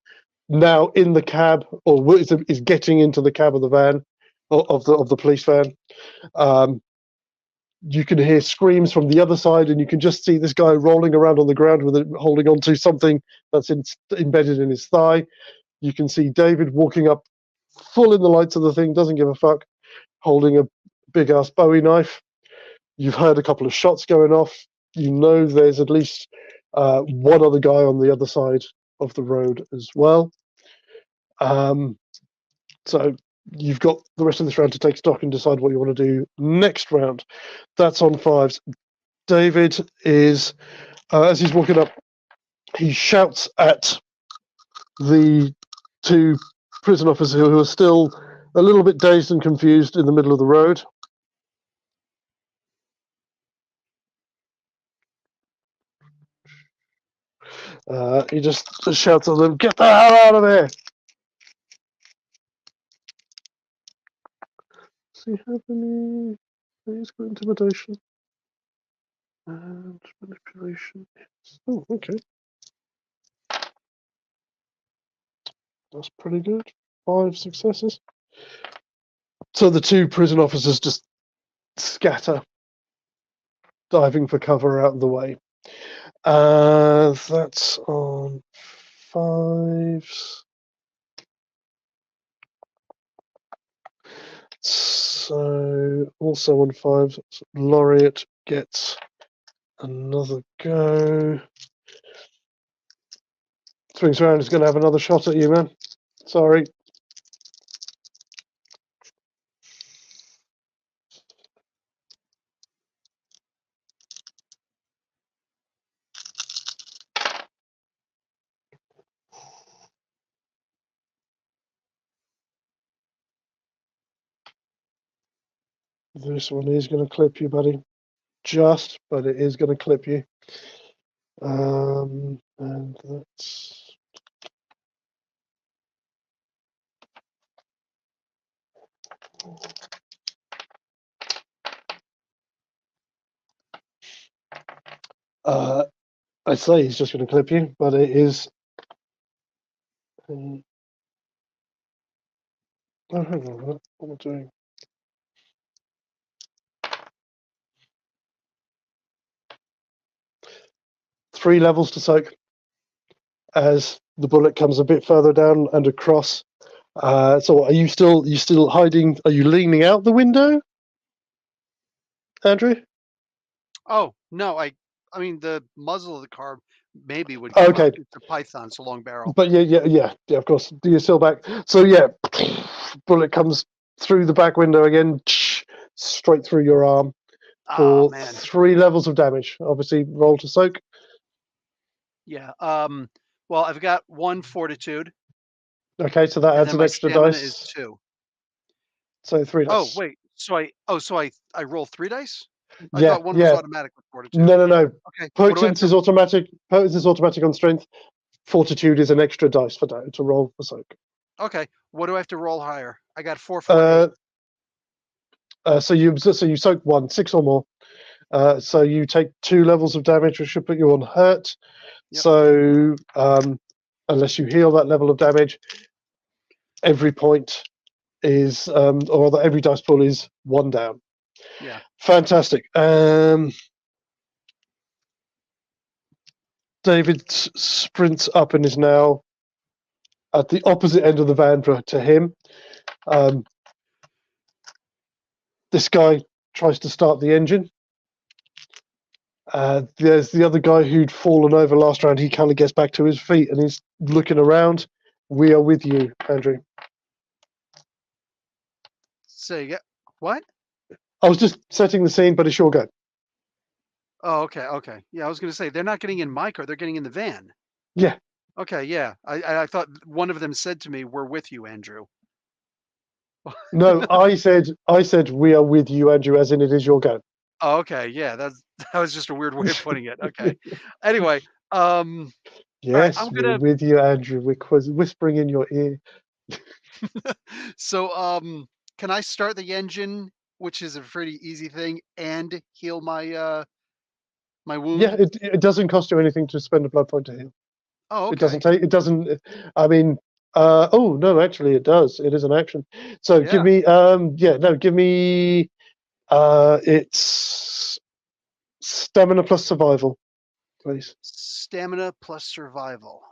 Speaker 1: now in the cab, or is getting into the cab of the van, of the police van. You can hear screams from the other side, and you can just see this guy rolling around on the ground with it, holding on to something that's embedded in his thigh. You can see David walking up, full in the lights of the thing, doesn't give a fuck, holding a big ass Bowie knife. You've heard a couple of shots going off. You know there's at least one other guy on the other side of the road as well. So you've got the rest of this round to take stock and decide what you want to do next round. That's on fives. David is, as he's walking up, he shouts at the two prison officers who are still a little bit dazed and confused in the middle of the road. He just shouts at them, "Get the hell out of here!" Does he have any? He's got intimidation and manipulation. Oh, okay. That's pretty good. 5 successes. So the two prison officers just scatter, diving for cover out of the way. That's on 5s. So also on 5s, Laureate gets another go. Swings around, is going to have another shot at you, man. Sorry. This one is going to clip you, buddy. Just, but it is going to clip you. And that's... I say he's just going to clip you, but it is... Oh, hang on a minute. What am I doing? Three levels to soak as the bullet comes a bit further down and across. So are you still hiding? Are you leaning out the window, Andrew?
Speaker 2: Oh no, I mean the muzzle of the car maybe would come
Speaker 1: Okay.
Speaker 2: up. It's a Python, it's a long barrel.
Speaker 1: But yeah, of course. Do you still back? So yeah, bullet comes through the back window again, straight through your arm for
Speaker 2: man.
Speaker 1: 3 levels of damage. Obviously, roll to soak.
Speaker 2: Yeah. Well, I've got 1 fortitude,
Speaker 1: Okay, so that
Speaker 2: and
Speaker 1: adds
Speaker 2: then
Speaker 1: an
Speaker 2: my
Speaker 1: extra
Speaker 2: stamina
Speaker 1: dice.
Speaker 2: is 2.
Speaker 1: So 3
Speaker 2: Oh
Speaker 1: dice.
Speaker 2: wait, so I roll 3 dice? I
Speaker 1: Yeah,
Speaker 2: thought 1 was automatic with fortitude.
Speaker 1: No.
Speaker 2: Okay. What do I have
Speaker 1: Potence
Speaker 2: to?
Speaker 1: is automatic. Potence is automatic on strength. Fortitude is an extra dice for that to roll for soak.
Speaker 2: Okay. What do I have to roll higher? I got 4, 4, 8.
Speaker 1: So you soak 1, 6 or more. So you take 2 levels of damage, which should put you on hurt.
Speaker 2: Yep.
Speaker 1: So unless you heal that level of damage, every point is, or every dice pool is 1 down.
Speaker 2: Yeah.
Speaker 1: Fantastic. David sprints up and is now at the opposite end of the van to him. This guy tries to start the engine. There's the other guy who'd fallen over last round. He kind of gets back to his feet and he's looking around. We are with you, Andrew.
Speaker 2: So you get what?
Speaker 1: I was just setting the scene, but it's your go.
Speaker 2: Oh, okay, okay. Yeah, I was going to say they're not getting in my car; they're getting in the van.
Speaker 1: Yeah.
Speaker 2: Okay, yeah. I thought one of them said to me, "We're with you, Andrew."
Speaker 1: No, I said we are with you, Andrew, as in it is your go.
Speaker 2: Oh, okay, yeah. That was just a weird way of putting it. Okay. Anyway,
Speaker 1: Yes,
Speaker 2: I'm
Speaker 1: we're
Speaker 2: gonna.
Speaker 1: with you, Andrew. We're whispering in your ear.
Speaker 2: So, can I start the engine, which is a pretty easy thing, and heal my my wound?
Speaker 1: Yeah, it doesn't cost you anything to spend a blood point to heal.
Speaker 2: Oh,
Speaker 1: It doesn't
Speaker 2: okay.
Speaker 1: take. It doesn't. I mean, oh no, actually, it does. It is an action. So
Speaker 2: Yeah.
Speaker 1: give me. Give me. It's stamina plus survival, please.
Speaker 2: Stamina plus survival.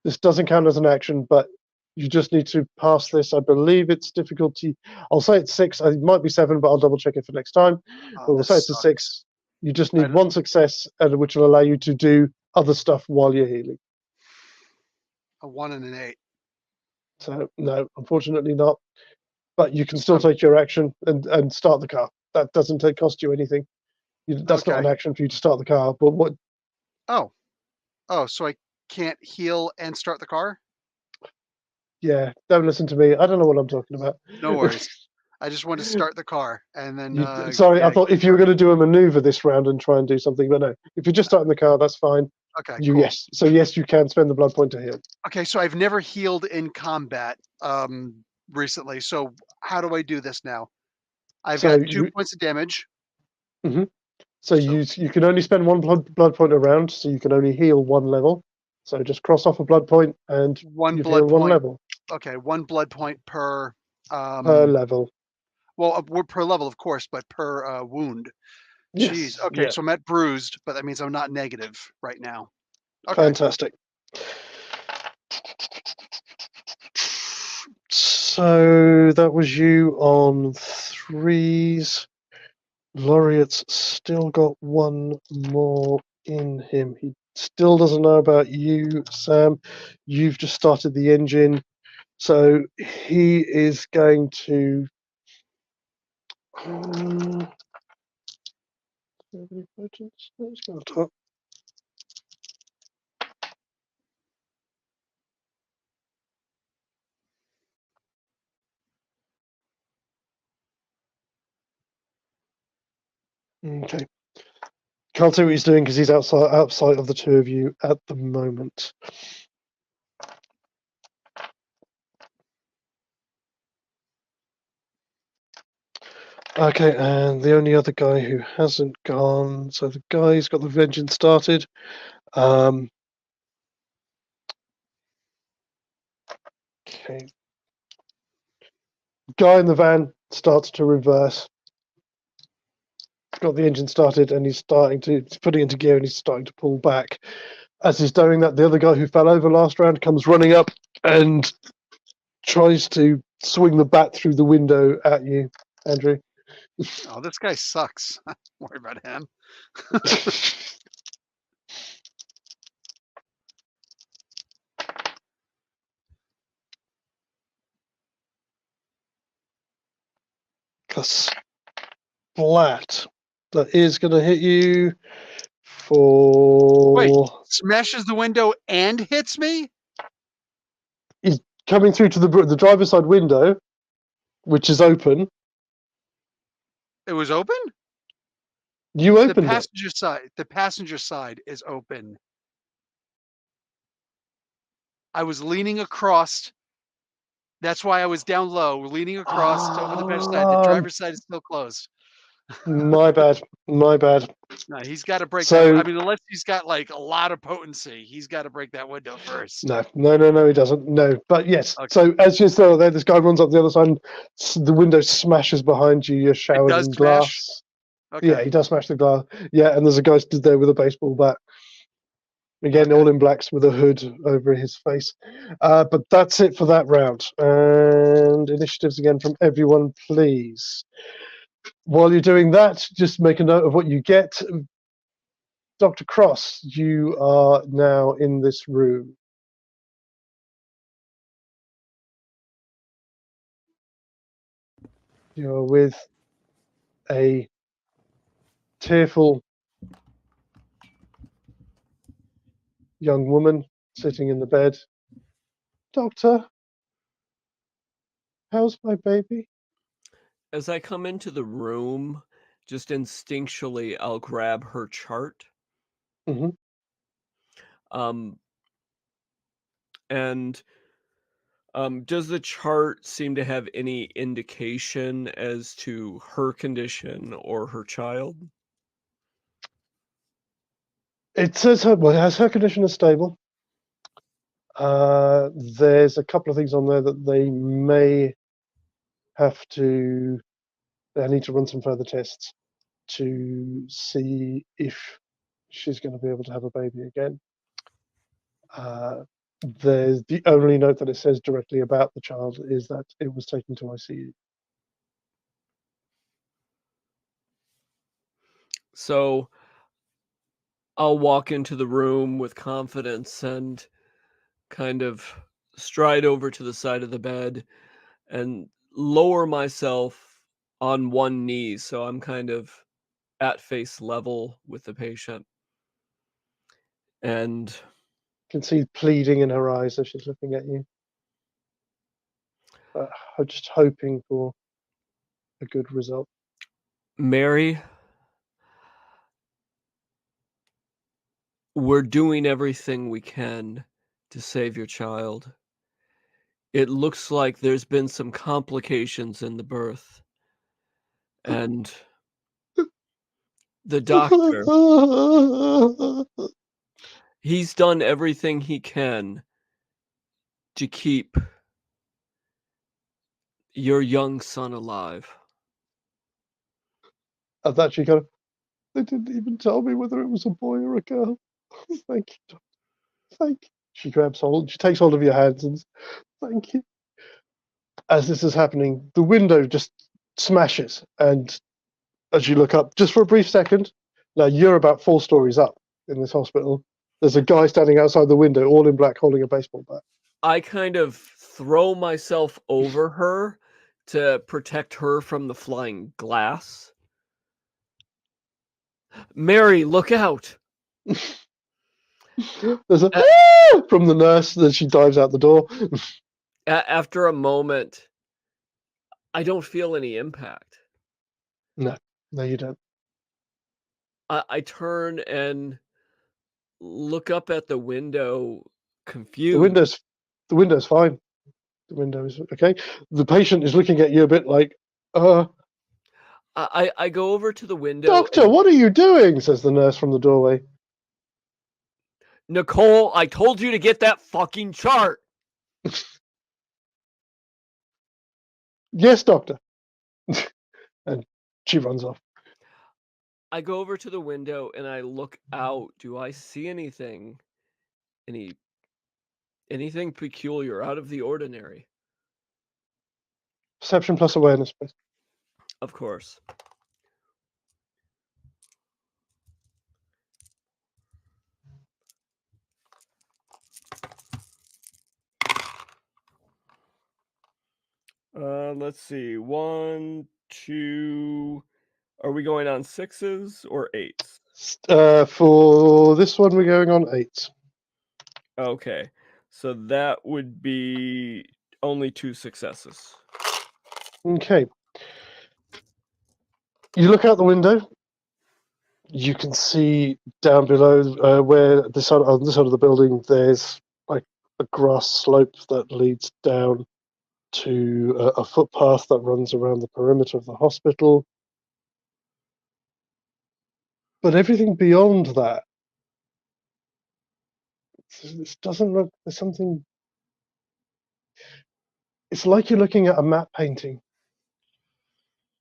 Speaker 1: This doesn't count as an action, but you just need to pass this. I believe it's difficulty. I'll say it's 6. It might be 7, but I'll double check it for next time.
Speaker 2: Oh,
Speaker 1: But we'll
Speaker 2: this
Speaker 1: say it's a
Speaker 2: sucks.
Speaker 1: 6. You just
Speaker 2: I
Speaker 1: need
Speaker 2: don't-
Speaker 1: 1 success, which will allow you to do other stuff while you're healing.
Speaker 2: A 1 and an 8.
Speaker 1: So no, unfortunately not. But you can still
Speaker 2: So,
Speaker 1: take your action and start the car. That doesn't cost you anything. That's not an
Speaker 2: okay.
Speaker 1: action for you to start the car. But what?
Speaker 2: Oh, so I can't heal and start the car?
Speaker 1: Yeah, don't listen to me. I don't know what I'm talking about.
Speaker 2: No worries. I just want to start the car and then
Speaker 1: Sorry, I
Speaker 2: yeah,
Speaker 1: thought
Speaker 2: get
Speaker 1: if you were
Speaker 2: started.
Speaker 1: going to do a maneuver this round and try and do something, but no. If you're just starting the car, that's fine.
Speaker 2: Okay, cool.
Speaker 1: Yes. So yes, you can spend the blood point to heal.
Speaker 2: Okay, so I've never healed in combat recently. So how do I do this now? I've
Speaker 1: So
Speaker 2: got 2 points of damage.
Speaker 1: Mhm. So
Speaker 2: So
Speaker 1: you can only spend 1 blood point around, so you can only heal 1 level. So just cross off a blood point and
Speaker 2: 1
Speaker 1: you've
Speaker 2: blood
Speaker 1: healed 1
Speaker 2: point.
Speaker 1: level
Speaker 2: Okay, 1 blood point per
Speaker 1: per level.
Speaker 2: well, per level, of course, but per wound. Jeez.
Speaker 1: Yes.
Speaker 2: Okay,
Speaker 1: Yeah.
Speaker 2: so I'm at bruised, but that means I'm not negative right now. Okay.
Speaker 1: Fantastic. So that was you on 3s. Laureate's still got 1 more in him. He still doesn't know about you, Sam. You've just started the engine. So he is going to. Let's go top. Okay. Can't see what he's doing because he's outside of the 2 of you at the moment. Okay, and the only other guy who hasn't gone, so the guy who's got the engine started. Okay. Guy in the van starts to reverse. Got the engine started and he's putting it into gear and he's starting to pull back. As he's doing that, the other guy who fell over last round comes running up and tries to swing the bat through the window at you, Andrew.
Speaker 2: Oh, this guy sucks. Don't worry about him.
Speaker 1: Splat. That is going to hit you for.
Speaker 2: Wait, smashes the window and hits me?
Speaker 1: He's coming through to the driver's side window, which is open.
Speaker 2: It was open?
Speaker 1: You opened it.
Speaker 2: The passenger side is open. I was leaning across. That's why I was down low, leaning across over the bench side. The driver's side is still closed.
Speaker 1: My bad. My bad.
Speaker 2: No, he's got to break that.
Speaker 1: So
Speaker 2: I mean, unless he's got like a lot of potency, he's got to break that window first.
Speaker 1: no, he doesn't. No, but yes.
Speaker 2: Okay.
Speaker 1: So as you're still there, this guy runs up the other side, and the window smashes behind you. You're showered
Speaker 2: does
Speaker 1: in
Speaker 2: smash?
Speaker 1: glass.
Speaker 2: Okay.
Speaker 1: Yeah, he does smash the glass. Yeah, and there's a guy stood there with a baseball bat. Again,
Speaker 2: Okay.
Speaker 1: all in blacks with a hood over his face. But that's it for that round. And initiatives again from everyone, please. While you're doing that, just make a note of what you get. Dr. Cross, you are now in this room. You're with a tearful young woman sitting in the bed. Doctor, how's my baby?
Speaker 4: As I come into the room, just instinctually, I'll grab her chart.
Speaker 1: Mm-hmm.
Speaker 4: And does the chart seem to have any indication as to her condition or her child?
Speaker 1: It says her condition is stable. There's a couple of things on there that they need to run some further tests to see if she's going to be able to have a baby again. There's the only note that it says directly about the child is that it was taken to ICU.
Speaker 4: So I'll walk into the room with confidence and kind of stride over to the side of the bed and lower myself on one knee. So I'm kind of at face level with the patient. And
Speaker 1: You can see pleading in her eyes as she's looking at you. Just hoping for a good result.
Speaker 4: Mary, we're doing everything we can to save your child. It looks like there's been some complications in the birth. And the doctor, he's done everything he can to keep your young son alive.
Speaker 1: At that, she kind of, they didn't even tell me whether it was a boy or a girl. Thank you, doctor. Thank you. She takes hold of your hands and says, thank you. As this is happening, the window just smashes, and as you look up, just for a brief second, now you're about 4 stories up in this hospital. There's a guy standing outside the window, all in black, holding a baseball bat.
Speaker 4: I kind of throw myself over her to protect her from the flying glass. Mary, look out!
Speaker 1: There's a from the nurse, then she dives out the door.
Speaker 4: After a moment, I don't feel any impact.
Speaker 1: No, you don't.
Speaker 4: I turn and look up at the window, confused.
Speaker 1: The window's fine. The window is okay. The patient is looking at you a bit like,
Speaker 4: I go over to the window.
Speaker 1: Doctor, what are you doing? Says the nurse from the doorway.
Speaker 4: Nicole, I told you to get that fucking chart.
Speaker 1: Yes, doctor. And she runs off.
Speaker 4: I go over to the window and I look out. Do I see anything? Anything peculiar, out of the ordinary?
Speaker 1: Perception plus awareness, please.
Speaker 4: Of course. Let's see. 1, 2. Are we going on 6s or 8s?
Speaker 1: For this one, we're going on 8.
Speaker 4: Okay. So that would be only 2 successes.
Speaker 1: Okay. You look out the window. You can see down below where on this side of the building, there's like a grass slope that leads down to a footpath that runs around the perimeter of the hospital. But everything beyond that, this doesn't look. There's something. It's like you're looking at a matte painting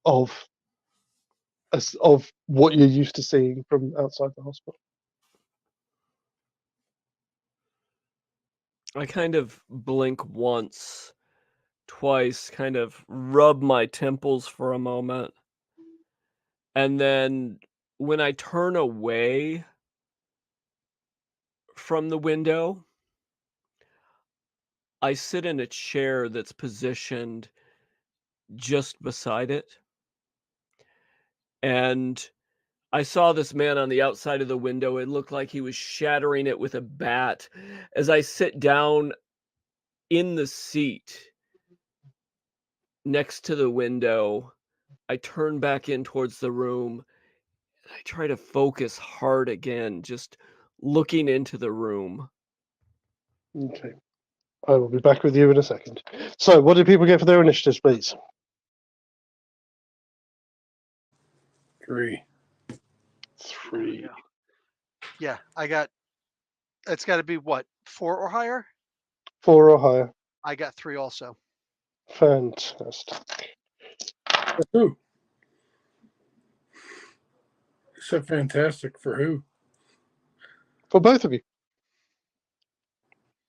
Speaker 1: of what you're used to seeing from outside the hospital.
Speaker 4: I kind of blink once, twice, kind of rub my temples for a moment. And then when I turn away from the window, I sit in a chair that's positioned just beside it. And I saw this man on the outside of the window. It looked like he was shattering it with a bat. As I sit down in the seat next to the window, I turn back in towards the room and I try to focus hard again, just looking into the room.
Speaker 1: Okay. I will be back with you in a second. So, what did people get for their initiatives, please?
Speaker 3: 3.
Speaker 1: 3.
Speaker 2: Yeah, I got. It's got to be what, 4 or higher?
Speaker 1: 4 or higher.
Speaker 2: I got 3 also.
Speaker 1: Fantastic.
Speaker 3: For who? So fantastic for who?
Speaker 1: For both of you.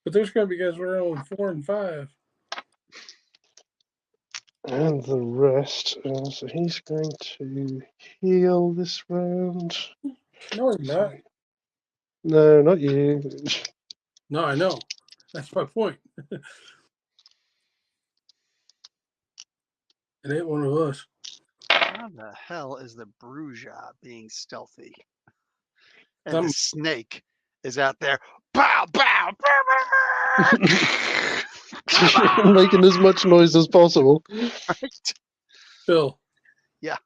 Speaker 3: But there's going to be guys who are on 4 and 5.
Speaker 1: And the rest. So he's going to heal this round.
Speaker 3: No, he's not.
Speaker 1: No, not you.
Speaker 3: No, I know. That's my point. It ain't one of us.
Speaker 2: How the hell is the Bruja being stealthy? And the snake is out there. Bow, bow, bow, bow.
Speaker 1: Making as much noise as possible.
Speaker 2: Right?
Speaker 3: Phil.
Speaker 2: Yeah.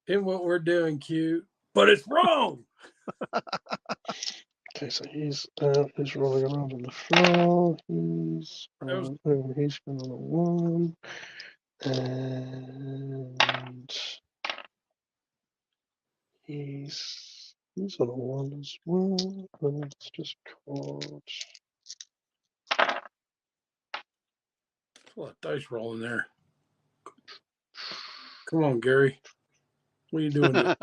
Speaker 3: In what we're doing, cute, but it's wrong.
Speaker 1: Okay, so he's rolling around on the floor. He's going on a 1. And he's on a 1 as well. And it's just called.
Speaker 3: A lot of dice rolling there. Come on, Gary. What are you doing? That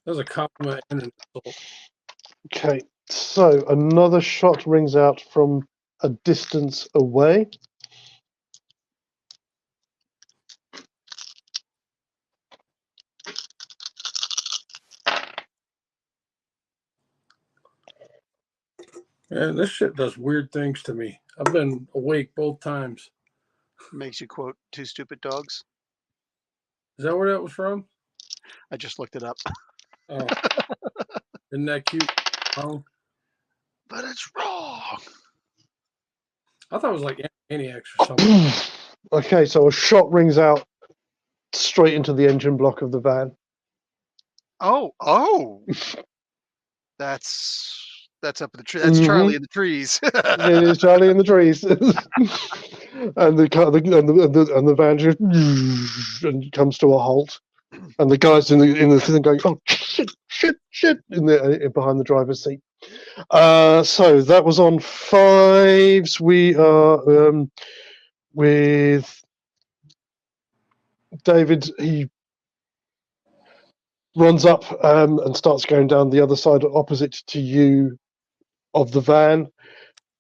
Speaker 3: was a compliment and an insult.
Speaker 1: Okay, so another shot rings out from a distance away.
Speaker 3: Man, this shit does weird things to me. I've been awake both times.
Speaker 2: Makes you quote 2 Stupid Dogs.
Speaker 3: Is that where that was from?
Speaker 2: I just looked it up.
Speaker 3: Oh. Isn't that cute? Oh.
Speaker 2: But it's wrong.
Speaker 3: I thought it was like Animaniacs or something.
Speaker 1: Okay, so a shot rings out straight into the engine block of the van.
Speaker 2: Oh. That's up in the tree. That's Charlie in the trees.
Speaker 1: It is Charlie in the trees. And the van just and comes to a halt. And the guys in the thing going, oh shit behind the driver's seat. So that was on 5s. We are with David. He runs up and starts going down the other side opposite to you of the van.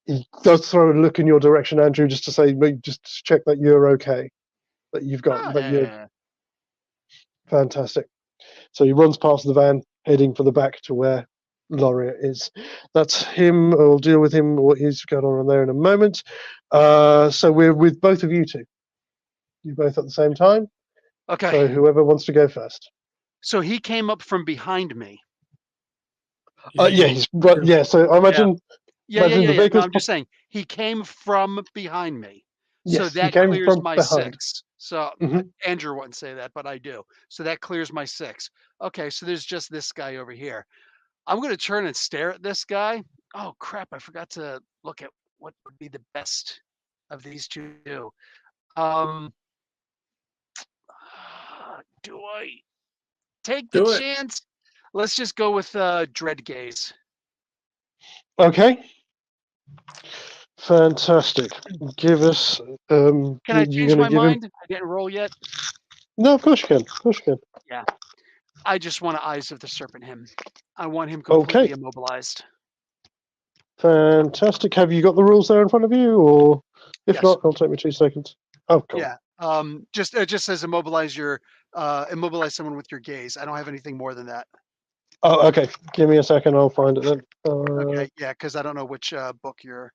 Speaker 1: He does throw a look in your direction, Andrew, just to say, just to check that you're okay, that you've got that you're fantastic. So he runs past the van, heading for the back to where Laureate is. That's him. I'll deal with him, what he's going on there in a moment. So we're with both of you two. You both at the same time.
Speaker 2: Okay.
Speaker 1: So whoever wants to go first.
Speaker 2: So he came up from behind me.
Speaker 1: Yeah, he's right. Yeah, so I imagine.
Speaker 2: Yeah.
Speaker 1: The
Speaker 2: No, I'm just saying he came from behind me.
Speaker 1: Yes,
Speaker 2: so that
Speaker 1: he came
Speaker 2: clears
Speaker 1: from
Speaker 2: my
Speaker 1: behind.
Speaker 2: 6. So Andrew wouldn't say that, but I do. So that clears my 6. Okay, so there's just this guy over here. I'm going to turn and stare at this guy, Oh crap! I forgot to look at what would be the best of these two. Um, do I take the
Speaker 3: Do it.
Speaker 2: chance? Let's just go with dread gaze.
Speaker 1: Okay. Fantastic. Give us.
Speaker 2: Can I
Speaker 1: You're
Speaker 2: change
Speaker 1: going to
Speaker 2: my
Speaker 1: give him.
Speaker 2: mind? I didn't roll yet.
Speaker 1: No, of course you can. Of course you can.
Speaker 2: Yeah, I just want Eyes of the Serpent him. I want him
Speaker 1: Okay.
Speaker 2: completely immobilized.
Speaker 1: Fantastic. Have you got the rules there in front of you, or if
Speaker 2: Yes.
Speaker 1: not, it'll take me 2 seconds. Oh, cool.
Speaker 2: Yeah. Just it just says immobilize someone with your gaze. I don't have anything more than that.
Speaker 1: Oh, okay. Give me a second. I'll find it then.
Speaker 2: Okay. Yeah, because I don't know which book you're.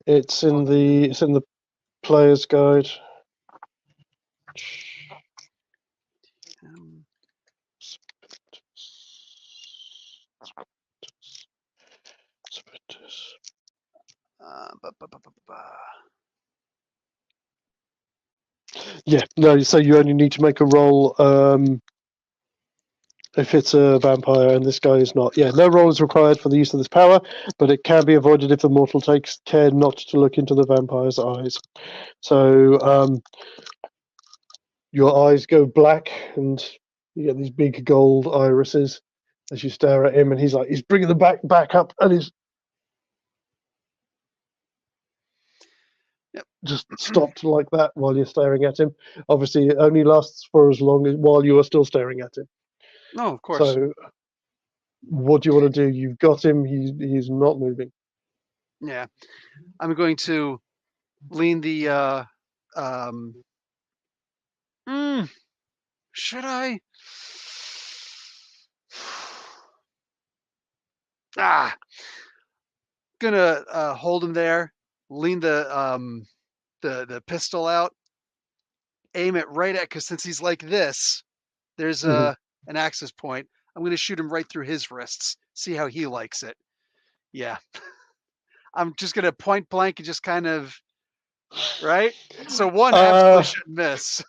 Speaker 1: It's in the player's guide.
Speaker 2: Um, ba, ba, ba, ba, ba.
Speaker 1: Yeah. No. So you only need to make a roll if it's a vampire, and this guy is not. Yeah. No roll is required for the use of this power, but it can be avoided if the mortal takes care not to look into the vampire's eyes. So your eyes go black, and you get these big gold irises as you stare at him, and he's bringing the back up, and he's
Speaker 2: Yep.
Speaker 1: just stopped like that while you're staring at him. Obviously, it only lasts for as long as while you are still staring at him.
Speaker 2: No, of course.
Speaker 1: So, what do you want to do? You've got him. He's not moving.
Speaker 2: Yeah, I'm going to lean the. Should I? Gonna hold him there. Lean the pistol out. Aim it right at because since he's like this, there's an access point. I'm gonna shoot him right through his wrists. See how he likes it. Yeah. I'm just gonna point blank and just kind of right. So one absolutely shouldn't miss.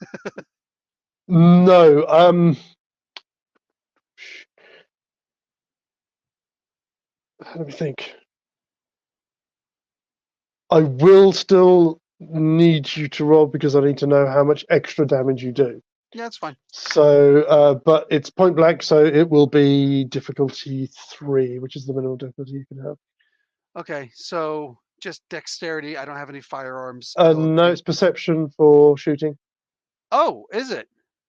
Speaker 1: No. Let me think. I will still need you to roll because I need to know how much extra damage you do.
Speaker 2: Yeah, that's fine.
Speaker 1: So, but it's point blank, so it will be difficulty 3, which is the minimal difficulty you can have.
Speaker 2: Okay, so just dexterity. I don't have any firearms
Speaker 1: No,
Speaker 2: ability.
Speaker 1: it's perception for shooting.
Speaker 2: Oh, is it?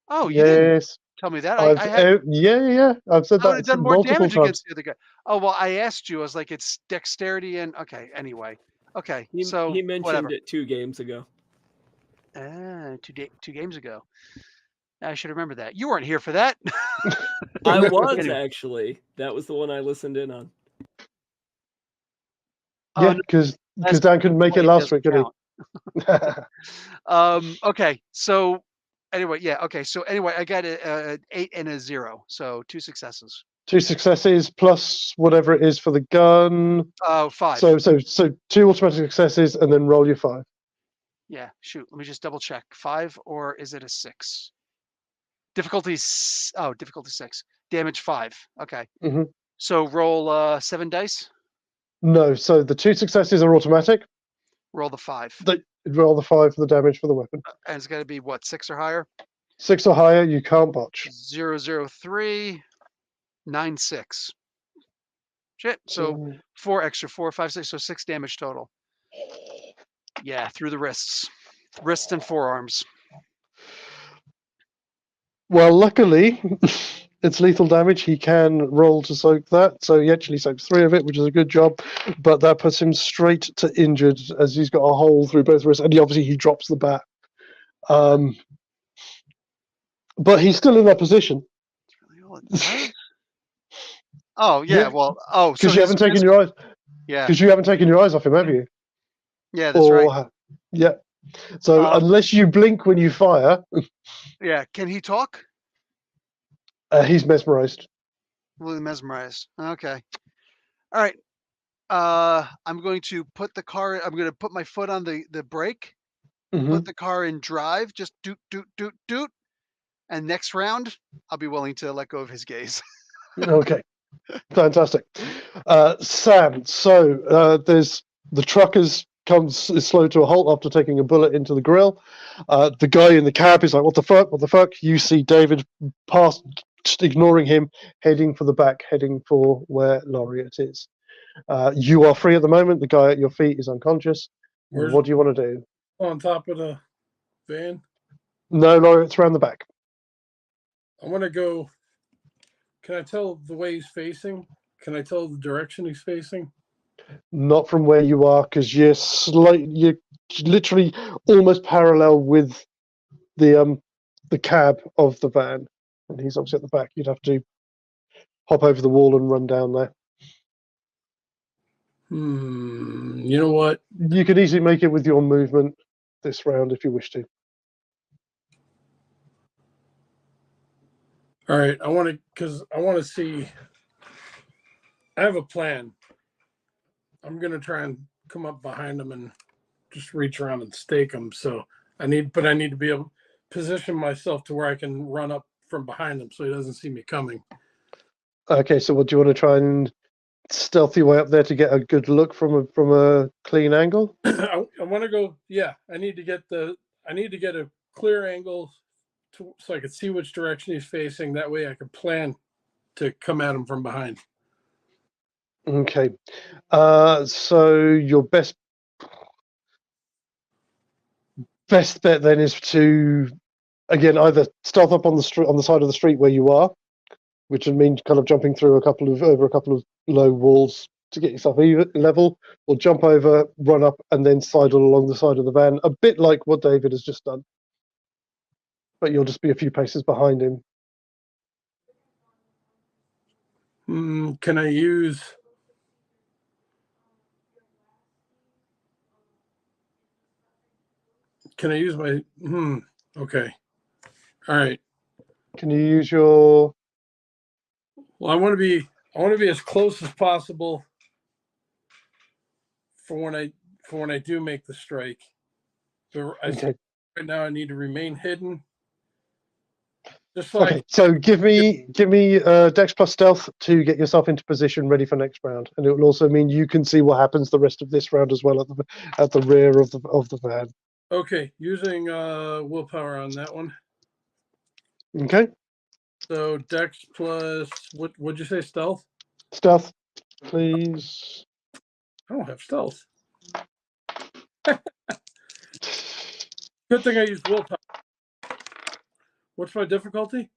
Speaker 2: Oh, you didn't
Speaker 1: Yes,
Speaker 2: tell me that.
Speaker 1: I've
Speaker 2: I had.
Speaker 1: yeah. I've said
Speaker 2: I would have
Speaker 1: that
Speaker 2: done more
Speaker 1: multiple
Speaker 2: damage
Speaker 1: times.
Speaker 2: against the other guy. Oh well, I asked you. I was like, it's dexterity and okay. Anyway, okay. So
Speaker 4: He mentioned
Speaker 2: whatever.
Speaker 4: it 2 games ago.
Speaker 2: 2 games ago. I should remember that. You weren't here for that.
Speaker 4: I was
Speaker 2: Anyway.
Speaker 4: actually. That was the one I listened in on.
Speaker 2: Oh,
Speaker 1: Yeah,
Speaker 2: no,
Speaker 1: because
Speaker 2: that's
Speaker 1: Dan couldn't make it
Speaker 2: it
Speaker 1: last
Speaker 2: doesn't
Speaker 1: week, could
Speaker 2: count.
Speaker 1: he?
Speaker 2: Okay. So anyway, yeah. Okay. So anyway, I got a 8 and a 0. So 2 successes.
Speaker 1: 2 successes plus whatever it is for the gun.
Speaker 2: 5.
Speaker 1: So 2 automatic successes, and then roll your 5.
Speaker 2: Yeah. Shoot. Let me just double check. 5 or is it a 6? Difficulty 6. Damage 5. Okay.
Speaker 1: Mhm.
Speaker 2: So roll 7 dice.
Speaker 1: No, so the 2 successes are automatic.
Speaker 2: Roll the 5.
Speaker 1: Roll the 5 for the damage for the weapon.
Speaker 2: And it's got to be what, 6 or higher?
Speaker 1: 6 or higher, you can't botch.
Speaker 2: 003 96. Shit. So 4 extra, 4, 5, 6. So 6 damage total. Yeah, through the wrists and forearms.
Speaker 1: Well, luckily, it's lethal damage. He can roll to soak that, so he actually soaks 3 of it, which is a good job. But that puts him straight to injured, as he's got a hole through both wrists, and obviously he drops the bat. But he's still in that position.
Speaker 2: Oh yeah, well, so
Speaker 1: because you haven't taken your eyes.
Speaker 2: Yeah,
Speaker 1: because you haven't taken your eyes off him, have you?
Speaker 2: Yeah, that's right.
Speaker 1: Yeah. So unless you blink when you fire,
Speaker 2: yeah. Can he talk?
Speaker 1: He's mesmerized.
Speaker 2: Really mesmerized. Okay. All right. I'm going to put the car. I'm going to put my foot on the brake. Put the car in drive. Just doot doot doot doot. And next round, I'll be willing to let go of his gaze.
Speaker 1: Okay. Fantastic. Sam, so there's the truck is slow to a halt after taking a bullet into the grill. The guy in the cab is like, what the fuck? What the fuck? You see David past, just ignoring him, heading for the back, heading for where Laureate is. You are free at the moment. The guy at your feet is unconscious. What do you want to do?
Speaker 3: On top of the van?
Speaker 1: No, Laureate's around the back.
Speaker 3: I want to go. Can I tell the way he's facing? Can I tell the direction he's facing?
Speaker 1: Not from where you are, because you're literally almost parallel with the cab of the van, and he's obviously at the back. You'd have to hop over the wall and run down there.
Speaker 3: You know what?
Speaker 1: You could easily make it with your movement this round if you wish to.
Speaker 3: All right, I want to see. I have a plan. I'm gonna try and come up behind him and just reach around and stake him. So I need to be able to position myself to where I can run up from behind him so he doesn't see me coming.
Speaker 1: Okay, so what do you want to try and stealth your way up there to get a good look from a clean angle?
Speaker 3: I want to go. Yeah, I need to get a clear angle so I can see which direction he's facing. That way, I can plan to come at him from behind.
Speaker 1: Okay, so your best bet then is to again either stealth up on the side of the street where you are, which would mean kind of jumping through over a couple of low walls to get yourself level, or jump over, run up, and then sidle along the side of the van, a bit like what David has just done. But you'll just be a few paces behind him.
Speaker 3: Can I use? My? Okay. All right.
Speaker 1: Can you use your?
Speaker 3: Well, I want to be as close as possible for when I do make the strike. So
Speaker 1: Okay.
Speaker 3: Right now I need to remain hidden.
Speaker 1: So give me Dex plus Stealth to get yourself into position, ready for next round, and it will also mean you can see what happens the rest of this round as well at the rear of the van.
Speaker 3: Okay, using willpower on that one.
Speaker 1: Okay.
Speaker 3: So Dex plus what'd you say? Stealth.
Speaker 1: Stealth, please.
Speaker 3: I don't have stealth. Good thing I used willpower. What's my difficulty?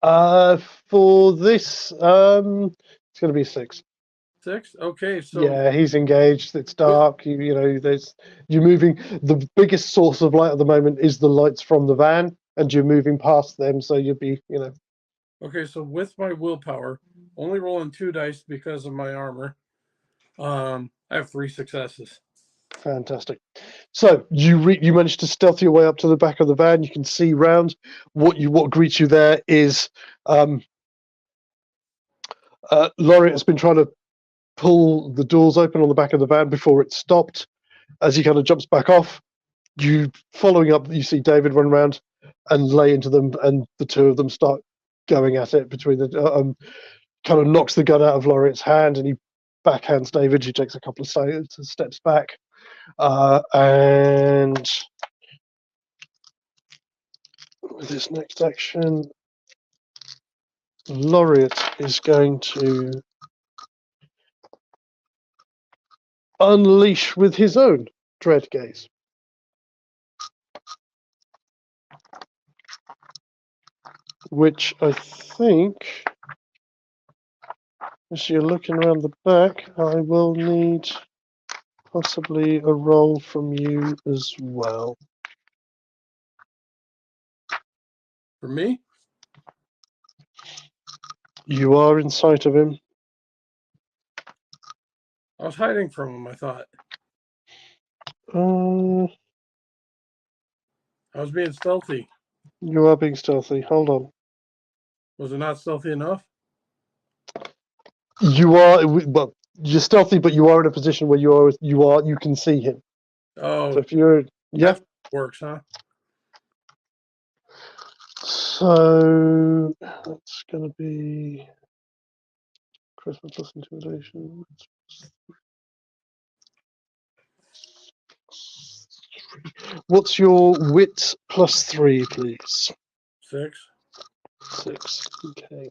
Speaker 1: For this, it's going to be 6.
Speaker 3: 6. Okay, so
Speaker 1: yeah, he's engaged. It's dark. You know, you're moving. The biggest source of light at the moment is the lights from the van, and you're moving past them. So you'll be, you know.
Speaker 3: Okay, so with my willpower, only rolling 2 dice because of my armor. I have 3 successes.
Speaker 1: Fantastic. So you managed to stealth your way up to the back of the van. You can see round. What greets you there is Laureate has been trying to pull the doors open on the back of the van before it stopped. As he kind of jumps back off, you following up, you see David run around and lay into them, and the two of them start going at it between the kind of knocks the gun out of Laureate's hand, and he backhands David. She takes a couple of steps back. And with his next action, Laureate is going to unleash with his own Dread Gaze. Which I think, as you're looking around the back, I will need possibly a roll from you as well.
Speaker 3: For me?
Speaker 1: You are in sight of him.
Speaker 3: I was hiding from him, I thought. I was being stealthy.
Speaker 1: You are being stealthy. Hold on.
Speaker 3: Was it not stealthy enough?
Speaker 1: You are, well, you're stealthy, but you are in a position where you can see him.
Speaker 3: Oh,
Speaker 1: so if you're, yeah,
Speaker 3: that works, huh?
Speaker 1: So that's going to be charisma plus intimidation. What's your wit plus 3, please?
Speaker 3: 6.
Speaker 1: 6. Okay.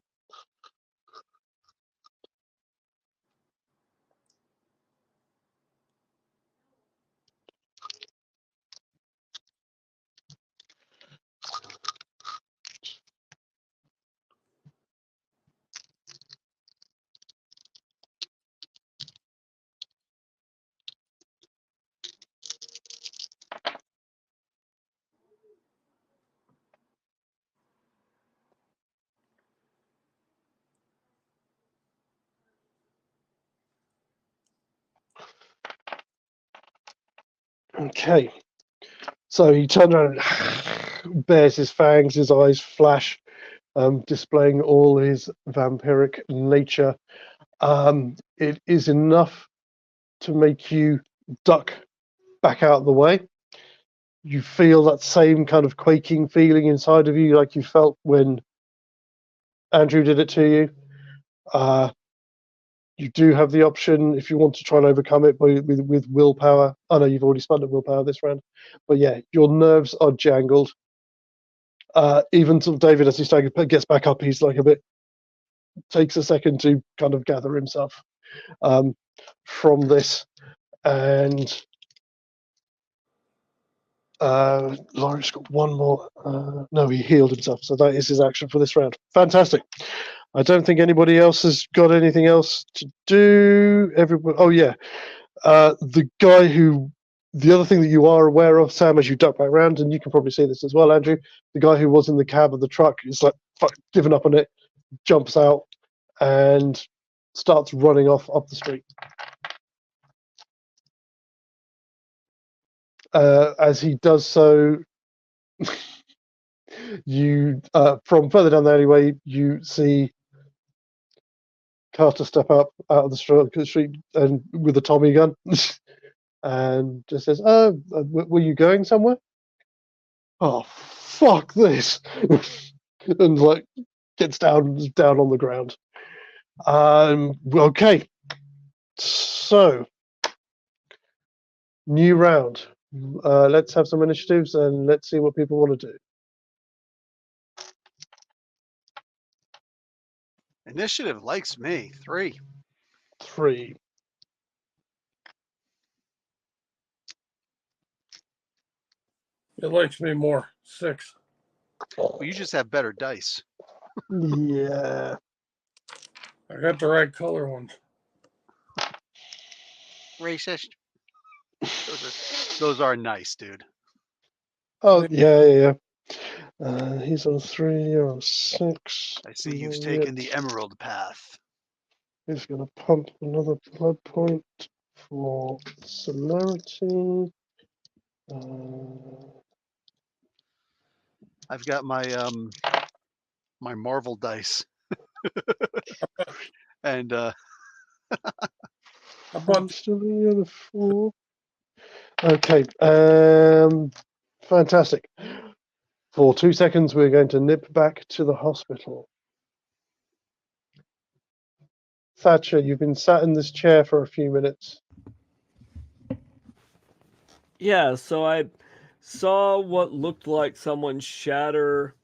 Speaker 1: Okay. So he turns around and bares his fangs, his eyes flash, displaying all his vampiric nature. It is enough to make you duck back out of the way. You feel that same kind of quaking feeling inside of you, like you felt when Andrew did it to you. You do have the option if you want to try and overcome it with willpower. I know you've already spent a willpower this round, but yeah, your nerves are jangled. Even till David, as he gets back up, he's like takes a second to kind of gather himself from this. And Lauren's got one more. No, he healed himself, so that is his action for this round. Fantastic. I don't think anybody else has got anything else to do. Everyone. Oh yeah, the guy who. The other thing that you are aware of, Sam, as you duck back round, and you can probably see this as well, Andrew. The guy who was in the cab of the truck is like given up on it, jumps out, and starts running off up the street. As he does so, you from further down the alleyway, you see Carter step up out of the street and with a Tommy gun, and just says, were you going somewhere?" "Oh, fuck this!" and like gets down on the ground. Okay, so new round. Let's have some initiatives and let's see what people want to do.
Speaker 2: Initiative likes me. 3.
Speaker 1: 3.
Speaker 3: It likes me more. 6.
Speaker 2: Well, you just have better dice.
Speaker 1: Yeah.
Speaker 3: I got the right color ones.
Speaker 2: Racist. Those are nice, dude.
Speaker 1: Oh, yeah. He's on 3, you're on 6.
Speaker 2: I see you've taken the emerald path.
Speaker 1: He's going to pump another blood point for celerity.
Speaker 2: I've got my my Marvel dice. And
Speaker 3: How about
Speaker 1: still the other 4. Okay, fantastic. For 2 seconds, we're going to nip back to the hospital. Thatcher, you've been sat in this chair for a few minutes.
Speaker 4: Yeah, so I saw what looked like someone shatter.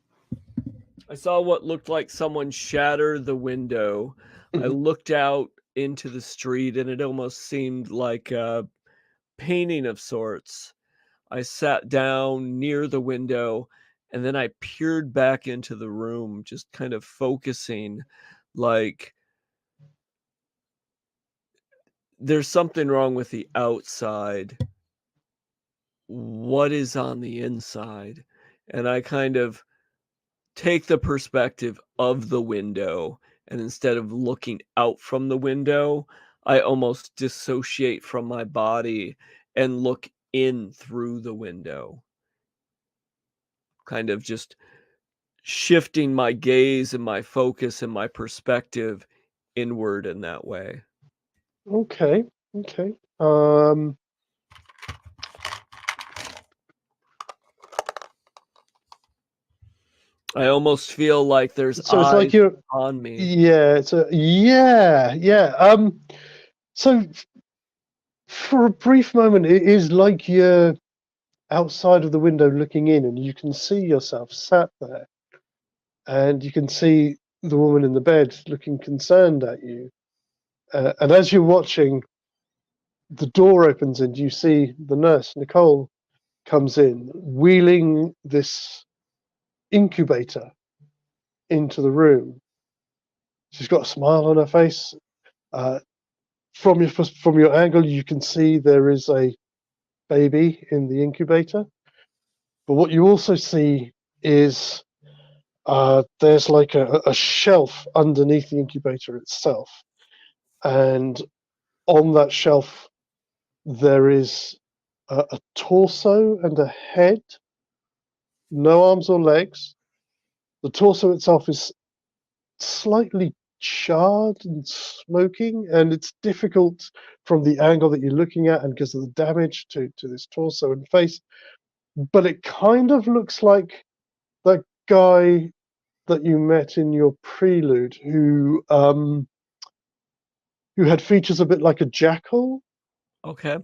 Speaker 4: I saw what looked like someone shatter the window. I looked out into the street and it almost seemed like a painting of sorts. I sat down near the window and then I peered back into the room, just kind of focusing like there's something wrong with the outside. What is on the inside? And I kind of take the perspective of the window, and instead of looking out from the window, I almost dissociate from my body and look in through the window. Kind of just shifting my gaze and my focus and my perspective inward in that way.
Speaker 1: Okay.
Speaker 4: I almost feel like there's
Speaker 1: So it's
Speaker 4: eyes
Speaker 1: like you're,
Speaker 4: on me.
Speaker 1: yeah, So for a brief moment, it is like you're outside of the window looking in, and you can see yourself sat there, and you can see the woman in the bed looking concerned at you. And as you're watching, the door opens, and you see the nurse, Nicole, comes in, wheeling this incubator into the room. She's got a smile on her face. From your angle, you can see there is a baby in the incubator. But what you also see is there's like a shelf underneath the incubator itself, and on that shelf there is a torso and a head, no arms or legs. The torso itself is slightly charred and smoking, and it's difficult from the angle that you're looking at and because of the damage to this torso and face. But it kind of looks like that guy that you met in your prelude who had features a bit like a jackal.
Speaker 4: Okay.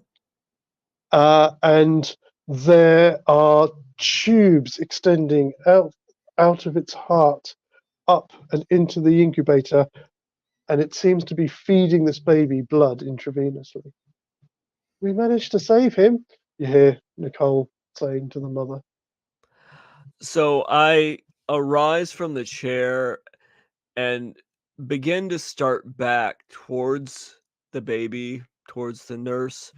Speaker 1: And there are tubes extending out of its heart up and into the incubator, and it seems to be feeding this baby blood intravenously. We managed to save him, you hear Nicole saying to the mother.
Speaker 4: So I arise from the chair and begin to start back towards the baby, towards the nurse,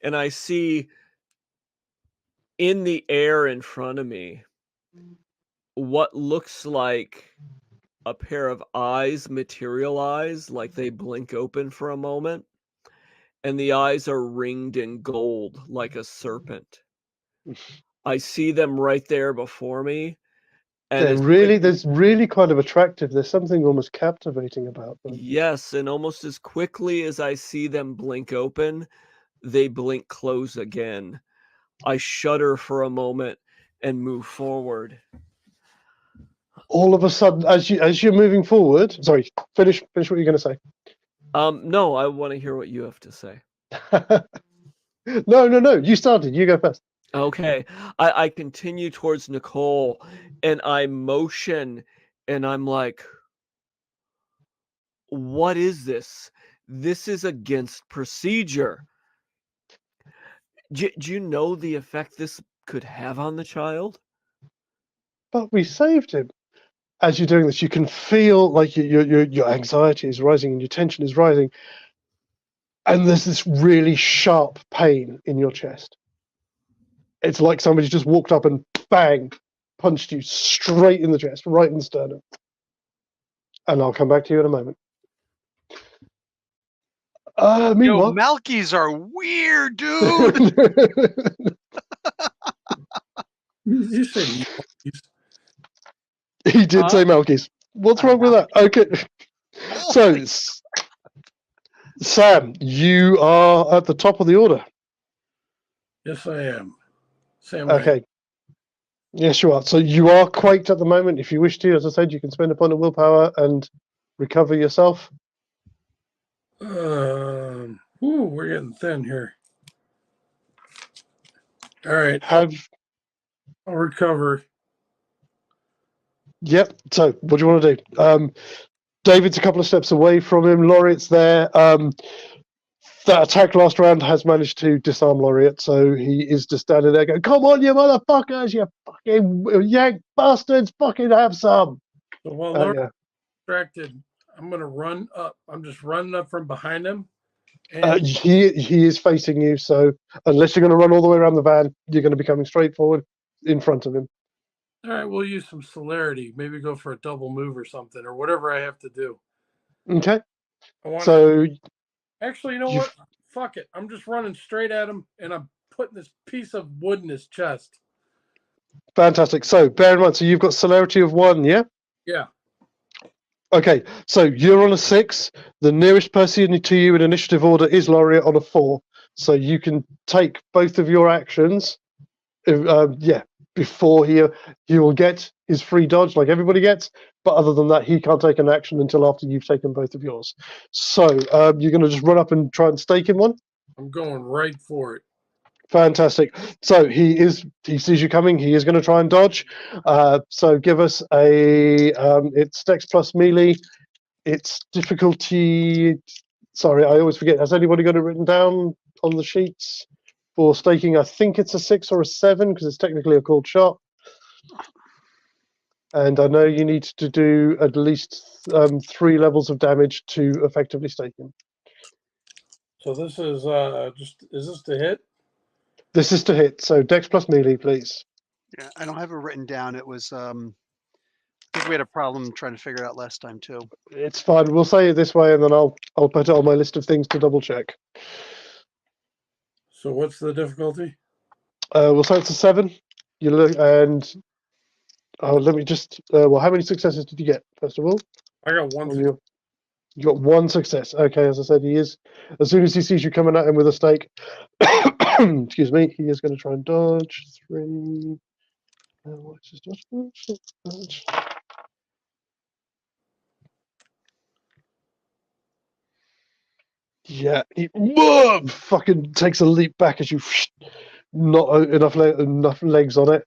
Speaker 4: and I see in the air in front of me what looks like a pair of eyes materialize, like they blink open for a moment, and the eyes are ringed in gold like a serpent. I see them right there before me, and
Speaker 1: There's really kind of attractive. There's something almost captivating about them.
Speaker 4: yes, and almost as quickly as I see them blink open, they blink close again. I shudder for a moment and move forward.
Speaker 1: All of a sudden, as you're moving forward, sorry, finish what you're going to say.
Speaker 4: No, I want to hear what you have to say.
Speaker 1: No. You started. You go first.
Speaker 4: Okay. I continue towards Nicole and I motion and I'm like, what is this? This is against procedure. Do you know the effect this could have on the child?
Speaker 1: But we saved him. As you're doing this, you can feel like your anxiety is rising and your tension is rising, and there's this really sharp pain in your chest. It's like somebody just walked up and bang, punched you straight in the chest, right in the sternum. And I'll come back to you in a moment. Meanwhile,
Speaker 2: Malkies are weird, dude.
Speaker 3: You say Malkies.
Speaker 1: He did say Malkies. What's wrong with that? Okay. So, Sam, you are at the top of the order.
Speaker 3: Yes, I am. Sam.
Speaker 1: Okay. Yes, you are. So you are quaked at the moment. If you wish to, as I said, you can spend a point of willpower and recover yourself.
Speaker 3: We're getting thin here. All right. I'll recover.
Speaker 1: Yep. So what do you want to do? David's a couple of steps away from him. Laureate's there. That attack last round has managed to disarm Laureate, so he is just standing there going, "Come on, you motherfuckers, you fucking yank bastards, fucking have some."
Speaker 3: So while Laureate's distracted, I'm going to run up. I'm just running up from behind him. And
Speaker 1: he is facing you, so unless you're going to run all the way around the van, you're going to be coming straight forward in front of him.
Speaker 3: All right, we'll use some celerity. Maybe go for a double move or something, or whatever I have to do.
Speaker 1: Okay.
Speaker 3: Actually, you know what? Fuck it. I'm just running straight at him, and I'm putting this piece of wood in his chest.
Speaker 1: Fantastic. So bear in mind, so you've got celerity of 1, yeah?
Speaker 3: Yeah.
Speaker 1: Okay, so you're on a 6. The nearest person to you in initiative order is Laureate on a 4. So you can take both of your actions. before he will get his free dodge like everybody gets. But other than that, he can't take an action until after you've taken both of yours. So you're going to just run up and try and stake him one?
Speaker 3: I'm going right for it.
Speaker 1: Fantastic. So he sees you coming. He is going to try and dodge. So give us a it's Dex plus melee. It's difficulty. Sorry, I always forget. Has anybody got it written down on the sheets for staking? I think it's a 6 or a 7 because it's technically a called shot. And I know you need to do at least 3 levels of damage to effectively stake him.
Speaker 3: So this is is this the hit?
Speaker 1: This is to hit. So Dex plus melee, please.
Speaker 2: Yeah, I don't have it written down. It was I think we had a problem trying to figure it out last time too.
Speaker 1: It's fine. We'll say it this way, and then I'll put it on my list of things to double check.
Speaker 3: So what's the difficulty?
Speaker 1: We'll say it's a 7. You look and let me just. Well, how many successes did you get first of all?
Speaker 3: I got one.
Speaker 1: You got 1 success. Okay, as I said, he is. As soon as he sees you coming at him with a stake, excuse me, he is going to try and dodge. 3. What's his dodge? Yeah, he fucking takes a leap back as you not enough legs on it.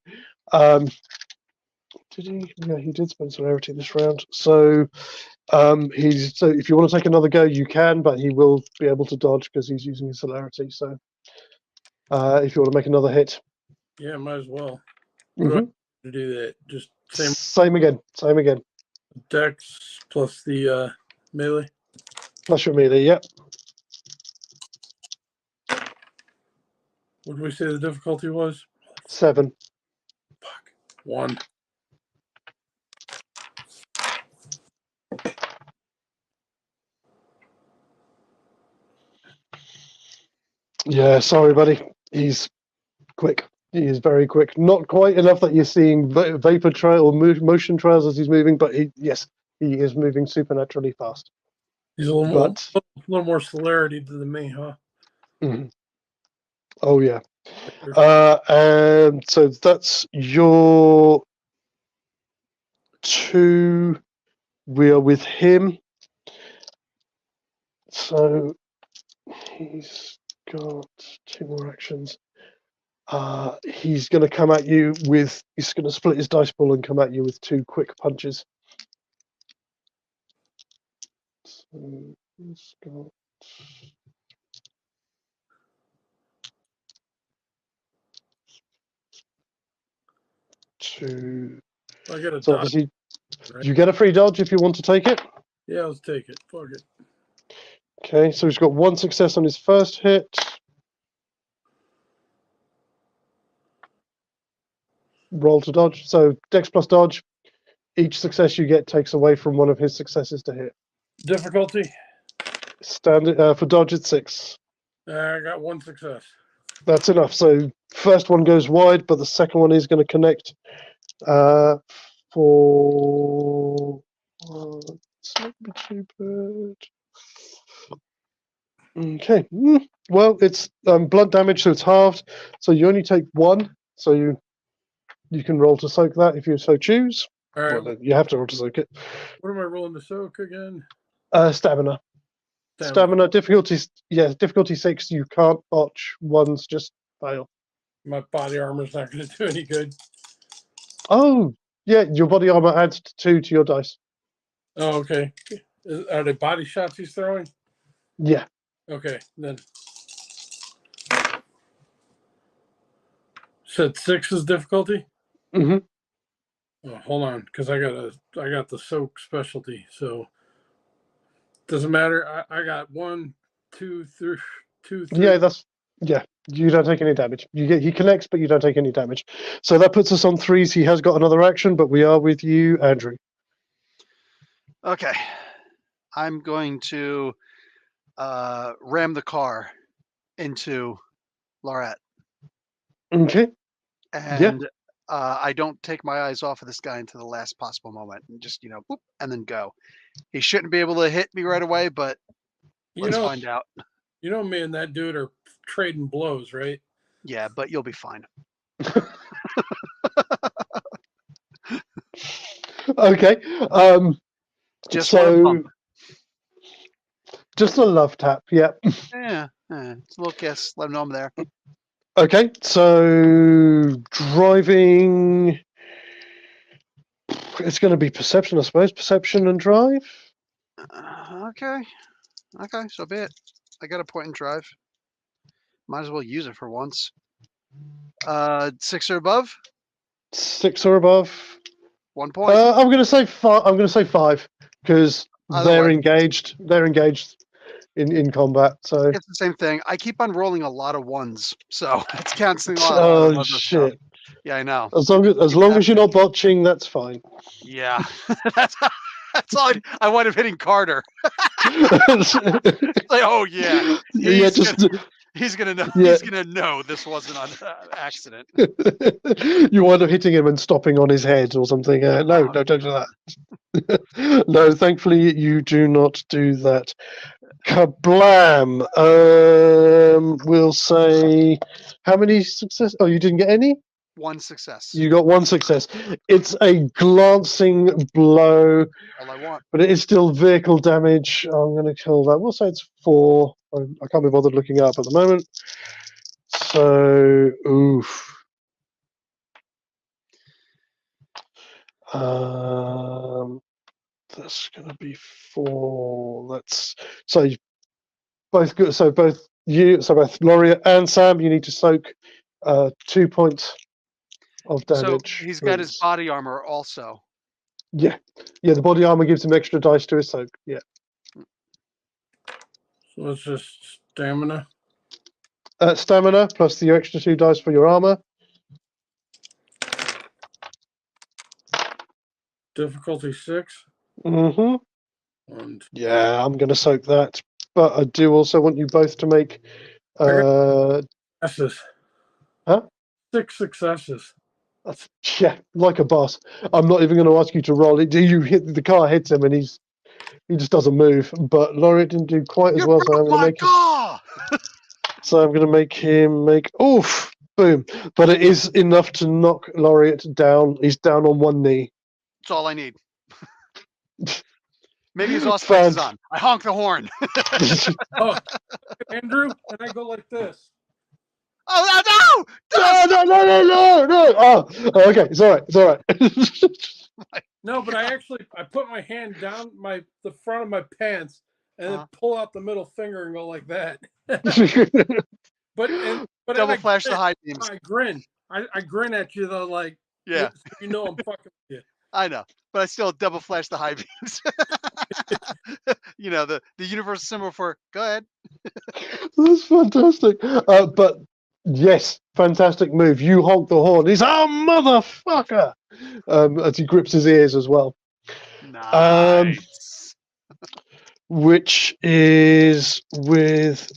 Speaker 1: Did he? Yeah, he did spend celerity this round. So so if you want to take another go, you can, but he will be able to dodge because he's using his celerity. So if you want to make another hit,
Speaker 3: Yeah, might as well.
Speaker 1: to
Speaker 3: do that. Just
Speaker 1: same again.
Speaker 3: Dex plus the melee.
Speaker 1: Plus your melee, yep.
Speaker 3: What did we say the difficulty was?
Speaker 1: 7.
Speaker 3: Fuck. 1.
Speaker 1: Yeah, sorry, buddy. He's quick. He is very quick. Not quite enough that you're seeing vapor trail or motion trails as he's moving, but he is moving supernaturally fast.
Speaker 3: He's a little more celerity than me, huh?
Speaker 1: Mhm. Oh yeah. And so that's your 2. We are with him. So he's got 2 more actions. He's going to come at you with. He's going to split his dice pool and come at you with 2 quick punches. So he's got 2.
Speaker 3: I get a
Speaker 1: So
Speaker 3: dodge.
Speaker 1: obviously,
Speaker 3: Right?
Speaker 1: you get a free dodge if you want to take it.
Speaker 3: Yeah, let's take it. Fuck it.
Speaker 1: Okay, so he's got 1 success on his first hit. Roll to dodge. So Dex plus dodge. Each success you get takes away from one of his successes to hit.
Speaker 3: Difficulty?
Speaker 1: Standard for dodge, it's 6.
Speaker 3: I got 1 success.
Speaker 1: That's enough. So first one goes wide, but the second one is going to connect for. It's not be too bad. Okay. Well, it's blunt damage, so it's halved. So you only take 1. So you can roll to soak that if you so choose.
Speaker 3: All right.
Speaker 1: Well, you have to roll to soak it.
Speaker 3: What am I rolling to soak again?
Speaker 1: Stamina. Stamina difficulties. Yeah, difficulty 6. You can't botch. 1's just fail.
Speaker 3: My body armor's not going to do any good.
Speaker 1: Oh, yeah. Your body armor adds 2 to your dice.
Speaker 3: Oh, okay. Are they body shots he's throwing?
Speaker 1: Yeah.
Speaker 3: Okay, then. Said 6 is difficulty?
Speaker 1: Mm-hmm.
Speaker 3: Oh, hold on, because I got the soak specialty, so doesn't matter. I got 1, 2, 3, 2, 3.
Speaker 1: Yeah. You don't take any damage. He connects, but you don't take any damage. So that puts us on 3s. He has got another action, but we are with you, Andrew.
Speaker 2: Okay, I'm going to ram the car into Laurette.
Speaker 1: Okay.
Speaker 2: And I don't take my eyes off of this guy until the last possible moment, and just boop, and then go. He shouldn't be able to hit me right away, but let's find out.
Speaker 3: You know, me and that dude are trading blows, right?
Speaker 2: Yeah, but you'll be fine.
Speaker 1: Okay.
Speaker 2: Just want to bump.
Speaker 1: Just a love tap. Yep.
Speaker 2: Yeah. It's a little kiss. Let them know I'm there.
Speaker 1: Okay. So driving. It's going to be perception, I suppose. Perception and drive.
Speaker 2: Okay. So be it. I got a point in drive. Might as well use it for once. 6 or above.
Speaker 1: 6 or above.
Speaker 2: 1 point.
Speaker 1: I'm going to say 5. I'm going to say 5 because they're engaged. They're engaged in combat. So
Speaker 2: it's the same thing. I keep on rolling a lot of ones, so it's canceling a lot
Speaker 1: oh
Speaker 2: of other stuff.
Speaker 1: shit!
Speaker 2: Yeah, I know.
Speaker 1: As long as you're not botching, that's fine.
Speaker 2: Yeah, that's all. I wind up hitting Carter. Like, oh yeah, he's gonna know. Yeah. He's gonna know this wasn't an accident.
Speaker 1: You wind up hitting him and stopping on his head or something. No, don't do that. No, thankfully you do not do that. Kablam! We'll say how many success? Oh, you didn't get any?
Speaker 2: 1 success.
Speaker 1: You got 1 success. It's a glancing blow.
Speaker 2: All I want.
Speaker 1: But it is still vehicle damage. I'm going to kill that. We'll say it's 4. I can't be bothered looking up at the moment. So, oof. That's going to be 4. That's so both good. So both Laureate and Sam, you need to soak 2 points of damage.
Speaker 2: So he's got his body armor also.
Speaker 1: Yeah. The body armor gives him extra dice to his soak. Yeah.
Speaker 3: So it's just stamina.
Speaker 1: Stamina plus the extra 2 dice for your armor.
Speaker 3: Difficulty 6.
Speaker 1: Mm-hmm.
Speaker 3: And
Speaker 1: yeah, I'm going to soak that. But I do also want you both to make
Speaker 3: successes.
Speaker 1: Huh?
Speaker 3: 6 successes.
Speaker 1: Yeah, like a boss. I'm not even going to ask you to roll it. You hit the car, hits him, and he just doesn't move. But Laureate didn't do quite as well, so I'm going to make him. So I'm going to make him make oof, boom. But it is enough to knock Laureate down. He's down on 1 knee.
Speaker 2: That's all I need. Maybe his auspice is on. I honk the horn.
Speaker 3: Oh, Andrew, and I go like this.
Speaker 2: Oh
Speaker 1: No! Oh, okay. It's all right.
Speaker 3: No, but I put my hand down the front of my pants and then pull out the middle finger and go like that. but
Speaker 2: double flash the high beams.
Speaker 3: I grin. I grin at you though, like
Speaker 2: yeah,
Speaker 3: so you know I'm fucking with you.
Speaker 2: I know, but I still double flash the high beams. You know the universal symbol for go ahead.
Speaker 1: That's fantastic. But yes, fantastic move. You honk the horn. He's motherfucker. As he grips his ears as well.
Speaker 2: Nice.
Speaker 1: Which is with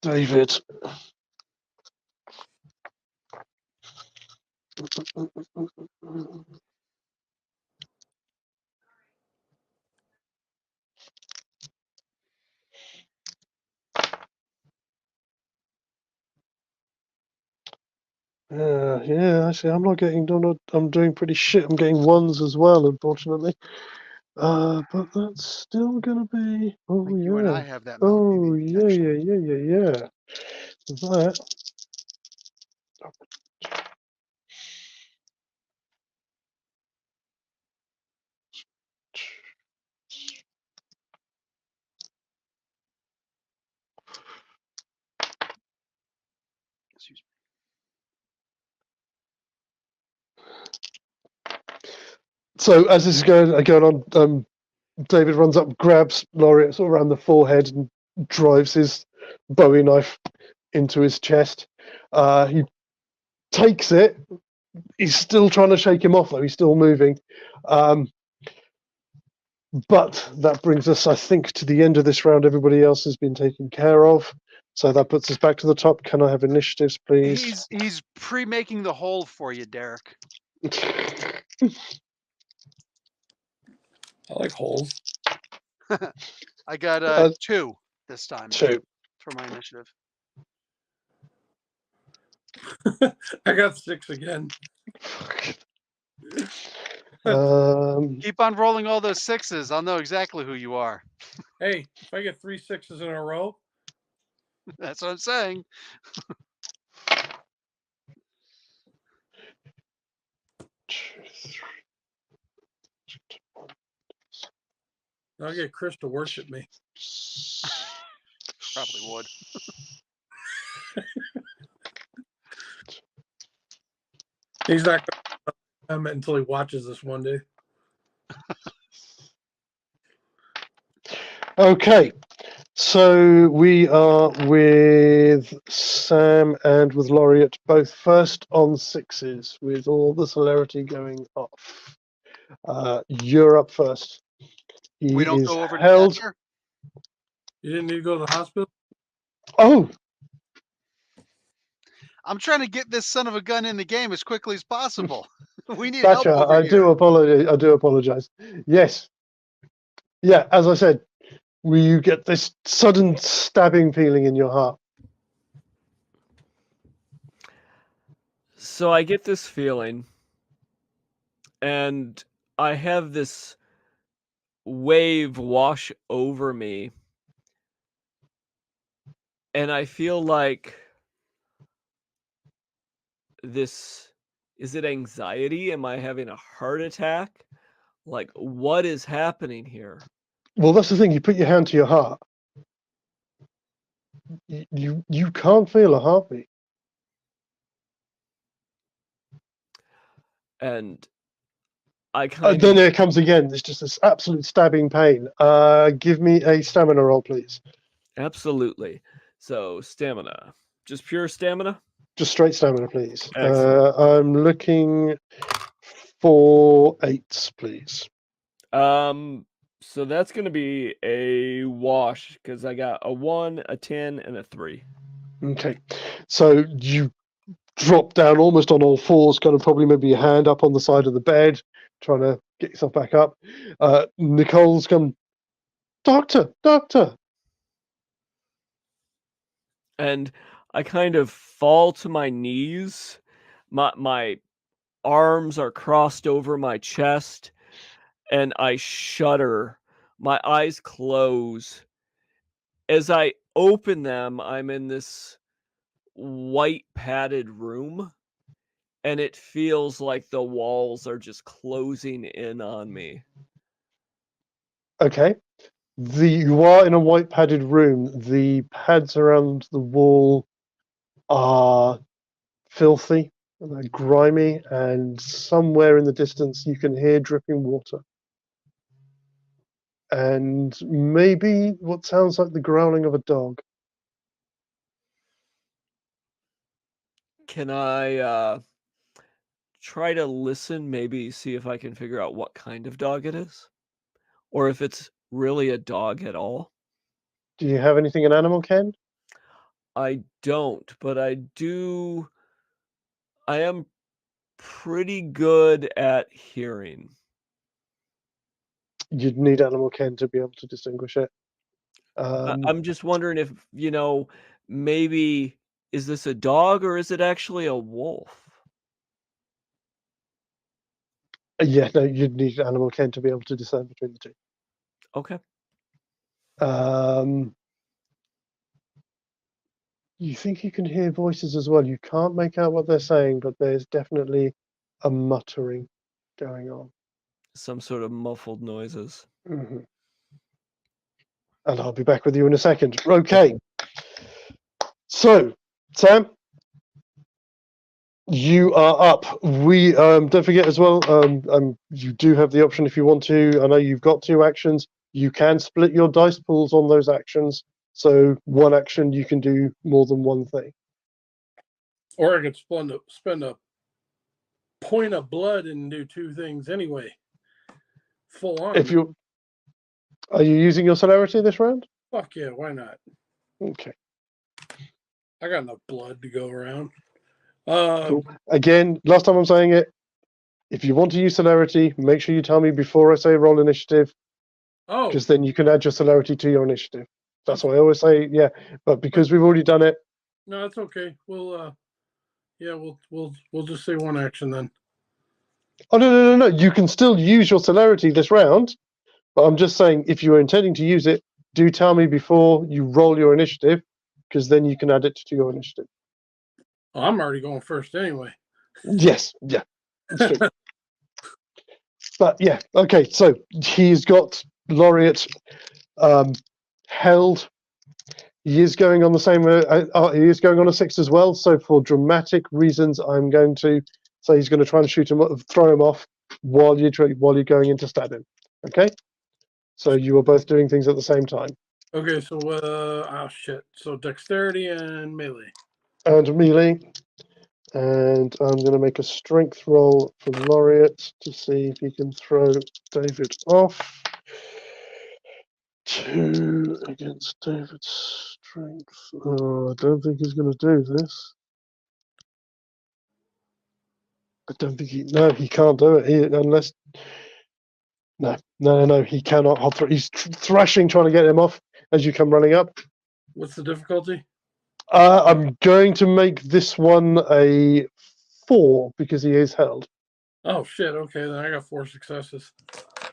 Speaker 1: David. Yeah, actually, I'm doing pretty shit. I'm getting 1s as well, unfortunately. But that's still gonna be. Oh yeah.
Speaker 2: You and I have that.
Speaker 1: Oh yeah. That. So as this is going on, David runs up, grabs Laureate sort of around the forehead, and drives his Bowie knife into his chest. He takes it. He's still trying to shake him off, though. He's still moving. But that brings us, I think, to the end of this round. Everybody else has been taken care of. So that puts us back to the top. Can I have initiatives, please?
Speaker 2: He's pre-making the hole for you, Derek.
Speaker 3: I like holes.
Speaker 2: I got 2 this time.
Speaker 1: 2
Speaker 2: for my initiative.
Speaker 3: I got 6 again.
Speaker 2: Keep on rolling all those 6s. I'll know exactly who you are.
Speaker 3: Hey, if I get 3 6s in a row,
Speaker 2: That's what I'm saying.
Speaker 3: I'll get Chris to worship me.
Speaker 2: Probably would.
Speaker 3: He's not going to come until he watches this one day.
Speaker 1: Okay, so we are with Sam and with Laureate both first on 6s with all the celerity going off. You're up first. He
Speaker 2: We don't
Speaker 1: is
Speaker 2: go over to
Speaker 1: held.
Speaker 2: Thatcher?
Speaker 3: You didn't need to go to the hospital?
Speaker 1: Oh,
Speaker 2: I'm trying to get this son of a gun in the game as quickly as possible. We need help
Speaker 1: Thatcher,
Speaker 2: over
Speaker 1: I
Speaker 2: here.
Speaker 1: do apologize. I do apologize. Yes. Yeah, as I said, you get this sudden stabbing feeling in your heart.
Speaker 4: So I get this feeling, and I have this wave wash over me, and I feel like this, is it anxiety? Am I having a heart attack? Like, what is happening here?
Speaker 1: Well, that's the thing. You put your hand to your heart. You can't feel a heartbeat.
Speaker 4: And I
Speaker 1: And
Speaker 4: kind
Speaker 1: then
Speaker 4: of
Speaker 1: there it comes again. There's just this absolute stabbing pain. Give me a stamina roll, please.
Speaker 4: absolutely. So stamina, just pure stamina.
Speaker 1: Just straight stamina, please.
Speaker 4: Excellent.
Speaker 1: I'm looking for 8s, please.
Speaker 4: So that's gonna be a wash because I got a 1, a 10, and a 3.
Speaker 1: Okay. So you drop down almost on all fours, kind of probably maybe your hand up on the side of the bed, trying to get yourself back up. Nicole's come, Doctor, Doctor.
Speaker 4: And I kind of fall to my knees. My arms are crossed over my chest, and I shudder. My eyes close. As I open them, I'm in this white padded room, and it feels like the walls are just closing in on me.
Speaker 1: Okay. You are in a white padded room. The pads around the wall are filthy and they're grimy, and somewhere in the distance you can hear dripping water. And maybe what sounds like the growling of a dog.
Speaker 4: Can I try to listen, maybe see if I can figure out what kind of dog it is? Or if it's really a dog at all?
Speaker 1: Do you have anything in animal ken?
Speaker 4: I don't, but I am pretty good at hearing.
Speaker 1: You'd need animal ken to be able to distinguish it.
Speaker 4: I'm just wondering if, maybe is this a dog or is it actually a wolf?
Speaker 1: Yeah, no, you'd need animal ken to be able to discern between the two.
Speaker 4: Okay.
Speaker 1: You think you can hear voices as well. You can't make out what they're saying, but there's definitely a muttering going on.
Speaker 4: Some sort of muffled noises.
Speaker 1: Mm-hmm. And I'll be back with you in a second. Okay. So, Sam, you are up. We don't forget as well. You do have the option if you want to. I know you've got 2 actions. You can split your dice pools on those actions. So one action you can do more than one thing.
Speaker 3: Or I could spend a point of blood and do 2 things anyway. Full on.
Speaker 1: Are you using your celerity this round?
Speaker 3: Fuck yeah, why not?
Speaker 1: Okay.
Speaker 3: I got enough blood to go around.
Speaker 1: Cool. Again, last time I'm saying it, if you want to use celerity, make sure you tell me before I say roll initiative,
Speaker 3: Oh,
Speaker 1: because then you can add your celerity to your initiative. That's what I always say, yeah. But because we've already done it,
Speaker 3: no, that's okay. Yeah, we'll just say one action then.
Speaker 1: Oh no! You can still use your celerity this round, but I'm just saying if you are intending to use it, do tell me before you roll your initiative, because then you can add it to your initiative.
Speaker 3: Oh, I'm already going first anyway.
Speaker 1: Yes, yeah, that's true. But yeah, okay. So he's got Laureate held. He is going on the same. He is going on a 6 as well. So for dramatic reasons, I'm going to say he's going to try and shoot him, throw him off while you're going in to stab him. Okay. So you are both doing things at the same time.
Speaker 3: Okay, so oh shit. So dexterity and melee.
Speaker 1: And melee. And I'm going to make a strength roll for Laureate to see if he can throw David off. 2 against David's strength. Oh, I don't think he's going to do this. I don't think he can't do it unless. No, he cannot. He's thrashing, trying to get him off as you come running up.
Speaker 3: What's the difficulty?
Speaker 1: I'm going to make this one a 4 because he is held.
Speaker 3: Oh shit! Okay, then I got 4 successes.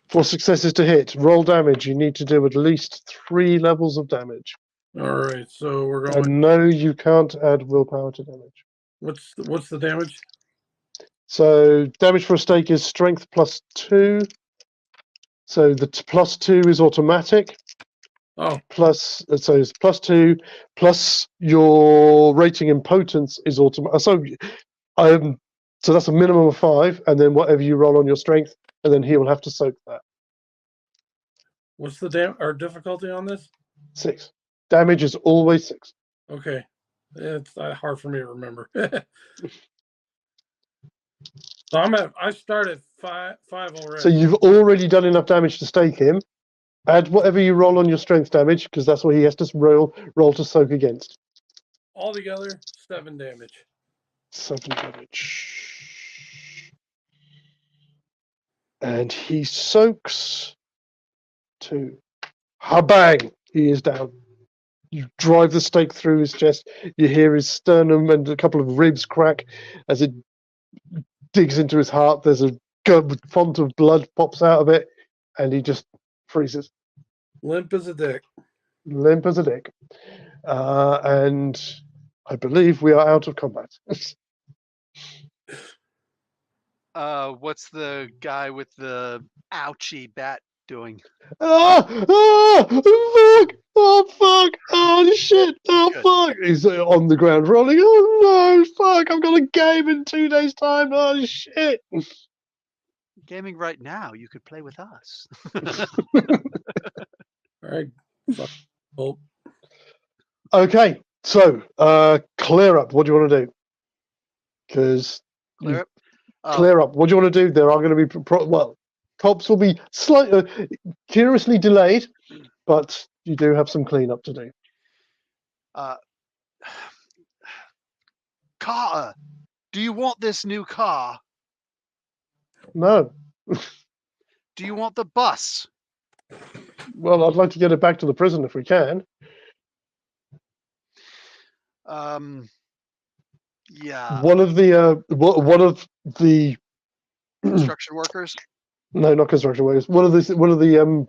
Speaker 1: 4 successes to hit. Roll damage. You need to do at least 3 levels of damage.
Speaker 3: All right, so we're going.
Speaker 1: And no, you can't add willpower to damage.
Speaker 3: What's the damage?
Speaker 1: So damage for a stake is strength +2. So the +2 is automatic.
Speaker 3: Oh,
Speaker 1: So it's +2 plus your rating in potence is automatic. So that's a minimum of 5, and then whatever you roll on your strength, and then he will have to soak that.
Speaker 3: what's the difficulty on this?
Speaker 1: 6. Damage is always 6.
Speaker 3: Okay, it's hard for me to remember. So I started 5 already.
Speaker 1: So you've already done enough damage to stake him. Add whatever you roll on your strength damage, because that's what he has to roll to soak against.
Speaker 3: Altogether, 7 damage.
Speaker 1: 7 damage. And he soaks 2. Habang! He is down. You drive the stake through his chest. You hear his sternum and a couple of ribs crack as it digs into his heart. There's a font of blood pops out of it, and he just freezes.
Speaker 3: Limp as a dick.
Speaker 1: Limp as a dick. And I believe we are out of combat.
Speaker 2: What's the guy with the ouchie bat doing?
Speaker 1: Fuck! Oh, fuck! Oh, shit! Oh,
Speaker 2: Good.
Speaker 1: fuck! He's on the ground rolling. Oh, no! Fuck! I've got a game in 2 days' time. Oh, shit!
Speaker 2: Gaming right now. You could play with us.
Speaker 3: All right. Oh,
Speaker 1: Okay, so clear up. What do you want to do? Because
Speaker 2: Clear up.
Speaker 1: clear up. What do you want to do? There are going to be cops will be slightly curiously delayed, but you do have some cleanup to do.
Speaker 2: Carter, do you want this new car?
Speaker 1: No.
Speaker 2: Do you want the bus?
Speaker 1: Well, I'd like to get it back to the prison if we can.
Speaker 2: Yeah.
Speaker 1: One of the
Speaker 2: Construction workers.
Speaker 1: no, not construction workers. One of the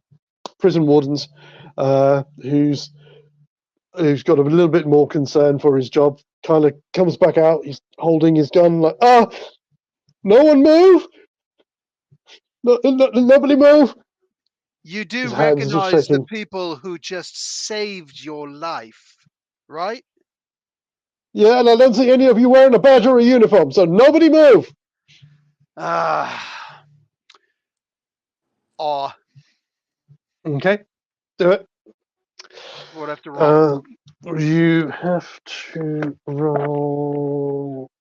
Speaker 1: prison wardens, who's got a little bit more concern for his job, kind of comes back out. He's holding his gun, like, no one move, nobody move.
Speaker 2: You do
Speaker 1: His hands are
Speaker 2: recognize the
Speaker 1: shaking.
Speaker 2: people who just saved your life, right?
Speaker 1: Yeah, and I don't see any of you wearing a badge or a uniform, so nobody move. Okay, do it.
Speaker 2: What have to roll?
Speaker 1: You have to roll.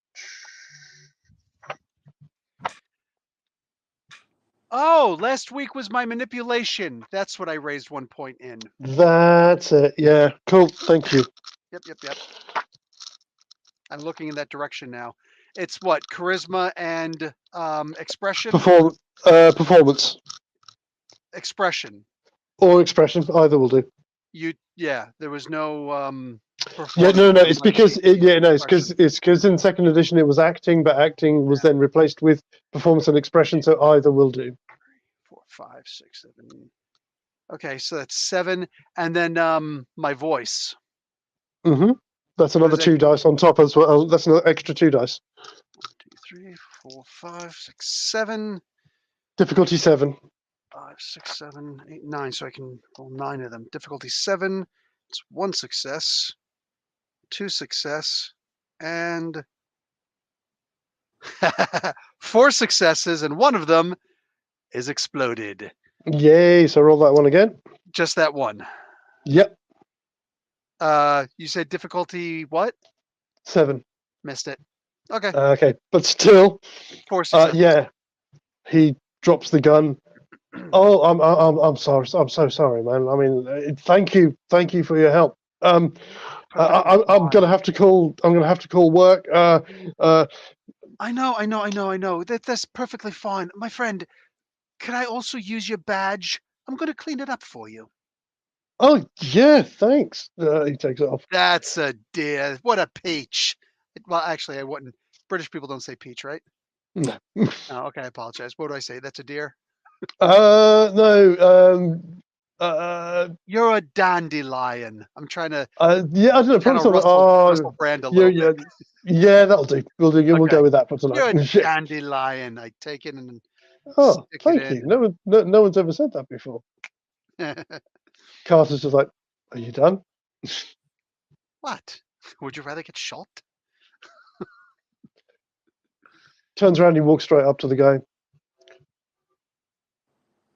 Speaker 2: Oh, last week was my manipulation. That's what I raised 1 point in.
Speaker 1: That's it. Yeah, cool. Thank you.
Speaker 2: Yep. I'm looking in that direction now. It's what? Charisma and expression?
Speaker 1: Performance
Speaker 2: Expression.
Speaker 1: or expression, either will do.
Speaker 2: Yeah, there was no
Speaker 1: Yeah, no,
Speaker 2: performance
Speaker 1: it's
Speaker 2: might
Speaker 1: because
Speaker 2: be the
Speaker 1: it's because in second edition it was acting, but acting was then replaced with performance and expression. So either will do.
Speaker 2: 4, 5, 6, 7. Okay, so that's 7, and then my voice.
Speaker 1: Mm-hmm. That's
Speaker 2: What
Speaker 1: another
Speaker 2: is that?
Speaker 1: 2 dice on top as well. That's another extra 2 dice.
Speaker 2: 1, 2, 3, 4, 5, 6, 7.
Speaker 1: Difficulty 7.
Speaker 2: 5, 6, 7, 8, 9. So I can roll 9 of them. Difficulty 7. It's 1 success, 2 success, and 4 successes, and one of them is exploded.
Speaker 1: Yay! So roll that one again.
Speaker 2: Just that one.
Speaker 1: Yep.
Speaker 2: You said difficulty what?
Speaker 1: 7.
Speaker 2: Missed it. Okay.
Speaker 1: Okay, but still,
Speaker 2: 4 successes.
Speaker 1: yeah. He drops the gun. Oh, I'm sorry. I'm so sorry, man. I mean, thank you for your help. I'm gonna have to call. I'm gonna have to call work.
Speaker 2: I know. That's perfectly fine. My friend, can I also use your badge? I'm going to clean it up for you.
Speaker 1: Oh yeah, thanks. He takes it off.
Speaker 2: That's a dear. What a peach. Well, actually, I wouldn't. British people don't say peach, right?
Speaker 1: No.
Speaker 2: Oh, okay, I apologize. What do I say? That's a deer?
Speaker 1: No.
Speaker 2: You're a dandelion. I'm trying to
Speaker 1: Yeah, I don't know. Probably
Speaker 2: channel
Speaker 1: something.
Speaker 2: Russell Brand a little bit.
Speaker 1: Yeah, that'll do. We'll do. We'll
Speaker 2: Okay.
Speaker 1: go with that for tonight.
Speaker 2: You're a
Speaker 1: Shit.
Speaker 2: dandelion. I take it and
Speaker 1: Oh,
Speaker 2: stick
Speaker 1: thank
Speaker 2: it
Speaker 1: you. No one's ever said that before.
Speaker 2: in.
Speaker 1: Carter's just like, are you done?
Speaker 2: What? Would you rather get shot?
Speaker 1: Turns around, he walks straight up to the guy.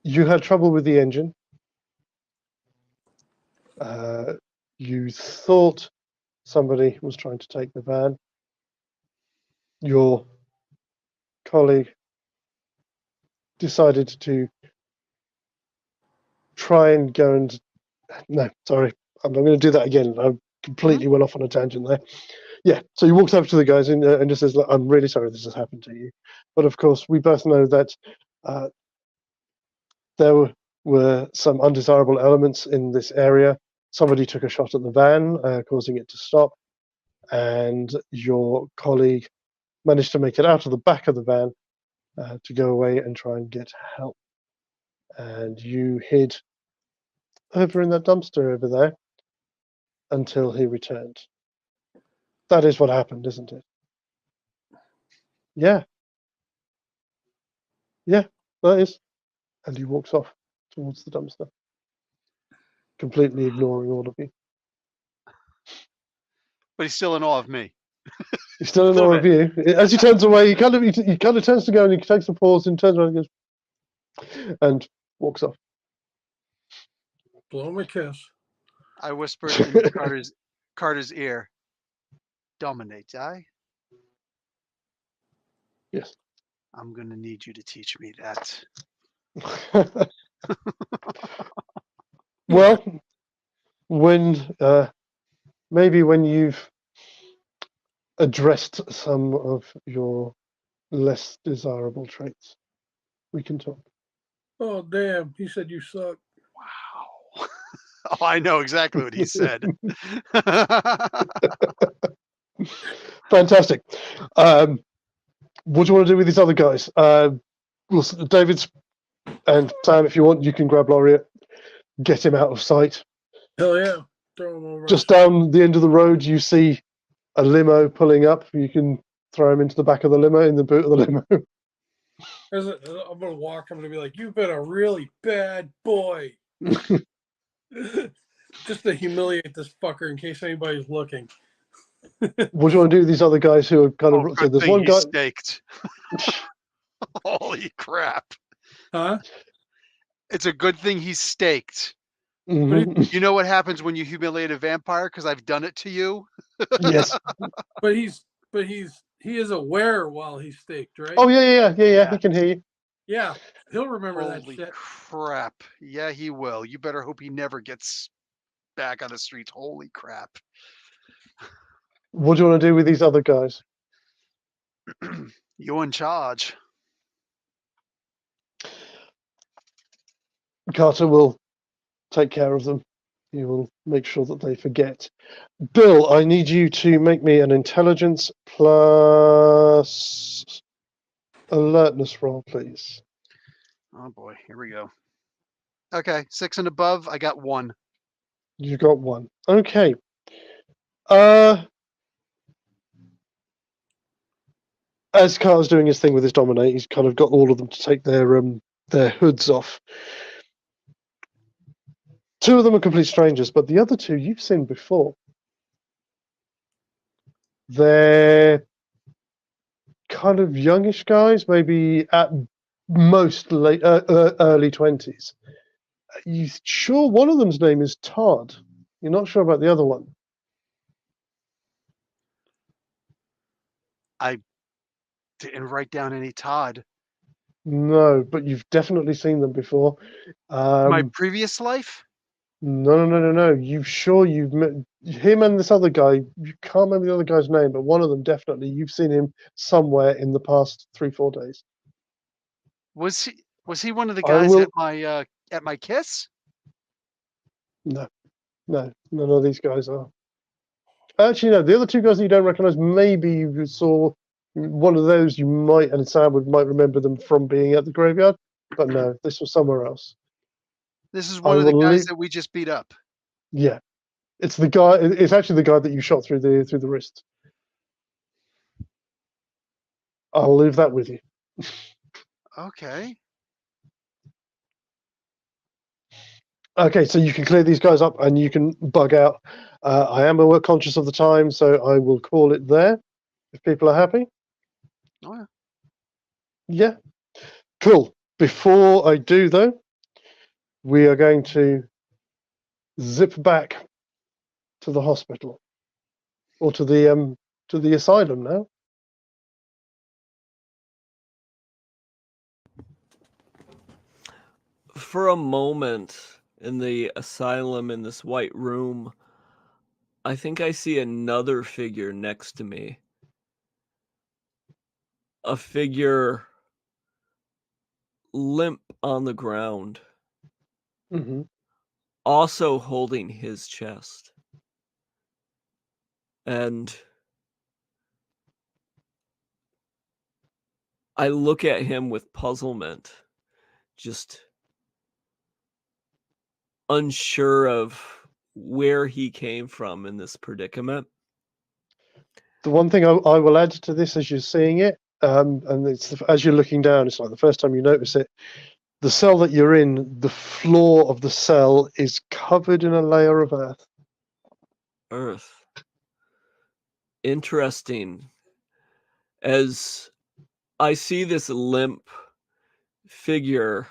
Speaker 1: You had trouble with the engine. You thought somebody was trying to take the van. Your colleague decided to try and go and... No, sorry. I'm not going to do that again. I completely went off on a tangent there. Yeah, so he walks over to the guys and just says, look, I'm really sorry this has happened to you. But of course, we both know that there were some undesirable elements in this area. Somebody took a shot at the van, causing it to stop. And your colleague managed to make it out of the back of the van to go away and try and get help. And you hid over in that dumpster over there until he returned. That is what happened, isn't it? Yeah. Yeah, that is. And he walks off towards the dumpster, completely ignoring all of you.
Speaker 2: But he's still in awe of me.
Speaker 1: He's still in awe of you. As he turns away, he kind of turns to go and he takes a pause and turns around and goes and walks off.
Speaker 3: Blow him a kiss.
Speaker 2: I whispered in Carter's ear, dominate, I?
Speaker 1: Yes.
Speaker 2: I'm going to need you to teach me that.
Speaker 1: Well, when maybe when you've addressed some of your less desirable traits, we can talk.
Speaker 3: Oh, damn. He said you suck.
Speaker 2: Wow. Oh, I know exactly what he said.
Speaker 1: Fantastic. What do you want to do with these other guys? David's and Sam, if you want, you can grab Laureate, get him out of sight.
Speaker 3: Hell yeah. Throw him over.
Speaker 1: Just down the end of the road, you see a limo pulling up. You can throw him into the back of the limo, in the boot of the limo.
Speaker 3: I'm going to walk. I'm going to be like, you've been a really bad boy. Just to humiliate this fucker in case anybody's looking.
Speaker 1: What do you want to do with these other guys who are kind of... So there's one guy...
Speaker 2: Staked. Holy crap.
Speaker 3: Huh?
Speaker 2: It's a good thing he's staked.
Speaker 1: Mm-hmm.
Speaker 2: You know what happens when you humiliate a vampire? Because I've done it to you.
Speaker 1: Yes.
Speaker 3: But he is aware while he's staked, right?
Speaker 1: Oh, yeah. He can hear you.
Speaker 3: Yeah. He'll remember that
Speaker 2: Holy
Speaker 3: shit.
Speaker 2: crap. Yeah, he will. You better hope he never gets back on the streets. Holy crap.
Speaker 1: What do you want to do with these other guys?
Speaker 2: You're in charge.
Speaker 1: Carter will take care of them. He will make sure that they forget. Bill, I need you to make me an intelligence plus alertness roll, please.
Speaker 2: Oh boy, here we go. Okay, 6 and above, I got 1.
Speaker 1: You got 1. Okay. As Carter's doing his thing with his dominate, he's kind of got all of them to take their hoods off. 2 of them are complete strangers, but the other 2 you've seen before. They're kind of youngish guys, maybe at most late, early 20s. You sure one of them's name is Todd? You're not sure about the other one?
Speaker 2: I didn't write down any Todd.
Speaker 1: No, but you've definitely seen them before.
Speaker 2: My previous life?
Speaker 1: No. You sure you've met him and this other guy? You can't remember the other guy's name, but one of them definitely. You've seen him somewhere in the past 3-4 days.
Speaker 2: Was he one of the
Speaker 1: I
Speaker 2: guys
Speaker 1: will-
Speaker 2: at my kiss?
Speaker 1: No, none of these guys are. Actually, no. The other 2 guys that you don't recognise, maybe you saw one of those. You might, and Sam might remember them from being at the graveyard, but no, this was somewhere else.
Speaker 2: This is one of the guys that we just beat up.
Speaker 1: Yeah, it's the guy. It's actually the guy that you shot through the wrist. I'll leave that with you.
Speaker 2: Okay.
Speaker 1: Okay, so you can clear these guys up and you can bug out. I am conscious of the time, so I will call it there. If people are happy.
Speaker 2: Oh yeah.
Speaker 1: Yeah. Cool. Before I do, though, we are going to zip back to the hospital or to the asylum now.
Speaker 4: For a moment in the asylum in this white room, I think I see another figure next to me. A figure limp on the ground,
Speaker 1: Mm-hmm.
Speaker 4: also holding his chest. And I look at him with puzzlement, just unsure of where he came from in this predicament.
Speaker 1: The one thing I will add to this as you're seeing it, and it's as you're looking down, it's like the first time you notice it. The cell that you're in, the floor of the cell is covered in a layer of earth.
Speaker 4: Earth. Interesting. As I see this limp figure,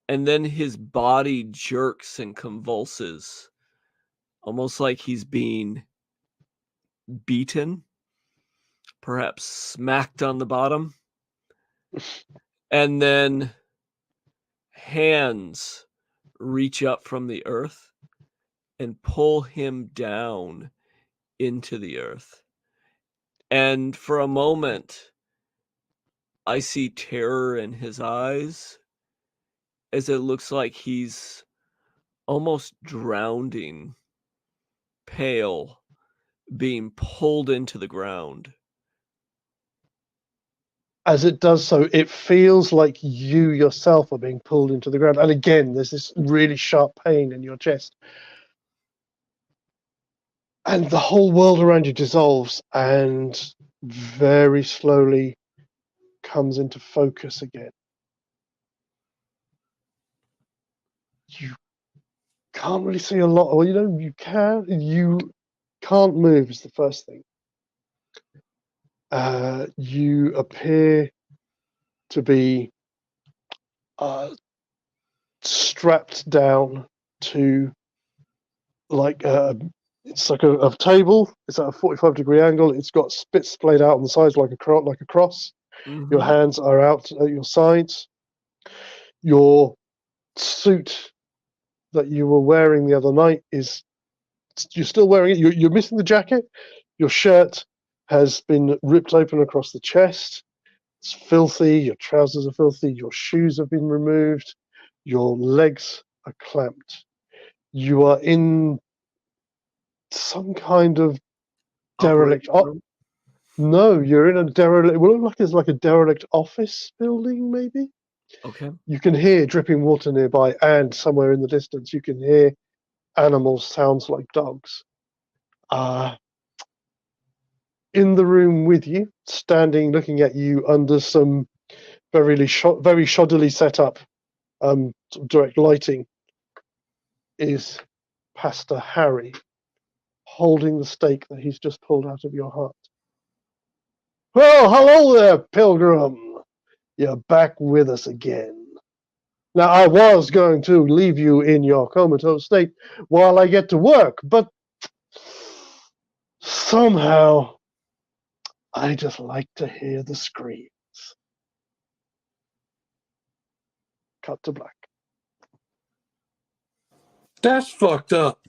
Speaker 4: and then his body jerks and convulses, almost like he's being beaten, perhaps smacked on the bottom. And then hands reach up from the earth and pull him down into the earth. And for a moment, I see terror in his eyes as it looks like he's almost drowning, pale, being pulled into the ground.
Speaker 1: As it does so, it feels like you yourself are being pulled into the ground. And again, there's this really sharp pain in your chest. And the whole world around you dissolves and very slowly comes into focus again. You can't really see a lot. Or, you can't move is the first thing. You appear to be strapped down to it's like a table. It's at a 45-degree angle. It's got spits splayed out on the sides like a cross.
Speaker 4: Mm-hmm.
Speaker 1: Your hands are out at your sides. Your suit that you were wearing the other night you're still wearing it. You're missing the jacket. Your shirt has been ripped open across the chest. It's filthy. Your trousers are filthy. Your shoes have been removed. Your legs are clamped. You are in some kind of derelict.
Speaker 4: Operating room?
Speaker 1: No, you're in a derelict. It looks like it's like a derelict office building, maybe.
Speaker 4: Okay.
Speaker 1: You can hear dripping water nearby, and somewhere in the distance, you can hear animals, sounds like dogs. In the room with you, standing, looking at you under some very shoddily set up sort of direct lighting, is Pastor Harry, holding the stake that he's just pulled out of your heart. Well, hello there, pilgrim. You're back with us again. Now, I was going to leave you in your comatose state while I get to work, but somehow I just like to hear the screams. Cut to black.
Speaker 3: That's fucked up.